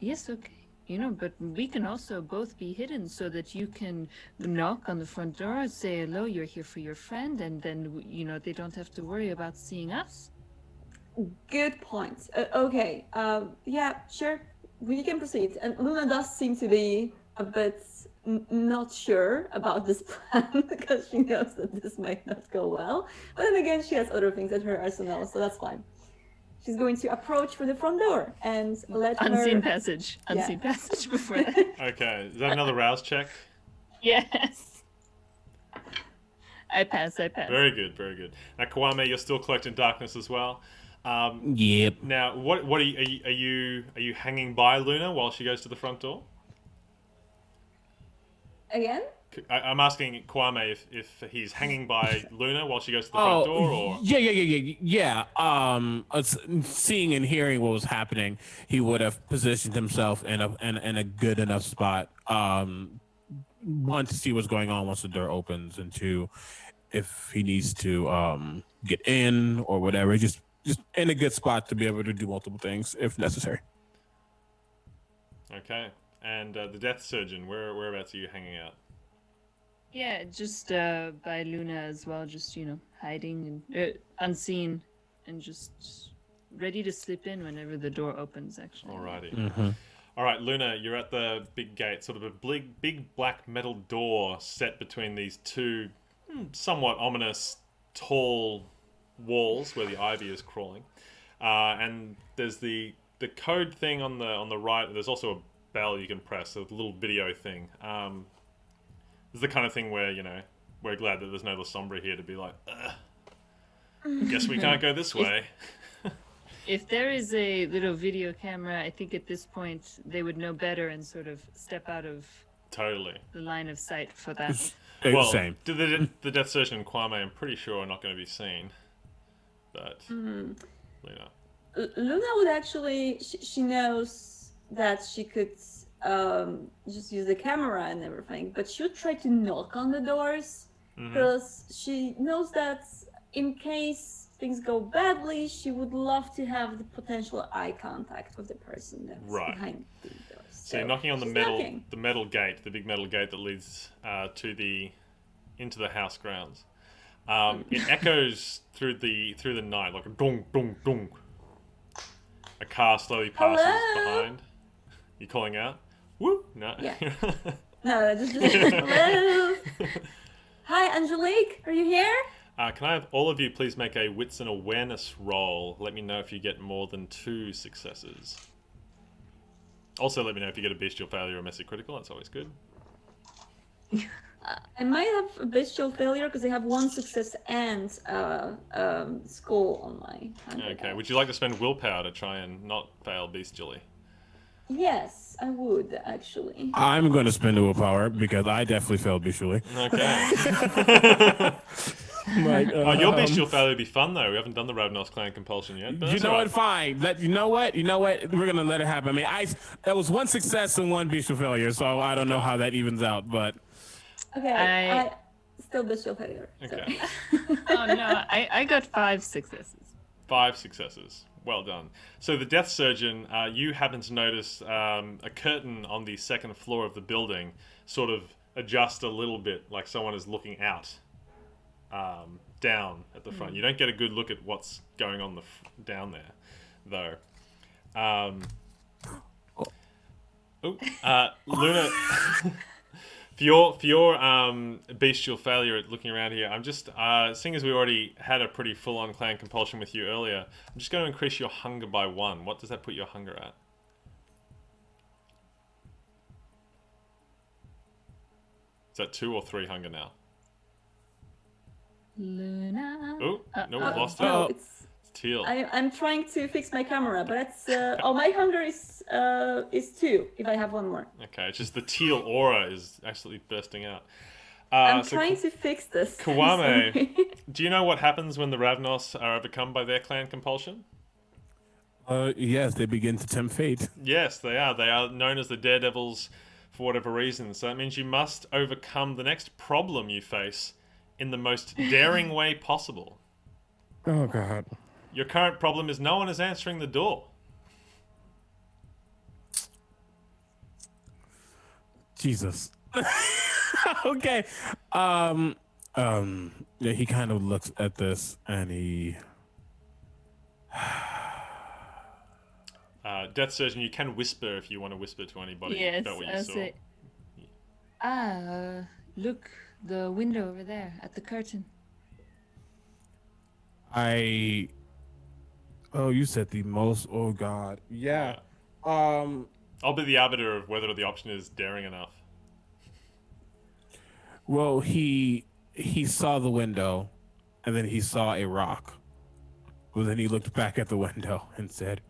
Yes, okay. But we can also both be hidden so that you can knock on the front door, say hello, you're here for your friend, and then, they don't have to worry about seeing us. Good point. Okay, yeah, sure. We can proceed. And Luna does seem to be a bit not sure about this plan because she knows that this might not go well. But then again, she has other things at her arsenal, so that's fine. She's going to approach for the front door and let Unseen her... passage. Yeah. Unseen passage before that. Okay, is that another rouse check? Yes. I pass. Very good, very good. Now, Kwame, you're still collecting darkness as well. Yep. Now, what are you hanging by Luna while she goes to the front door? Again? I'm asking Kwame if he's hanging by Luna while she goes to the front door, or yeah. Seeing and hearing what was happening, he would have positioned himself in a good enough spot. One, to see what's going on once the door opens, and two, if he needs to get in or whatever, just in a good spot to be able to do multiple things if necessary. okay. And the Death Surgeon, whereabouts are you hanging out? Yeah, just by Luna as well, just, hiding and unseen and just ready to slip in whenever the door opens, actually. Alrighty. Mm-hmm. All right, Luna, you're at the big gate, sort of a big black metal door set between these two somewhat ominous, tall walls where the ivy is crawling. And there's the code thing on the right. There's also a bell you can press, a little video thing. It's the kind of thing where, we're glad that there's no Lasombra here to be like, guess we can't go this way. If there is a little video camera, I think at this point they would know better and sort of step out of Totally. the line of sight for that. Well, Same. the Death Surgeon and Kwame, I'm pretty sure, are not going to be seen. But, Luna. Luna would actually, she knows that she could just use the camera and everything, but she would try to knock on the doors because she knows that in case things go badly, she would love to have the potential eye contact with the person that's behind the doors. So you're knocking on the metal gate, the big metal gate that leads into the house grounds. It echoes through the night like a dong dong dong. A car slowly passes behind. You calling out? Woo! No. Yeah. No, just hello. Hi, Angelique. Are you here? Can I have all of you please make a wits and awareness roll? Let me know if you get more than 2 successes. Also, let me know if you get a bestial failure or messy critical. That's always good. I might have a bestial failure because I have 1 success and skull on my. Okay. Would you like to spend willpower to try and not fail bestially? Yes, I would actually. I'm going to spend the willpower because I definitely failed visually. Okay. Your But, bestial failure would be fun though. We haven't done the Ravnos clan compulsion yet. But you know what? Fine. You know what? We're gonna let it happen. I mean, that was 1 success and 1 bestial failure, so I don't know how that evens out. But Okay, I still bestial failure. Okay. Oh no, I got 5 successes. 5 successes. Well done. So the Death Surgeon, you happen to notice a curtain on the 2nd floor of the building sort of adjust a little bit, like someone is looking out. Down at the front. You don't get a good look at what's going on down there, though. Luna, for your bestial failure at looking around here, I'm just seeing as we already had a pretty full-on clan compulsion with you earlier. I'm just going to increase your hunger by 1. What does that put your hunger at? Is that 2 or 3 hunger now? Luna. Oh, no, we've lost it. No, It's teal. I'm trying to fix my camera, but it's my hunger is 2 if I have 1 more. Okay, it's just the teal aura is absolutely bursting out. I'm trying to fix this. Kwame, Sorry. do you know what happens when the Ravnos are overcome by their clan compulsion? yes, they begin to tempt fate. Yes, they are. They are known as the Daredevils for whatever reason. So that means you must overcome the next problem you face in the most daring way possible. Oh God. Your current problem is no one is answering the door. Jesus. Okay. Yeah, he kind of looks at this and he Death Surgeon, you can whisper if you want to whisper to anybody Yes, about what you I'll saw. say. Look, the window over there at the curtain. you said the most. Oh God. Yeah. I'll be the arbiter of whether the option is daring enough. Well, he saw the window, and then he saw a rock. Well, then he looked back at the window and said,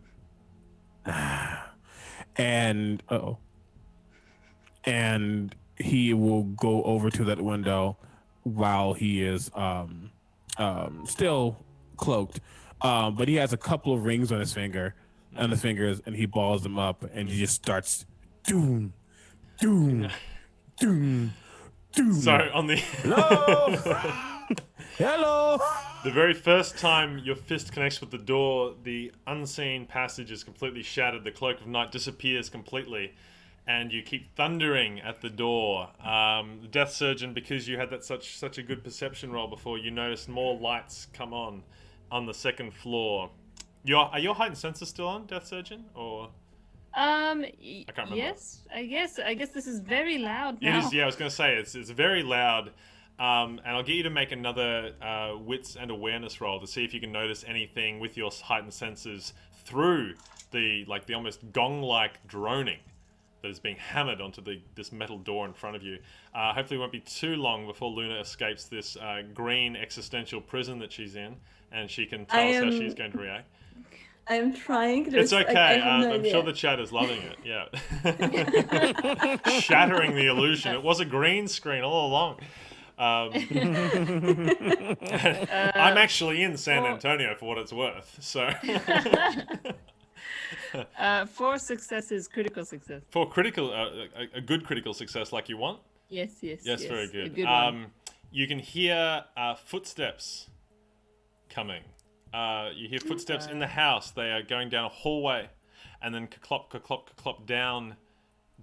"Ah," and he will go over to that window while he is still cloaked. But he has a couple of rings on his fingers, and he balls them up, and he just starts doom, doom, doom, doom. So on the Hello. the very first time your fist connects with the door, the unseen passage is completely shattered. The cloak of night disappears completely, and you keep thundering at the door. The Death Surgeon, because you had that such a good perception roll before, you noticed more lights come on the second floor. Are your heightened senses still on, Death Surgeon, or? I can't remember. Yes, I guess this is very loud It now. is, yeah, I was going to say, it's very loud. And I'll get you to make another wits and awareness roll to see if you can notice anything with your heightened senses through the almost gong-like droning that is being hammered onto this metal door in front of you. Hopefully it won't be too long before Luna escapes this green existential prison that she's in, and she can tell us how she's going to react. I'm trying. It's okay. I have no I'm idea. sure the chat is loving it. Yeah. Shattering the illusion. It was a green screen all along. I'm actually in San Antonio for what it's worth. So 4 successes, critical success. for critical, a good critical success like you want. Yes. Yes, very A good. good one. You can hear footsteps coming. You hear footsteps in the house. They are going down a hallway, and then clop, clop, clop down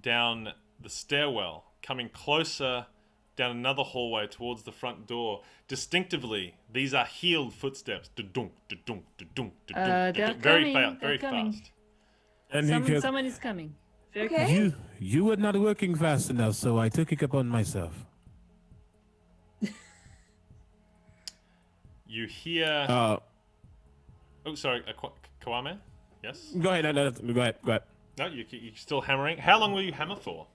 the stairwell, coming closer down another hallway towards the front door. Distinctively, these are heeled footsteps. Da-dunk, da-dunk, da-dunk, da-dunk, They're da-dunk. Very coming, very they're coming. fast. And he goes, Someone is coming. Very Okay. you were not working fast enough, so I took it upon myself. You hear... oh, sorry, Kwame? Yes? Go ahead. No, go ahead. No, you're still hammering. How long will you hammer for?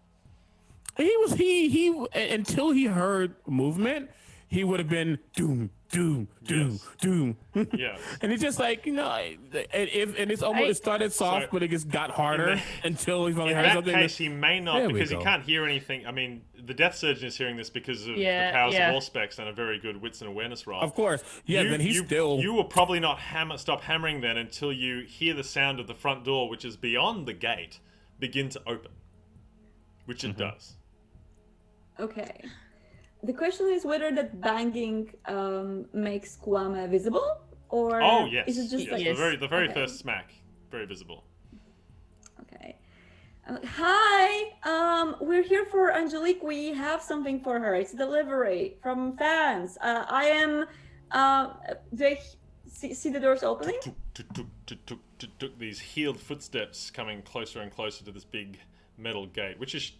He until he heard movement, he would have been doom, doom, doom, Yes. doom. Yeah. And it's just like, it started soft, So- but it just got harder until he finally In heard that something. case, he may not, There we because he go. can't hear anything. I mean, the Death Surgeon is hearing this because of Yeah, the powers yeah. of all specs and a very good wits and awareness roll. Of course, yeah. Then he's still. You will probably not stop hammering then until you hear the sound of the front door, which is beyond the gate, begin to open, which it does. Okay. The question is whether that banging makes Kwame visible, or Oh yes, is it just yes. like Yes. The very Okay. first smack, very visible. Okay. Hi. We're here for Angelique. We have something for her. It's delivery from fans. I am. They see the doors opening. Tuk, tuk, tuk, tuk, tuk, tuk, tuk. These heeled footsteps coming closer and closer to this big metal gate, which is,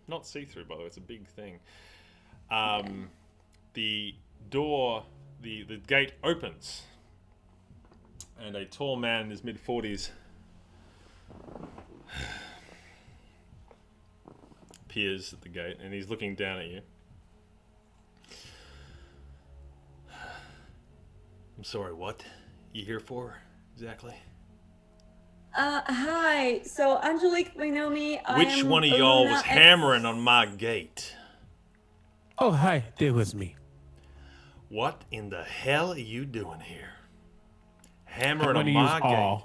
not see-through, by the way. It's a big thing. The door, the gate opens, and a tall man in his mid-40s appears at the gate, and he's looking down at you. I'm sorry, what? You here for, exactly? Hi. So Angelique may know me. Which one of y'all was Luna hammering on my gate? Oh, hi. There was me. What in the hell are you doing here? Hammering I'm on going to use my gate. awe.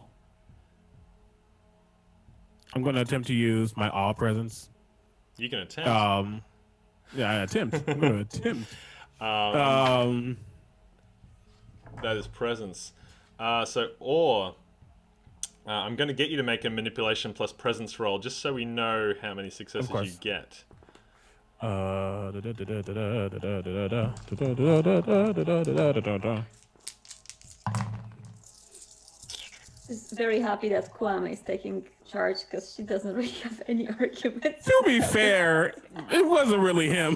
I'm going to attempt to use my awe presence. You can attempt. Yeah, I attempt. I'm going to attempt. That is presence. I'm going to get you to make a manipulation plus presence roll, just so we know how many successes you course. get. is very happy that Kwame is taking charge because she doesn't really have any arguments. To be fair, it wasn't really him.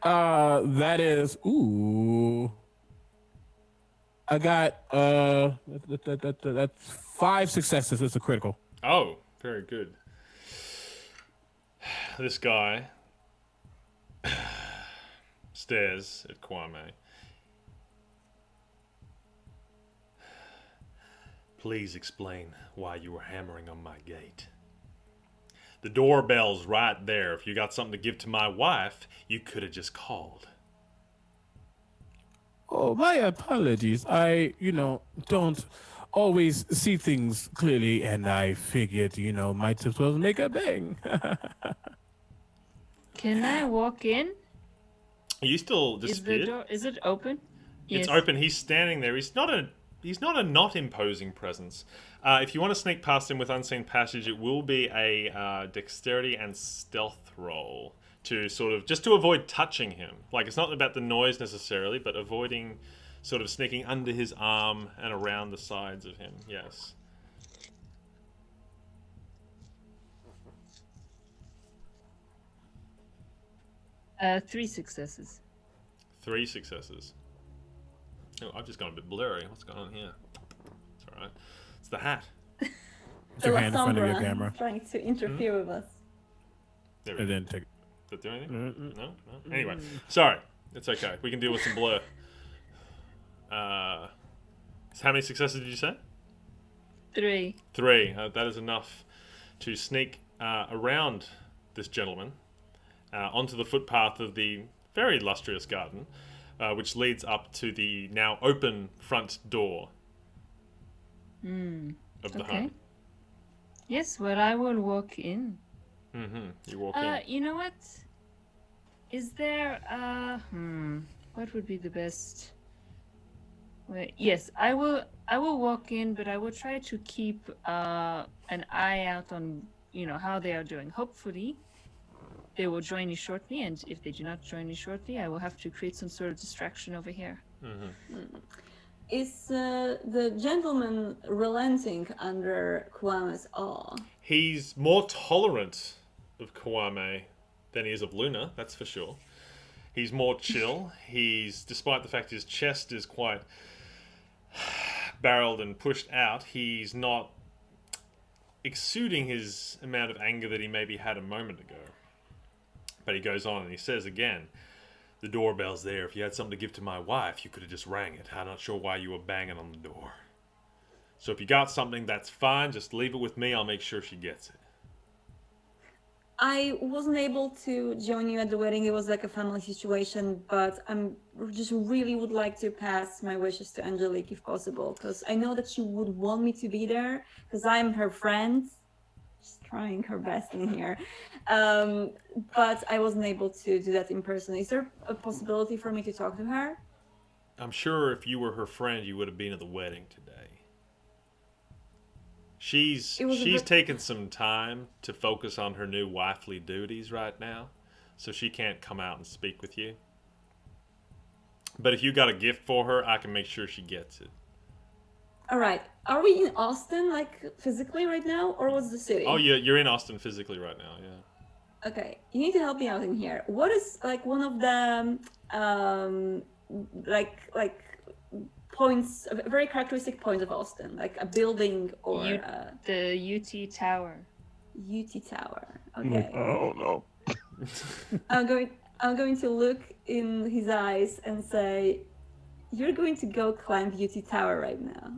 That is I got that's 5 successes. It's a critical. Oh, very good. This guy stares at Kwame. Please explain why you were hammering on my gate. The doorbell's right there. If you got something to give to my wife, you could have just called. Oh, my apologies. I, don't always see things clearly, and I figured, might as well make a bang. Can I walk in? Are you still Is the disappeared? door? Is it open? It's Yes. open. He's standing there. He's not a not imposing presence. If you want to sneak past him with unseen passage, it will be a dexterity and stealth roll to sort of just to avoid touching him. Like, it's not about the noise necessarily, but avoiding sort of sneaking under his arm and around the sides of him. Yes. Three successes. 3 successes. Oh, I've just gone a bit blurry. What's going on here? It's all right. It's the hat. Put your hand in front of your Sombra camera. trying to interfere with us. There we And go. then take Does that do anything? No? Anyway, sorry. It's okay. We can deal with some blur. So how many successes did you say? 3. 3. That is enough to sneak around this gentleman onto the footpath of the very illustrious garden, which leads up to the now open front door of the Okay. home. Yes, well, I will walk in. You walk in. You know what? Is there what would be the best? Wait, yes, I will walk in, but I will try to keep an eye out on how they are doing. Hopefully, they will join me shortly, and if they do not join me shortly, I will have to create some sort of distraction over here. Is the gentleman relenting under Kwame's awe? He's more tolerant of Kwame than he is of Luna, that's for sure. He's more chill. Despite the fact his chest is quite barreled and pushed out, he's not exuding his amount of anger that he maybe had a moment ago. But he goes on and he says again, the doorbell's there. If you had something to give to my wife, you could have just rang it. I'm not sure why you were banging on the door. So if you got something, that's fine. Just leave it with me. I'll make sure she gets it. I wasn't able to join you at the wedding. It was like a family situation, but I'm just really would like to pass my wishes to Angelique if possible, because I know that she would want me to be there, because I'm her friend. She's trying her best in here. But I wasn't able to do that in person. Is there a possibility for me to talk to her? I'm sure if you were her friend, you would have been at the wedding today. She's taken some time to focus on her new wifely duties right now, so she can't come out and speak with you. But if you got a gift for her, I can make sure she gets it. All right. Are we in Austin, like physically right now, or what's the city? Oh, you're in Austin physically right now, yeah. Okay, you need to help me out in here. What is like one of the like points, very characteristic points of Austin, like a building or The UT Tower. UT Tower? Okay. Oh no. I'm going to look in his eyes and say, "You're going to go climb UT Tower right now."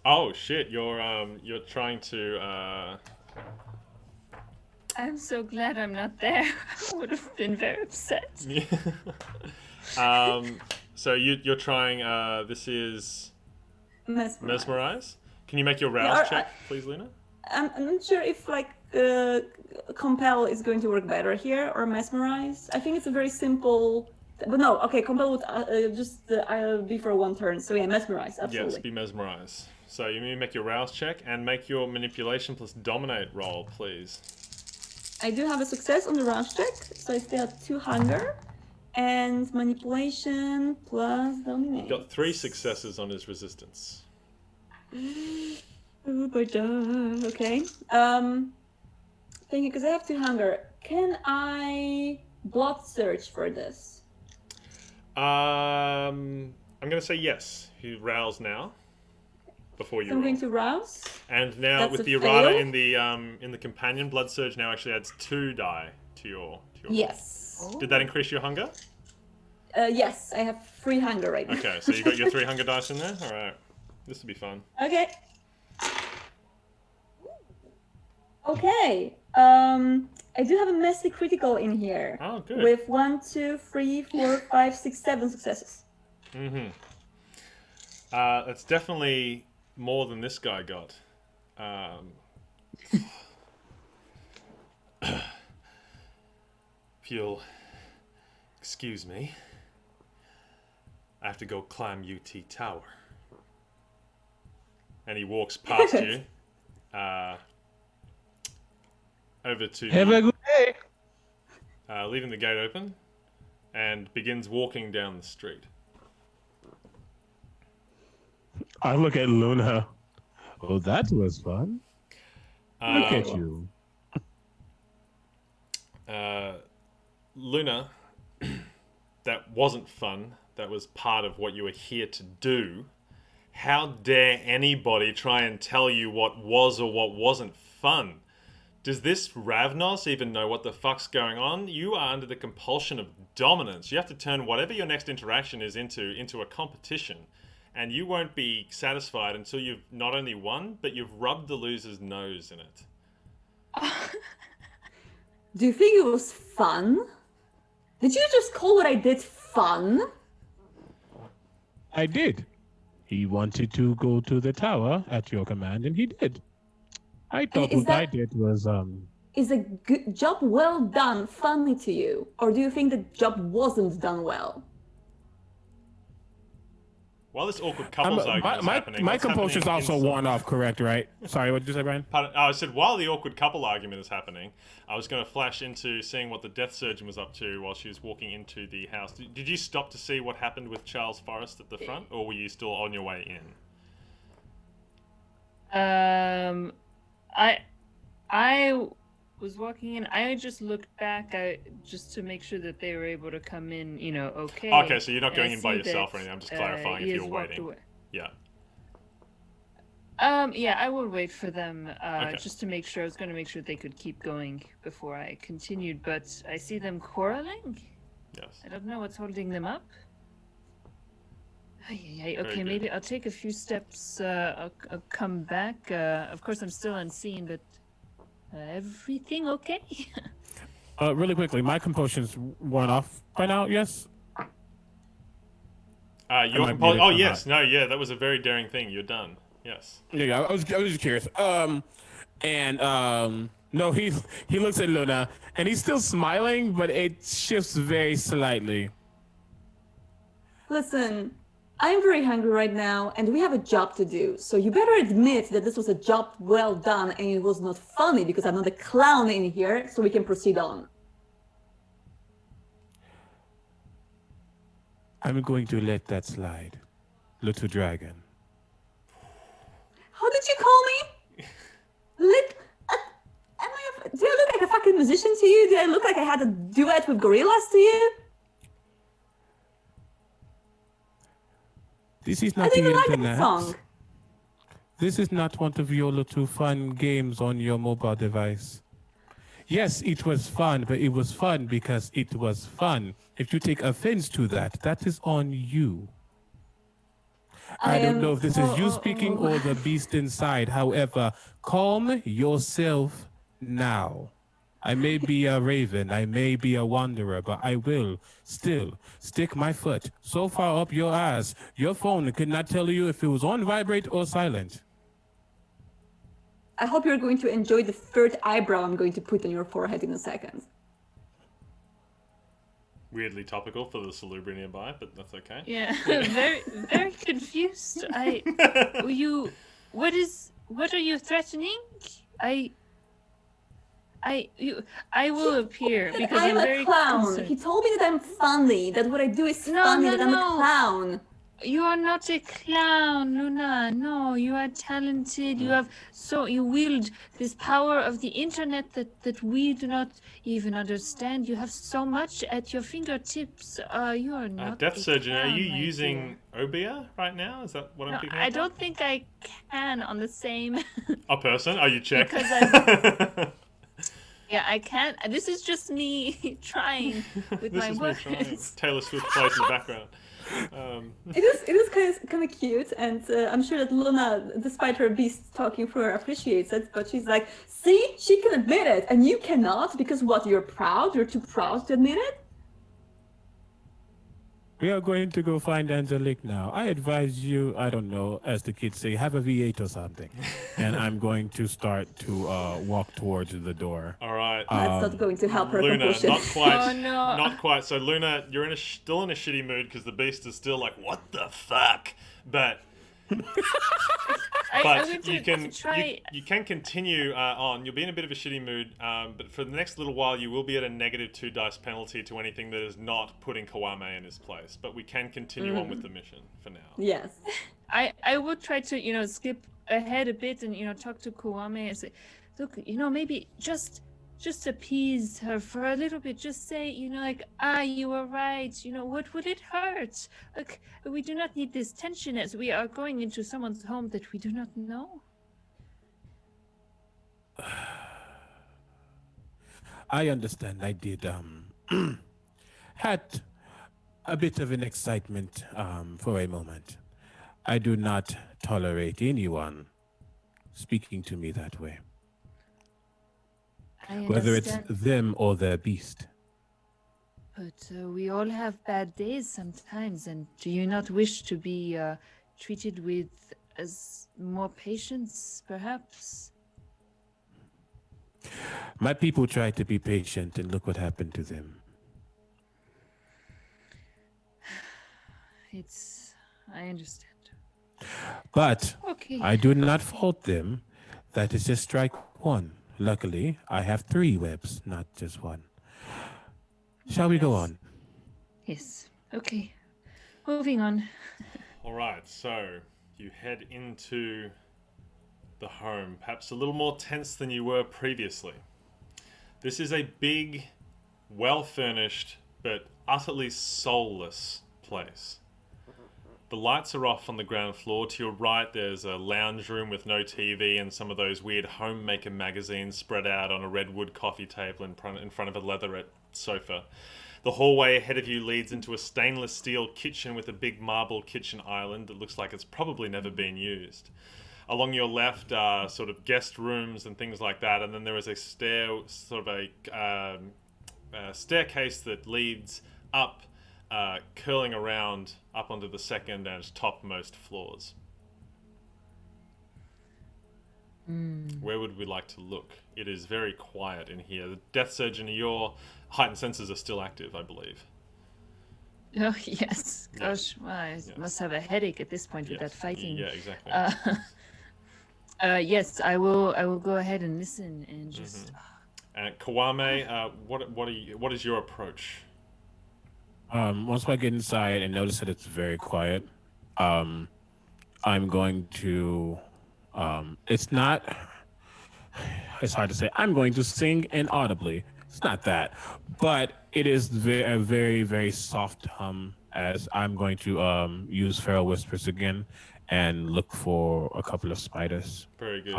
Oh shit! You're trying to. I'm so glad I'm not there. I would have been very upset. So you're trying. This is mesmerize. Can you make your rouse check, please, Luna? I'm not sure if like compel is going to work better here or mesmerize. I think it's a very simple. But no, okay, compel would just be for one turn. So yeah, mesmerize, absolutely. Yes, be mesmerize. So you need to make your rouse check and make your manipulation plus dominate roll, please. I do have a success on the rouse check, so I still have 2 hunger. And manipulation plus dominate. Got 3 successes on his resistance. Oh my god. Okay. Thank you, because I have 2 hunger. Can I blood search for this? I'm gonna say yes. You rouse now. Before you So I'm roll. going to rouse. And now That's with a the errata fail. in the companion, blood surge now actually adds 2 die to your Yes. Did that increase your hunger? Yes, I have 3 hunger right now. Okay, so you got your 3 hunger dice in there? Alright. This will be fun. Okay. Okay. I do have a messy critical in here. Oh, good. With 1, 2, 3, 4, 5, 6, 7 successes. That's definitely more than this guy got. If you'll excuse me, I have to go climb UT Tower. And he walks past you, over to Have a good day. leaving the gate open, and begins walking down the street. I look at Luna. Oh, that was fun. Look at you. Luna, that wasn't fun. That was part of what you were here to do. How dare anybody try and tell you what was or what wasn't fun? Does this Ravnos even know what the fuck's going on? You are under the compulsion of dominance. You have to turn whatever your next interaction is into a competition. And you won't be satisfied until you've not only won, but you've rubbed the loser's nose in it. Do you think it was fun? Did you just call what I did fun? I did. He wanted to go to the tower at your command, and he did. I thought is what I that- did was Is a good job well done funny to you? Or do you think the job wasn't done well? While this awkward couples argument is happening... my what's composure's happening also inside? worn off, correct, right? Sorry, what did you say, Brian? Pardon, I said while the awkward couple argument is happening, I was going to flash into seeing what the death surgeon was up to while she was walking into the house. Did you stop to see what happened with Charles Forrest at the front, or were you still on your way in? I was walking in. I just looked back just to make sure that they were able to come in, okay. Okay, so you're not And going I in by see yourself that, or anything. I'm just clarifying he if has you're walked waiting. away. Yeah. Yeah, I will wait for them, Okay. just to make sure. I was going to make sure they could keep going before I continued, but I see them quarreling. Yes. I don't know what's holding them up. Okay, good. maybe I'll take a few steps. I'll come back. Of course, I'm still unseen, but everything okay? Really quickly, my composure's worn off by now, yes? Your I composure. muted Oh or yes, no, yeah, that was a very daring thing. You're done. Yes. Yeah, I was just curious. No, he looks at Luna, and he's still smiling, but it shifts very slightly. Listen, I'm very hungry right now, and we have a job to do. So you better admit that this was a job well done, and it was not funny because I'm not a clown in here, so we can proceed on. I'm going to let that slide, little dragon. How did you call me? Do I look like a fucking musician to you? Do I look like I had a duet with gorillas to you? This is I not didn't the even like that internet. song. This is not one of your little fun games on your mobile device. Yes, it was fun, but it was fun because it was fun. If you take offense to that, that is on you. I don't know if this is you speaking or the beast inside. However, calm yourself now. I may be a raven, I may be a wanderer, but I will still stick my foot so far up your ass, your phone could not tell you if it was on vibrate or silent. I hope you're going to enjoy the third eyebrow I'm going to put on your forehead in a second. Weirdly topical for the Salubri nearby, but that's okay. Yeah, very, very confused. What are you threatening? I will appear That because I'm I'm a very clown. concerned. He told me that I'm funny, that what I do is No, funny, no, that I'm a no. clown. You are not a clown, Luna. No, you are talented. You wield this power of the internet that we do not even understand. You have so much at your fingertips. You are not. Death a Surgeon, are clown, you my using Obia right now? Is that what I'm dear. picking No, up I don't think I can on the same. A person? Are you checked? Because Yeah, I can't. This is just me trying with This my is me trying. words. Taylor Swift plays in the background. It is kind of cute, and I'm sure that Luna, despite her beast talking for her, appreciates it. But she's like, "See, she can admit it, and you cannot because what? You're proud. You're too proud to admit it." We are going to go find Angelique now. I advise you, I don't know, as the kids say, have a V8 or something. And I'm going to start to walk towards the door. All right. That's not going to help her Luna, composure. not quite. Oh, no. Not quite. So Luna, you're still in a shitty mood because the beast is still like, what the fuck? But I but went you can try. you can continue on. You'll be in a bit of a shitty mood, but for the next little while, you will be at a -2 dice penalty to anything that is not putting Kwame in his place. But we can continue on with the mission for now. Yes. I would try to skip ahead a bit and talk to Kwame and say, look, maybe just appease her for a little bit. Just say, you were right. What would it hurt? Look, we do not need this tension as we are going into someone's home that we do not know. I understand. I did had a bit of an excitement for a moment. I do not tolerate anyone speaking to me that way, I whether it's understand, them or their beast. but we all have bad days sometimes, and do you not wish to be treated with as more patience, perhaps? My people tried to be patient, and look what happened to them. I understand. But Okay. I do not fault them. That is just strike one. Luckily, I have 3 webs, not just one. Shall we go on? Yes. Okay. Moving on. All right, so you head into the home, perhaps a little more tense than you were previously. This is a big, well-furnished, but utterly soulless place. The lights are off on the ground floor. To your right, there's a lounge room with no TV and some of those weird homemaker magazines spread out on a redwood coffee table in front of a leatherette sofa. The hallway ahead of you leads into a stainless steel kitchen with a big marble kitchen island that looks like it's probably never been used. Along your left are sort of guest rooms and things like that, and then there is a staircase that leads up, curling around up onto the second and topmost floors. Where would we like to look? It is very quiet in here. The death surgeon, your heightened senses are still active, I believe. Oh, yes. Gosh, well, I must have a headache at this point with that fighting. Yeah, exactly. Yes, I will go ahead and listen and just... Kwame, what is your approach? Once I get inside and notice that it's very quiet, I'm going to, it's hard to say. I'm going to sing inaudibly. It's not that, but it is a very, very soft hum as I'm going to use Feral Whispers again and look for a couple of spiders. Very good.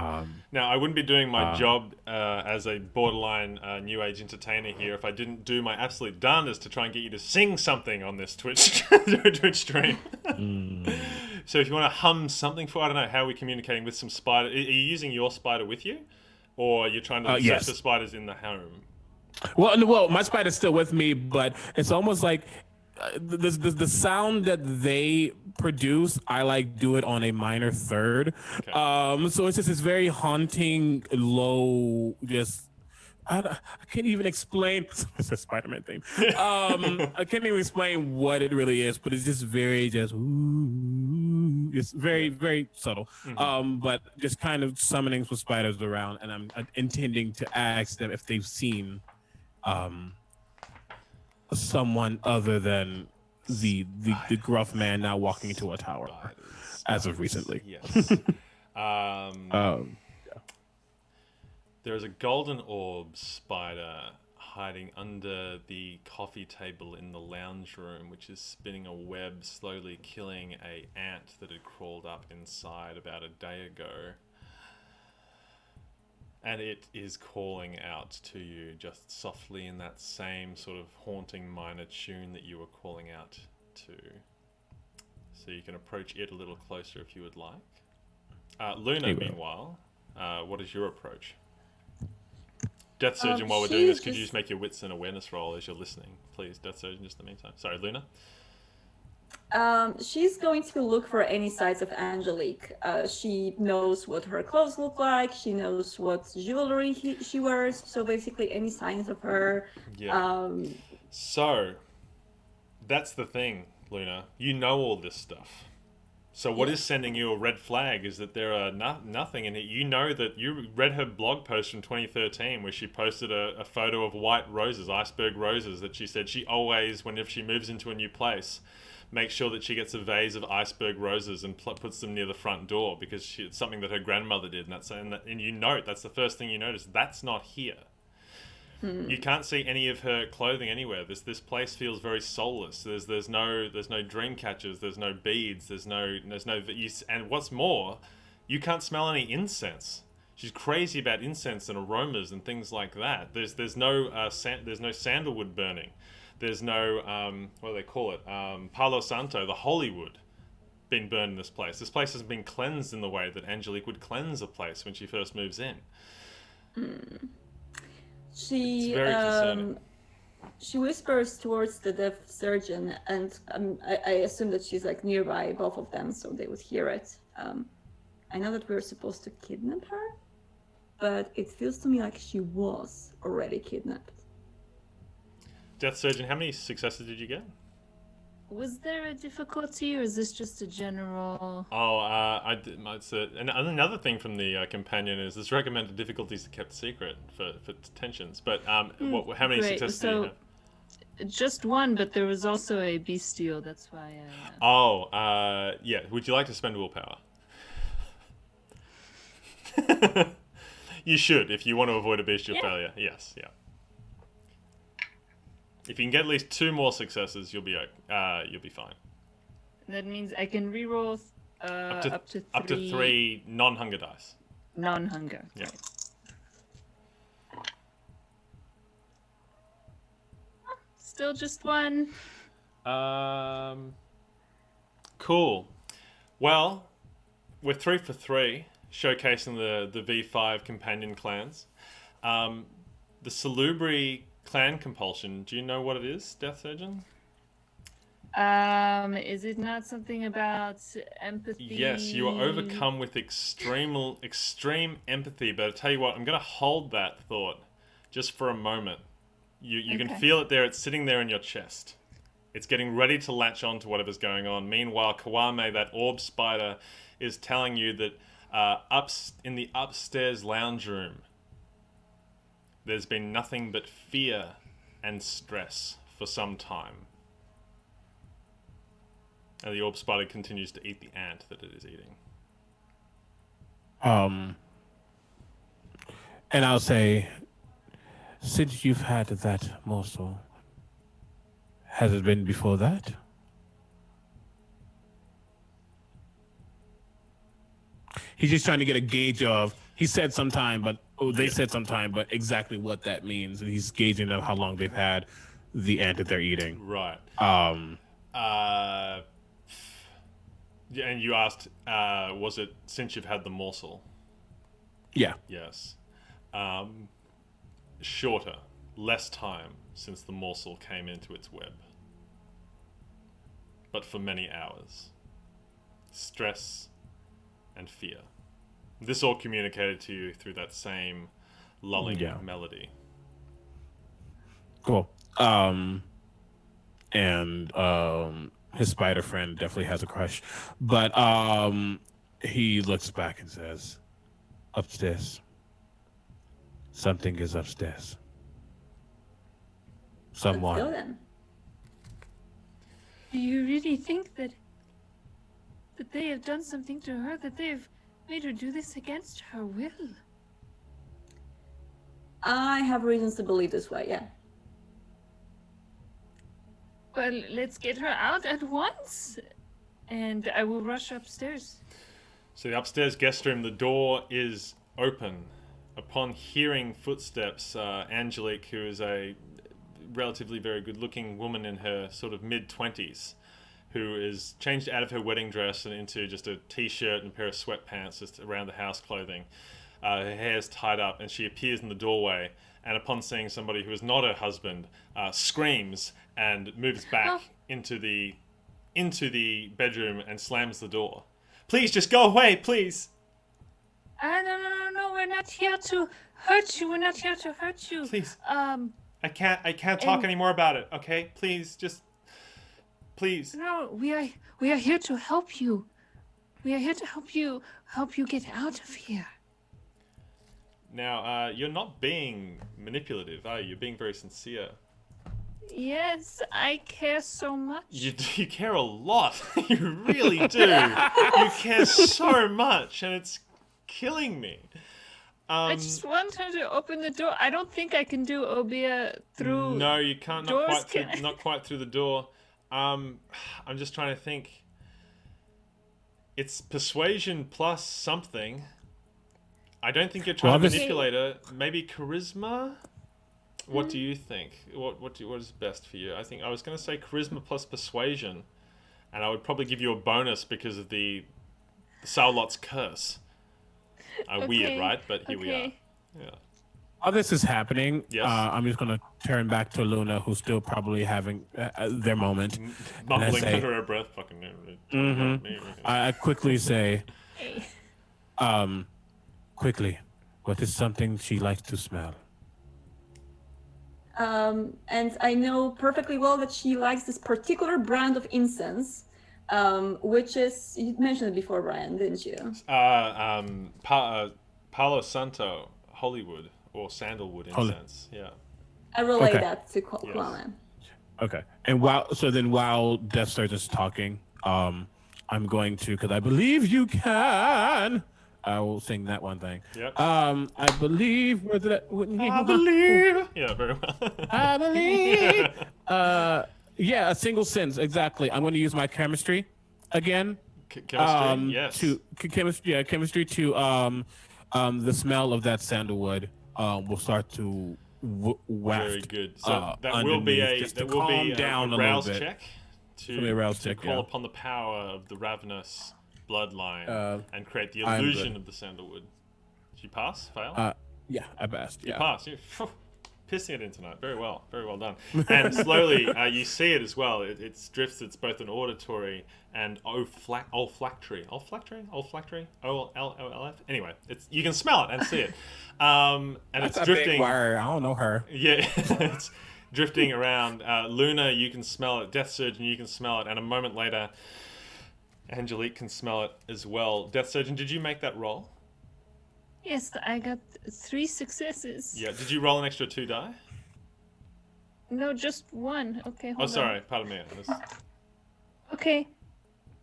Now, I wouldn't be doing my job as a borderline new age entertainer here if I didn't do my absolute darndest to try and get you to sing something on this Twitch stream. So if you want to hum something for, I don't know, how are we communicating with some spider? Are you using your spider with you? Or you're trying to search for spiders in the home? Well, my spider's still with me, but it's almost like the sound that they produce, I do it on a minor third. Okay. So it's just this very haunting, low, just I can't even explain. It's a Spider-Man theme. I can't even explain what it really is, but it's just very it's very, very subtle. But just kind of summoning some spiders around, and I'm intending to ask them if they've seen someone other than the gruff man now walking into a tower as of recently. Yes. There's a golden orb spider hiding under the coffee table in the lounge room, which is spinning a web, slowly killing a ant that had crawled up inside about a day ago. And it is calling out to you just softly in that same sort of haunting minor tune that you were calling out to. So you can approach it a little closer if you would like. Luna, Hey, Will. meanwhile, what is your approach? Death Surgeon, while we're doing this, could you just make your wits and awareness roll as you're listening? Please, Death Surgeon, just in the meantime. Sorry, Luna? She's going to look for any signs of Angelique. She knows what her clothes look like. She knows what jewelry she wears. So basically, any signs of her. Yeah. So, that's the thing, Luna. You know all this stuff. So what is sending you a red flag is that there are nothing in it. You know that you read her blog post from 2013 where she posted a photo of white roses, iceberg roses, that she said she always, whenever she moves into a new place, makes sure that she gets a vase of iceberg roses and puts them near the front door because it's something that her grandmother did. And you note, that's the first thing you notice, that's not here. You can't see any of her clothing anywhere. This place feels very soulless. There's no dream catchers. There's no beads. There's no and what's more, you can't smell any incense. She's crazy about incense and aromas and things like that. There's no sandalwood burning. There's no what do they call it? Palo Santo, the holy wood, being burned in this place. This place has been cleansed in the way that Angelique would cleanse a place when she first moves in. She It's very concerning. She whispers towards the deaf surgeon, and I assume that she's like nearby, both of them, so they would hear it. I know that we're supposed to kidnap her, but it feels to me like she was already kidnapped. Death Surgeon, how many successes did you get? Was there a difficulty, or is this just a general? Another thing from the companion is this recommended difficulties are kept secret for tensions. But how many Great. successes do you have? Just one, but there was also a bestial. That's why. Yeah. Would you like to spend willpower? You should, if you want to avoid a bestial failure. Yes, yeah. If you can get at least 2 more successes, you'll be fine. That means I can reroll up to 3. Up to 3 non-hunger dice. Non-hunger. Yeah. Right. Still just 1. Cool. Well, we're 3 for 3, showcasing the V5 companion clans. The Salubri clan compulsion. Do you know what it is, Death Surgeon? Is it not something about empathy? Yes, you are overcome with extreme empathy. But I tell you what, I'm going to hold that thought just for a moment. You can feel it there. It's sitting there in your chest. It's getting ready to latch on to whatever's going on. Meanwhile, Kwame, that orb spider, is telling you that in the upstairs lounge room, there's been nothing but fear and stress for some time. And the orb spider continues to eat the ant that it is eating. And I'll say, since you've had that morsel, has it been before that? He's just trying to get a gauge of, he said sometime, but they said sometime, but exactly what that means. And he's gauging of how long they've had the ant that they're eating. Right. And you asked, was it since you've had the morsel? Yeah. Yes. Shorter, less time since the morsel came into its web. But for many hours. Stress and fear. This all communicated to you through that same lulling melody. Cool. His spider friend definitely has a crush. But he looks back and says, upstairs. Something is upstairs. Someone. Let's go then. Do you really think that they have done something to her, that they have made her do this against her will? I have reasons to believe this way, yeah. Well, let's get her out at once, and I will rush upstairs. So the upstairs guest room, the door is open, upon hearing footsteps, Angelique, who is a relatively very good-looking woman in her sort of mid-20s, who is changed out of her wedding dress and into just a t-shirt and a pair of sweatpants, just around the house clothing. Her hair's tied up, and she appears in the doorway. And upon seeing somebody who is not her husband, screams and moves back into the bedroom and slams the door. Please, just go away, please. No, we're not here to hurt you. We're not here to hurt you. Please. I can't talk anymore about it, okay? Please. No, we are here to help you. We are here to help you get out of here. Now, you're not being manipulative, are you? You're being very sincere. Yes, I care so much. You care a lot. You really do. You care so much, and it's killing me. I just want her to open the door. I don't think I can do Obia through. No, you can't. Doors, Not quite through the door. I'm just trying to think. It's persuasion plus something. I don't think you're trying to manipulate her. Maybe charisma. What do you think? What is best for you? I think I was going to say charisma plus persuasion, and I would probably give you a bonus because of the Saulot's curse. Weird, right? But here we are. Yeah. While this is happening, Yes. I'm just going to turn back to Luna, who's still probably having their moment. Mumbling say- under her breath, fucking. I quickly say, quickly, what is something she likes to smell? And I know perfectly well that she likes this particular brand of incense, which is, you mentioned it before, Brian, didn't you? Palo Santo, Hollywood, or sandalwood incense. Yeah. I relay Okay. that to Kwame. Okay. And while Death Surge is talking, I'm going to, because I believe you can. I will sing that one thing. Yep. I believe. Where did I believe. Yeah, very well. I believe. Yeah, a single sense. Exactly. I'm going to use my chemistry again. Chemistry. Yes. Chemistry to the smell of that sandalwood will start to waft. Very good. So that will be a rouse check to call upon the power of the Ravnos bloodline and create the illusion of the sandalwood. Did you pass? Fail? Yeah, I passed. You Yeah. passed. You're pissing it in tonight. Very well done. And slowly, you see it as well. It drifts. It's both an auditory and olfactory. OLLF. Anyway, you can smell it and see it. And That's it's a drifting. big word. I don't know her. Yeah, it's drifting around. Luna, you can smell it. Death Surgeon, you can smell it. And a moment later, Angelique can smell it as well. Death Surgeon, did you make that roll? Yes, I got 3 successes. Yeah. Did you roll an extra 2 die? No, just 1. Okay, hold on. Sorry. Pardon me. Okay,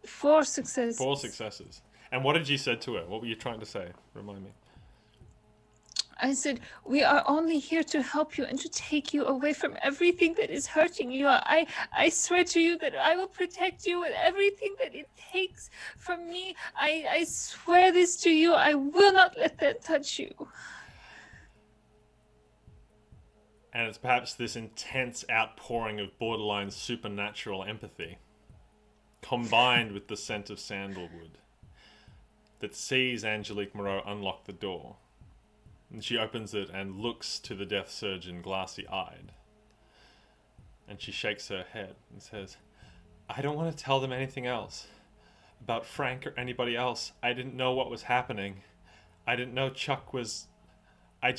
4 successes. 4 successes. And what did you say to her? What were you trying to say? Remind me. I said, we are only here to help you and to take you away from everything that is hurting you. I swear to you that I will protect you with everything that it takes from me. I swear this to you. I will not let that touch you. And it's perhaps this intense outpouring of borderline supernatural empathy, combined with the scent of sandalwood, that sees Angelique Moreau unlock the door. And she opens it and looks to the Death Surgeon glassy-eyed. And she shakes her head and says, I don't want to tell them anything else. About Frank or anybody else. I didn't know what was happening. I didn't know Chuck was... I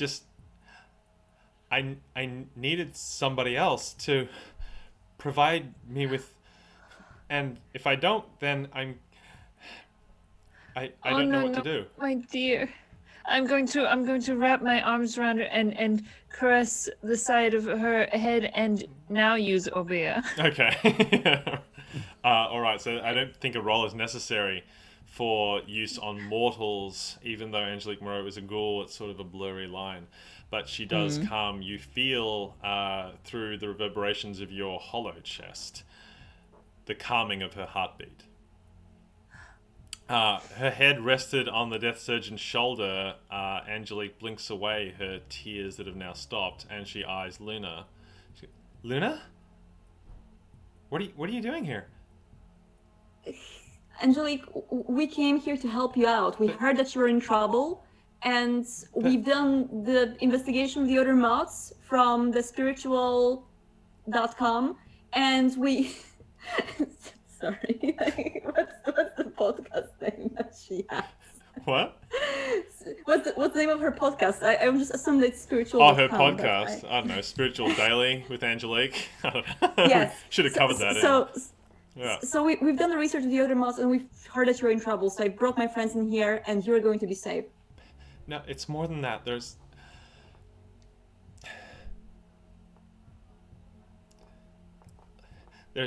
needed somebody else to provide me with... And if I don't, then I don't know what to do. My dear. I'm going to wrap my arms around her and caress the side of her head and now use Obia. Okay. All right. So I don't think a roll is necessary for use on mortals, even though Angelique Moreau is a ghoul. It's sort of a blurry line, but she does come. You feel through the reverberations of your hollow chest the calming of her heartbeat. Her head rested on the death surgeon's shoulder. Angelique blinks away her tears that have now stopped, and she eyes Luna. Luna? What are you doing here? Angelique, we came here to help you out. We heard that you were in trouble, and we've done the investigation of the other mods from the spiritual.com, and we... Sorry, what's the podcast name that she has? What? What's the name of her podcast? I just assumed it's spiritual. Oh, her podcast. I don't know, Spiritual Daily with Angelique. I don't know. Yes. Should have covered that. Yeah. So we've done the research of the other mods, and we've heard that you're in trouble. So I brought my friends in here, and you're going to be safe. No, it's more than that. There's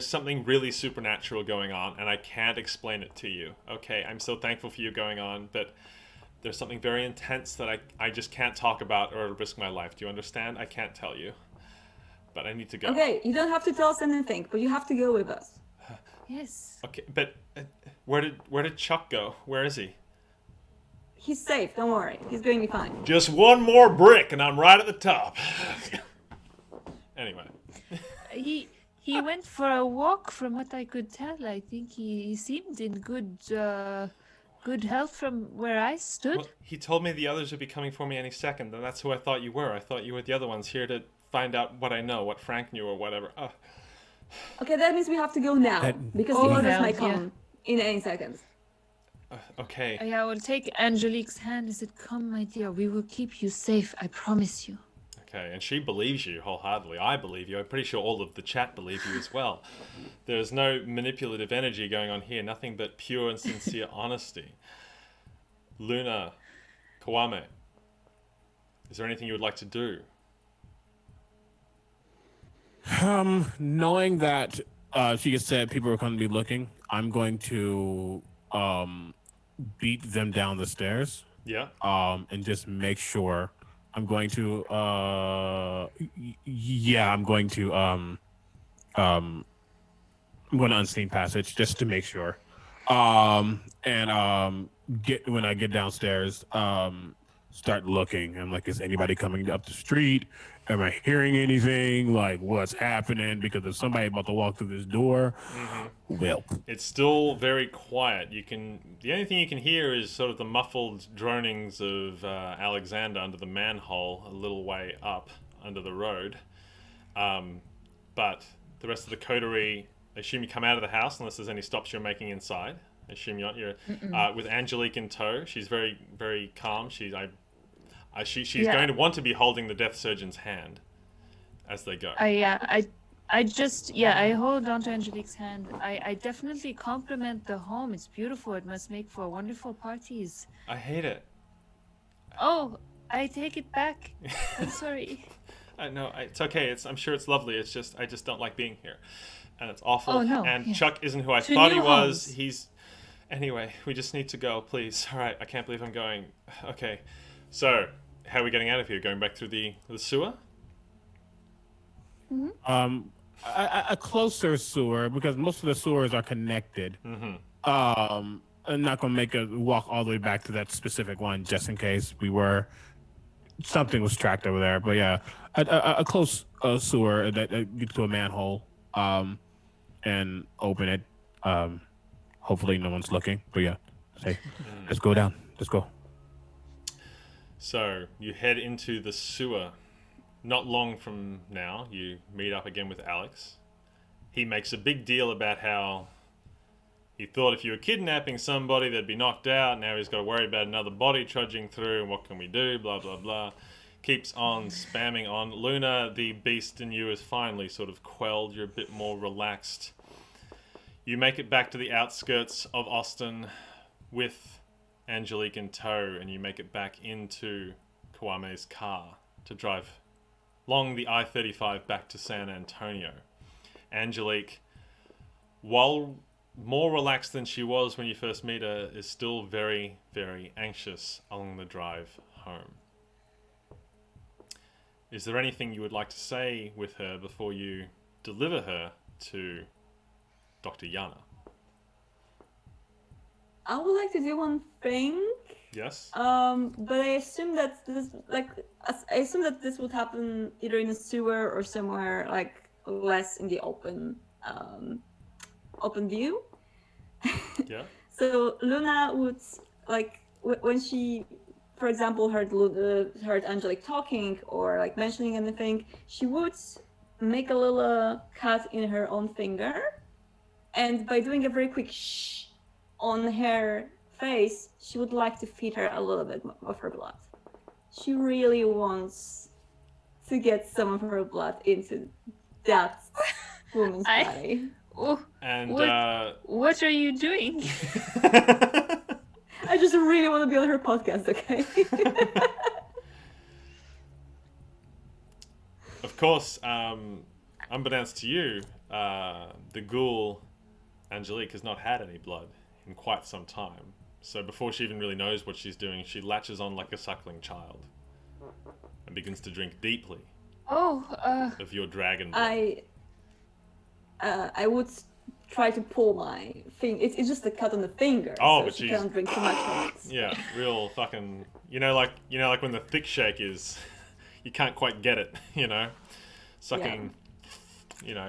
something really supernatural going on, and I can't explain it to you. Okay, I'm so thankful for you going on, but there's something very intense that I just can't talk about or risk my life. Do you understand? I can't tell you. But I need to go. Okay, you don't have to tell us anything, but you have to go with us. Yes. Okay, but where did Chuck go? Where is he? He's safe, don't worry. He's going to be fine. Just one more brick, and I'm right at the top. Anyway. He went for a walk, from what I could tell. I think he seemed in good health from where I stood. Well, he told me the others would be coming for me any second, and that's who I thought you were. I thought you were the other ones here to find out what I know, what Frank knew or whatever. Okay, that means we have to go now, because the others might come in any second. Okay. I will take Angelique's hand and said, "Come, my dear, we will keep you safe, I promise you." Okay, and she believes you wholeheartedly. I believe you. I'm pretty sure all of the chat believe you as well. There's no manipulative energy going on here. Nothing but pure and sincere honesty. Luna, Kwame, is there anything you would like to do? Knowing that she just said people are going to be looking, I'm going to beat them down the stairs. Yeah. And just make sure. I'm going to I'm going to unseen passage just to make sure. When I get downstairs, start looking. I'm like, is anybody coming up the street? Am I hearing anything? Like, what's happening? Because if somebody about to walk through this door, well, it's still very quiet. The only thing you can hear is sort of the muffled dronings of Alexander under the manhole a little way up under the road. But the rest of the coterie, I assume you come out of the house unless there's any stops you're making inside. I assume you're with Angelique in tow. She's very, very calm. She's going to want to be holding the death surgeon's hand as they go. I hold on to Angelique's hand. I definitely compliment the home. It's beautiful. It must make for wonderful parties. I hate it. Oh, I take it back. I'm sorry. No, it's okay. I'm sure it's lovely. It's just I just don't like being here, and it's awful. Oh, no. And Yeah. Chuck isn't who I To thought he new was. homes. Anyway. We just need to go, please. All right. I can't believe I'm going. Okay. So, how are we getting out of here? Going back through the sewer? a closer sewer because most of the sewers are connected. I'm not gonna make a walk all the way back to that specific one just in case something was tracked over there. But yeah, a close sewer that gets to a manhole, and open it. Hopefully no one's looking. But yeah, say, let's go down. Let's go. So you head into the sewer. Not long from now, you meet up again with Alex. He makes a big deal about how he thought if you were kidnapping somebody, they'd be knocked out. Now he's got to worry about another body trudging through, and what can we do, blah, blah, blah. Keeps on spamming on. Luna, the beast in you, is finally sort of quelled. You're a bit more relaxed. You make it back to the outskirts of Austin with Angelique in tow, and you make it back into Kwame's car to drive along the I-35 back to San Antonio. Angelique, while more relaxed than she was when you first meet her, is still very, very anxious along the drive home. Is there anything you would like to say with her before you deliver her to Dr. Yana? I would like to do one thing. Yes. But I assume that this would happen either in a sewer or somewhere like less in the open view. Yeah. So Luna would like when she, for example, heard Angelique talking or like mentioning anything, she would make a little cut in her own finger, and by doing a very quick shh on her face, she would like to feed her a little bit of her blood. She really wants to get some of her blood into that woman's body. Oh, And what are you doing? I just really want to be on her podcast, okay? of course, unbeknownst to you, the ghoul Angelique has not had any blood in quite some time. So before she even really knows what she's doing, she latches on like a suckling child and begins to drink deeply of your dragon blood. I would try to pull my finger. It's just a cut on the finger. Oh, so but she she's- can't drink too much of it. Yeah, real fucking. Like when the thick shake is, you can't quite get it. Sucking.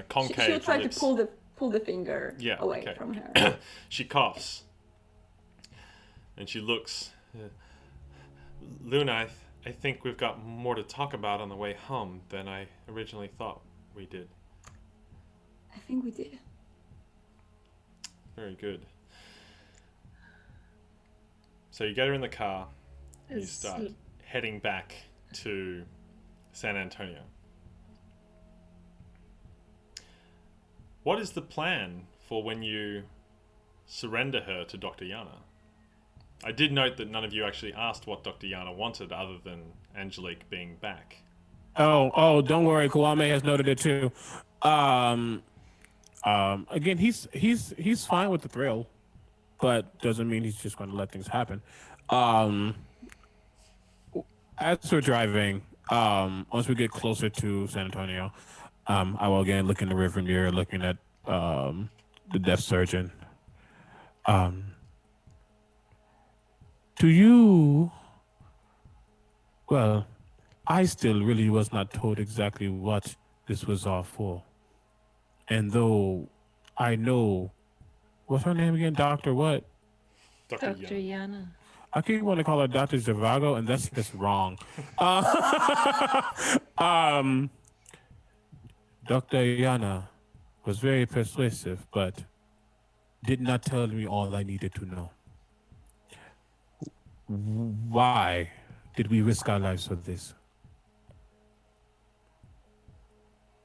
Concave. She'll try lips. to pull the finger away okay. from her. She coughs. And she looks. Luna, I think we've got more to talk about on the way home than I originally thought we did. I think we did. Very good. So you get her in the car. And you Is- start heading back to San Antonio. What is the plan for when you surrender her to Dr. Yana? I did note that none of you actually asked what Dr. Yana wanted other than Angelique being back. Oh, don't worry. Kwame has noted it too. Again, he's fine with the thrill, but doesn't mean he's just going to let things happen. As we're driving, once we get closer to San Antonio, I will again look in the rearview mirror, looking at the deaf surgeon. Do you? Well, I still really was not told exactly what this was all for. And though I know, what's her name again? Dr. what? Dr. Dr. Yana. Yana. I keep wanting to call her Dr. Zhivago, and that's just wrong. Dr. Yana was very persuasive, but did not tell me all I needed to know. Why did we risk our lives for this?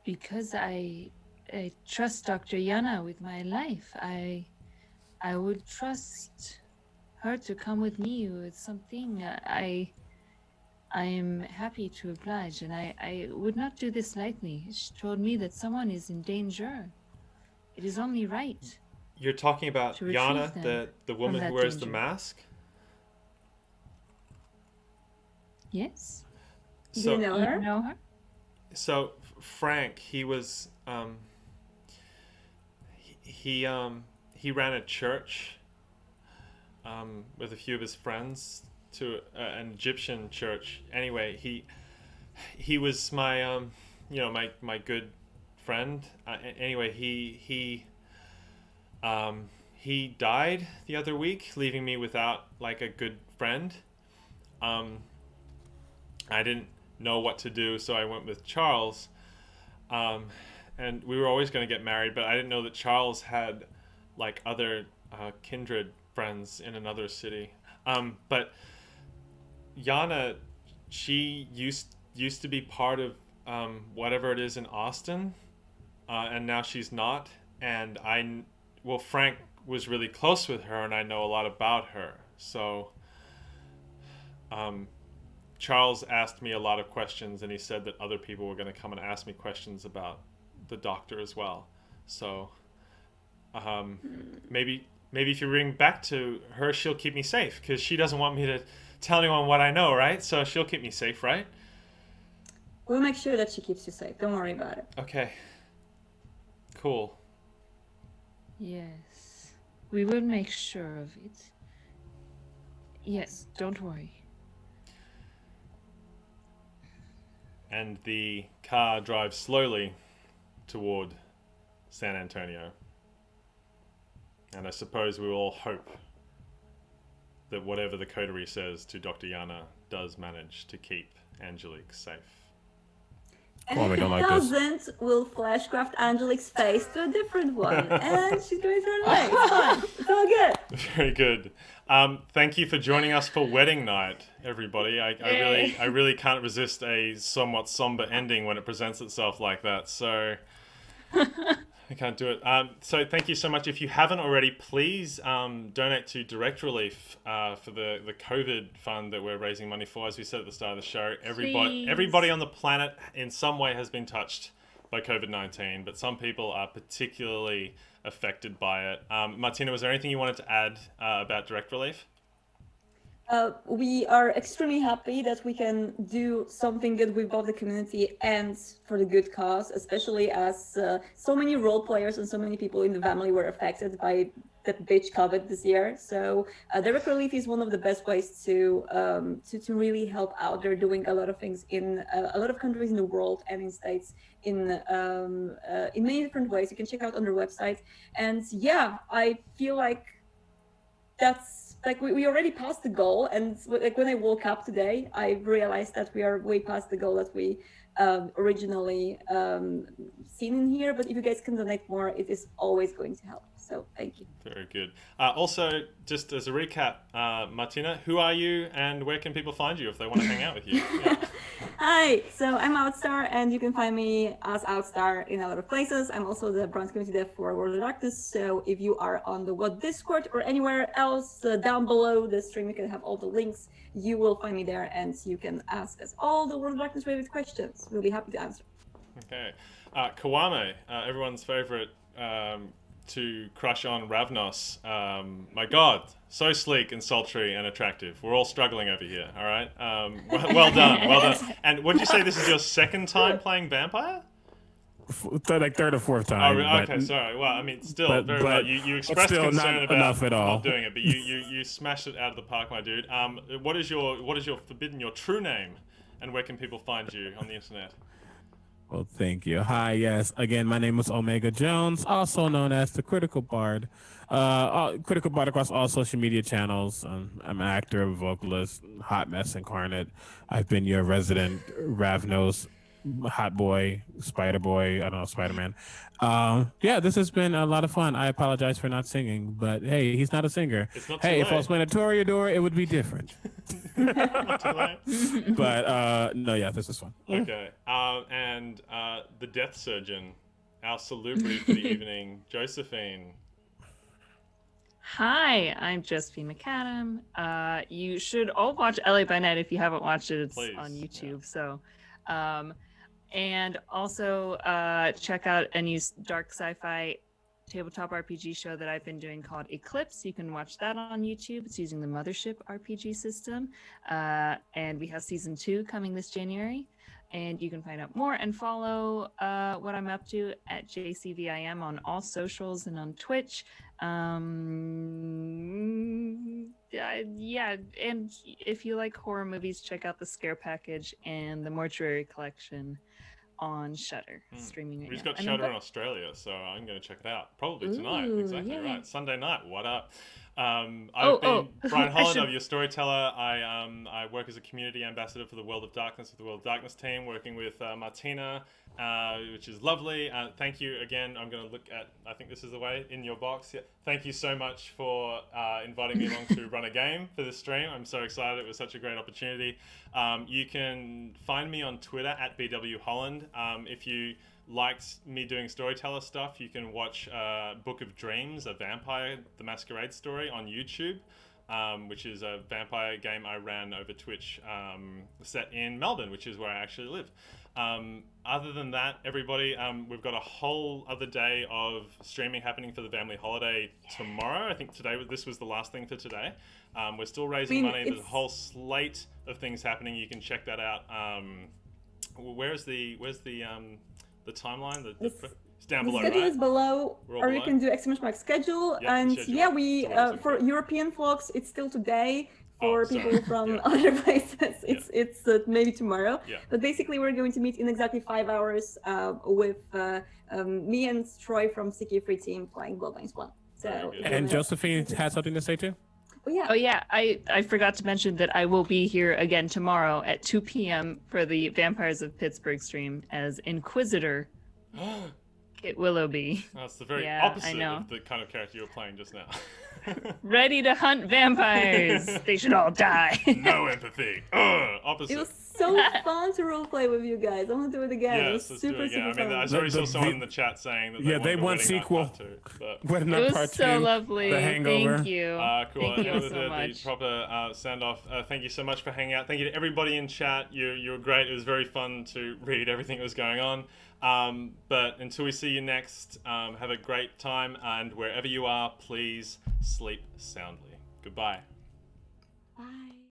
Because I trust Dr. Yana with my life. I would trust her to come with me with something. I am happy to oblige, and I would not do this lightly. She told me that someone is in danger. It is only right. You're talking about To retrieve Yana, them the woman from who that wears the danger. mask? Yes? Do So, you know You her? know her? So Frank, he was he ran a church with a few of his friends to an Egyptian church. Anyway, he was my my good friend. Anyway, he died the other week, leaving me without like a good friend. I didn't know what to do, so I went with Charles. And we were always going to get married, but I didn't know that Charles had like other kindred friends in another city. But Yana, she used to be part of whatever it is in Austin, and now she's not. And Frank was really close with her, and I know a lot about her. So Charles asked me a lot of questions, and he said that other people were going to come and ask me questions about the doctor as well. So maybe if you ring back to her, she'll keep me safe, because she doesn't want me to tell anyone what I know, right? So she'll keep me safe, right? We'll make sure that she keeps you safe. Don't worry about it. Okay. Cool. Yes. We will make sure of it. Yes, don't worry. And the car drives slowly toward San Antonio. And I suppose we all hope that whatever the coterie says to Dr. Yana does manage to keep Angelique safe. And Kwame if don't it like this. doesn't, we'll flashcraft Angelique's face to a different one. And she's going to run away. It's fine. It's all good. Very good. Thank you for joining us for wedding night, everybody. I really can't resist a somewhat somber ending when it presents itself like that. So I can't do it. So thank you so much. If you haven't already, please donate to Direct Relief for the COVID fund that we're raising money for. As we said at the start of the show, everybody on the planet in some way has been touched by COVID-19, but some people are particularly affected by it. Martyna, was there anything you wanted to add about Direct Relief? We are extremely happy that we can do something good with both the community and for the good cause, especially as so many role players and so many people in the family were affected by the bitch COVID this year. So Direct Relief is one of the best ways to really help out. They're doing a lot of things in a lot of countries in the world and in states in many different ways. You can check out on their website. And yeah, I feel like that's like we already passed the goal, and like when I woke up today, I realized that we are way past the goal that we originally seen in here. But if you guys can donate more, it is always going to help. So thank you. Very good. Also, just as a recap, Martyna, who are you and where can people find you if they want to hang out with you? Yeah. Hi, so I'm Outstar, and you can find me as Outstar in a lot of places. I'm also the Bronze Community Dev for World of Darkness, so if you are on the WOD Discord or anywhere else down below the stream, you can have all the links. You will find me there, and you can ask us all the World of Darkness related questions. We'll be happy to answer. Okay. Kwame, everyone's favorite to crush on Ravnos. My God, so sleek and sultry and attractive. We're all struggling over here, all right? Well done, well done. And would you say this is your second time playing Vampire? Like third or fourth time. Okay, sorry. Well, I mean, still, very well. You expressed still concern not about enough at all. not doing it, but you smashed it out of the park, my dude. What is your true name, and where can people find you on the internet? Well, thank you. Hi, yes. Again, my name is Omega Jones, also known as the Critical Bard. Critical Bard across all social media channels. I'm an actor, vocalist, hot mess incarnate. I've been your resident Ravnos, hot boy, Spider Boy, I don't know, Spider-Man. Yeah, this has been a lot of fun. I apologize for not singing, but hey, he's not a singer. It's not Hey, too if I was playing a Toreador, it would be different. Not too late. But no, yeah, this is fun. Okay. And the Death Surgeon, our Salubri for the evening, Josephine. Hi, I'm Josephine McAdam. You should all watch LA by Night if you haven't watched it. It's Please, on YouTube. So, and also check out a new dark sci-fi tabletop RPG show that I've been doing called Eclipse. You can watch that on YouTube. It's using the Mothership RPG system. And we have season 2 coming this January. And you can find out more and follow what I'm up to at JCVIM on all socials and on Twitch. Yeah, and if you like horror movies, check out the Scare Package and the Mortuary Collection on Shudder, streaming right We just now. got Shudder in Australia, so I'm going to check it out. Probably tonight. Ooh, Exactly yay. right. Sunday night. What up? I've been Brian Holland of your Storyteller. I work as a community ambassador for the World of Darkness with the World of Darkness team, working with Martyna, which is lovely. Thank you again. I'm going to look at, I think this is the way, in your box. Yeah. Thank you so much for inviting me along to run a game for this stream. I'm so excited. It was such a great opportunity. You can find me on Twitter at BWHolland. If you liked me doing Storyteller stuff, you can watch Book of Dreams, a vampire, the Masquerade story on YouTube, which is a vampire game I ran over Twitch set in Melbourne, which is where I actually live. Other than that, everybody, we've got a whole other day of streaming happening for the Vamily Holiday tomorrow. I think this was the last thing for today. We're still raising money. There's a whole slate of things happening. You can check that out. Where's the timeline? It's down below, The schedule right? is below, We're all or you below? can do / schedule. Yeah, And schedule. yeah, we It's always for important. European folks, it's still today. for sorry. people from Yeah. other places. It's maybe tomorrow. Yeah. But basically, we're going to meet in exactly 5 hours with me and Troy from CK Free Team playing Bloodlines 1. So Very good. if you And wanna- Josephine has something to say too? Oh yeah. Oh yeah, I forgot to mention that I will be here again tomorrow at 2 p.m. for the Vampires of Pittsburgh stream as Inquisitor Kit Willoughby, That's the very Yeah, I opposite know. of the kind of character you were playing just now. ready to hunt vampires. They should all die. No empathy. Opposite. It was so fun to roleplay with you guys. I want to do it again. It was Yes, let's do super, it again. I super mean, I fun. already saw The- someone the- in the chat saying that Yeah, they they want Wedding Night sequel. Part 2, but What It another was part so two, lovely. The Hangover. Thank you. Cool. Thank That you was so the much. proper send off. Thank you so much for hanging out. Thank you to everybody in chat. You were great. It was very fun to read everything that was going on. But until we see you next, have a great time, and wherever you are, please sleep soundly. Goodbye.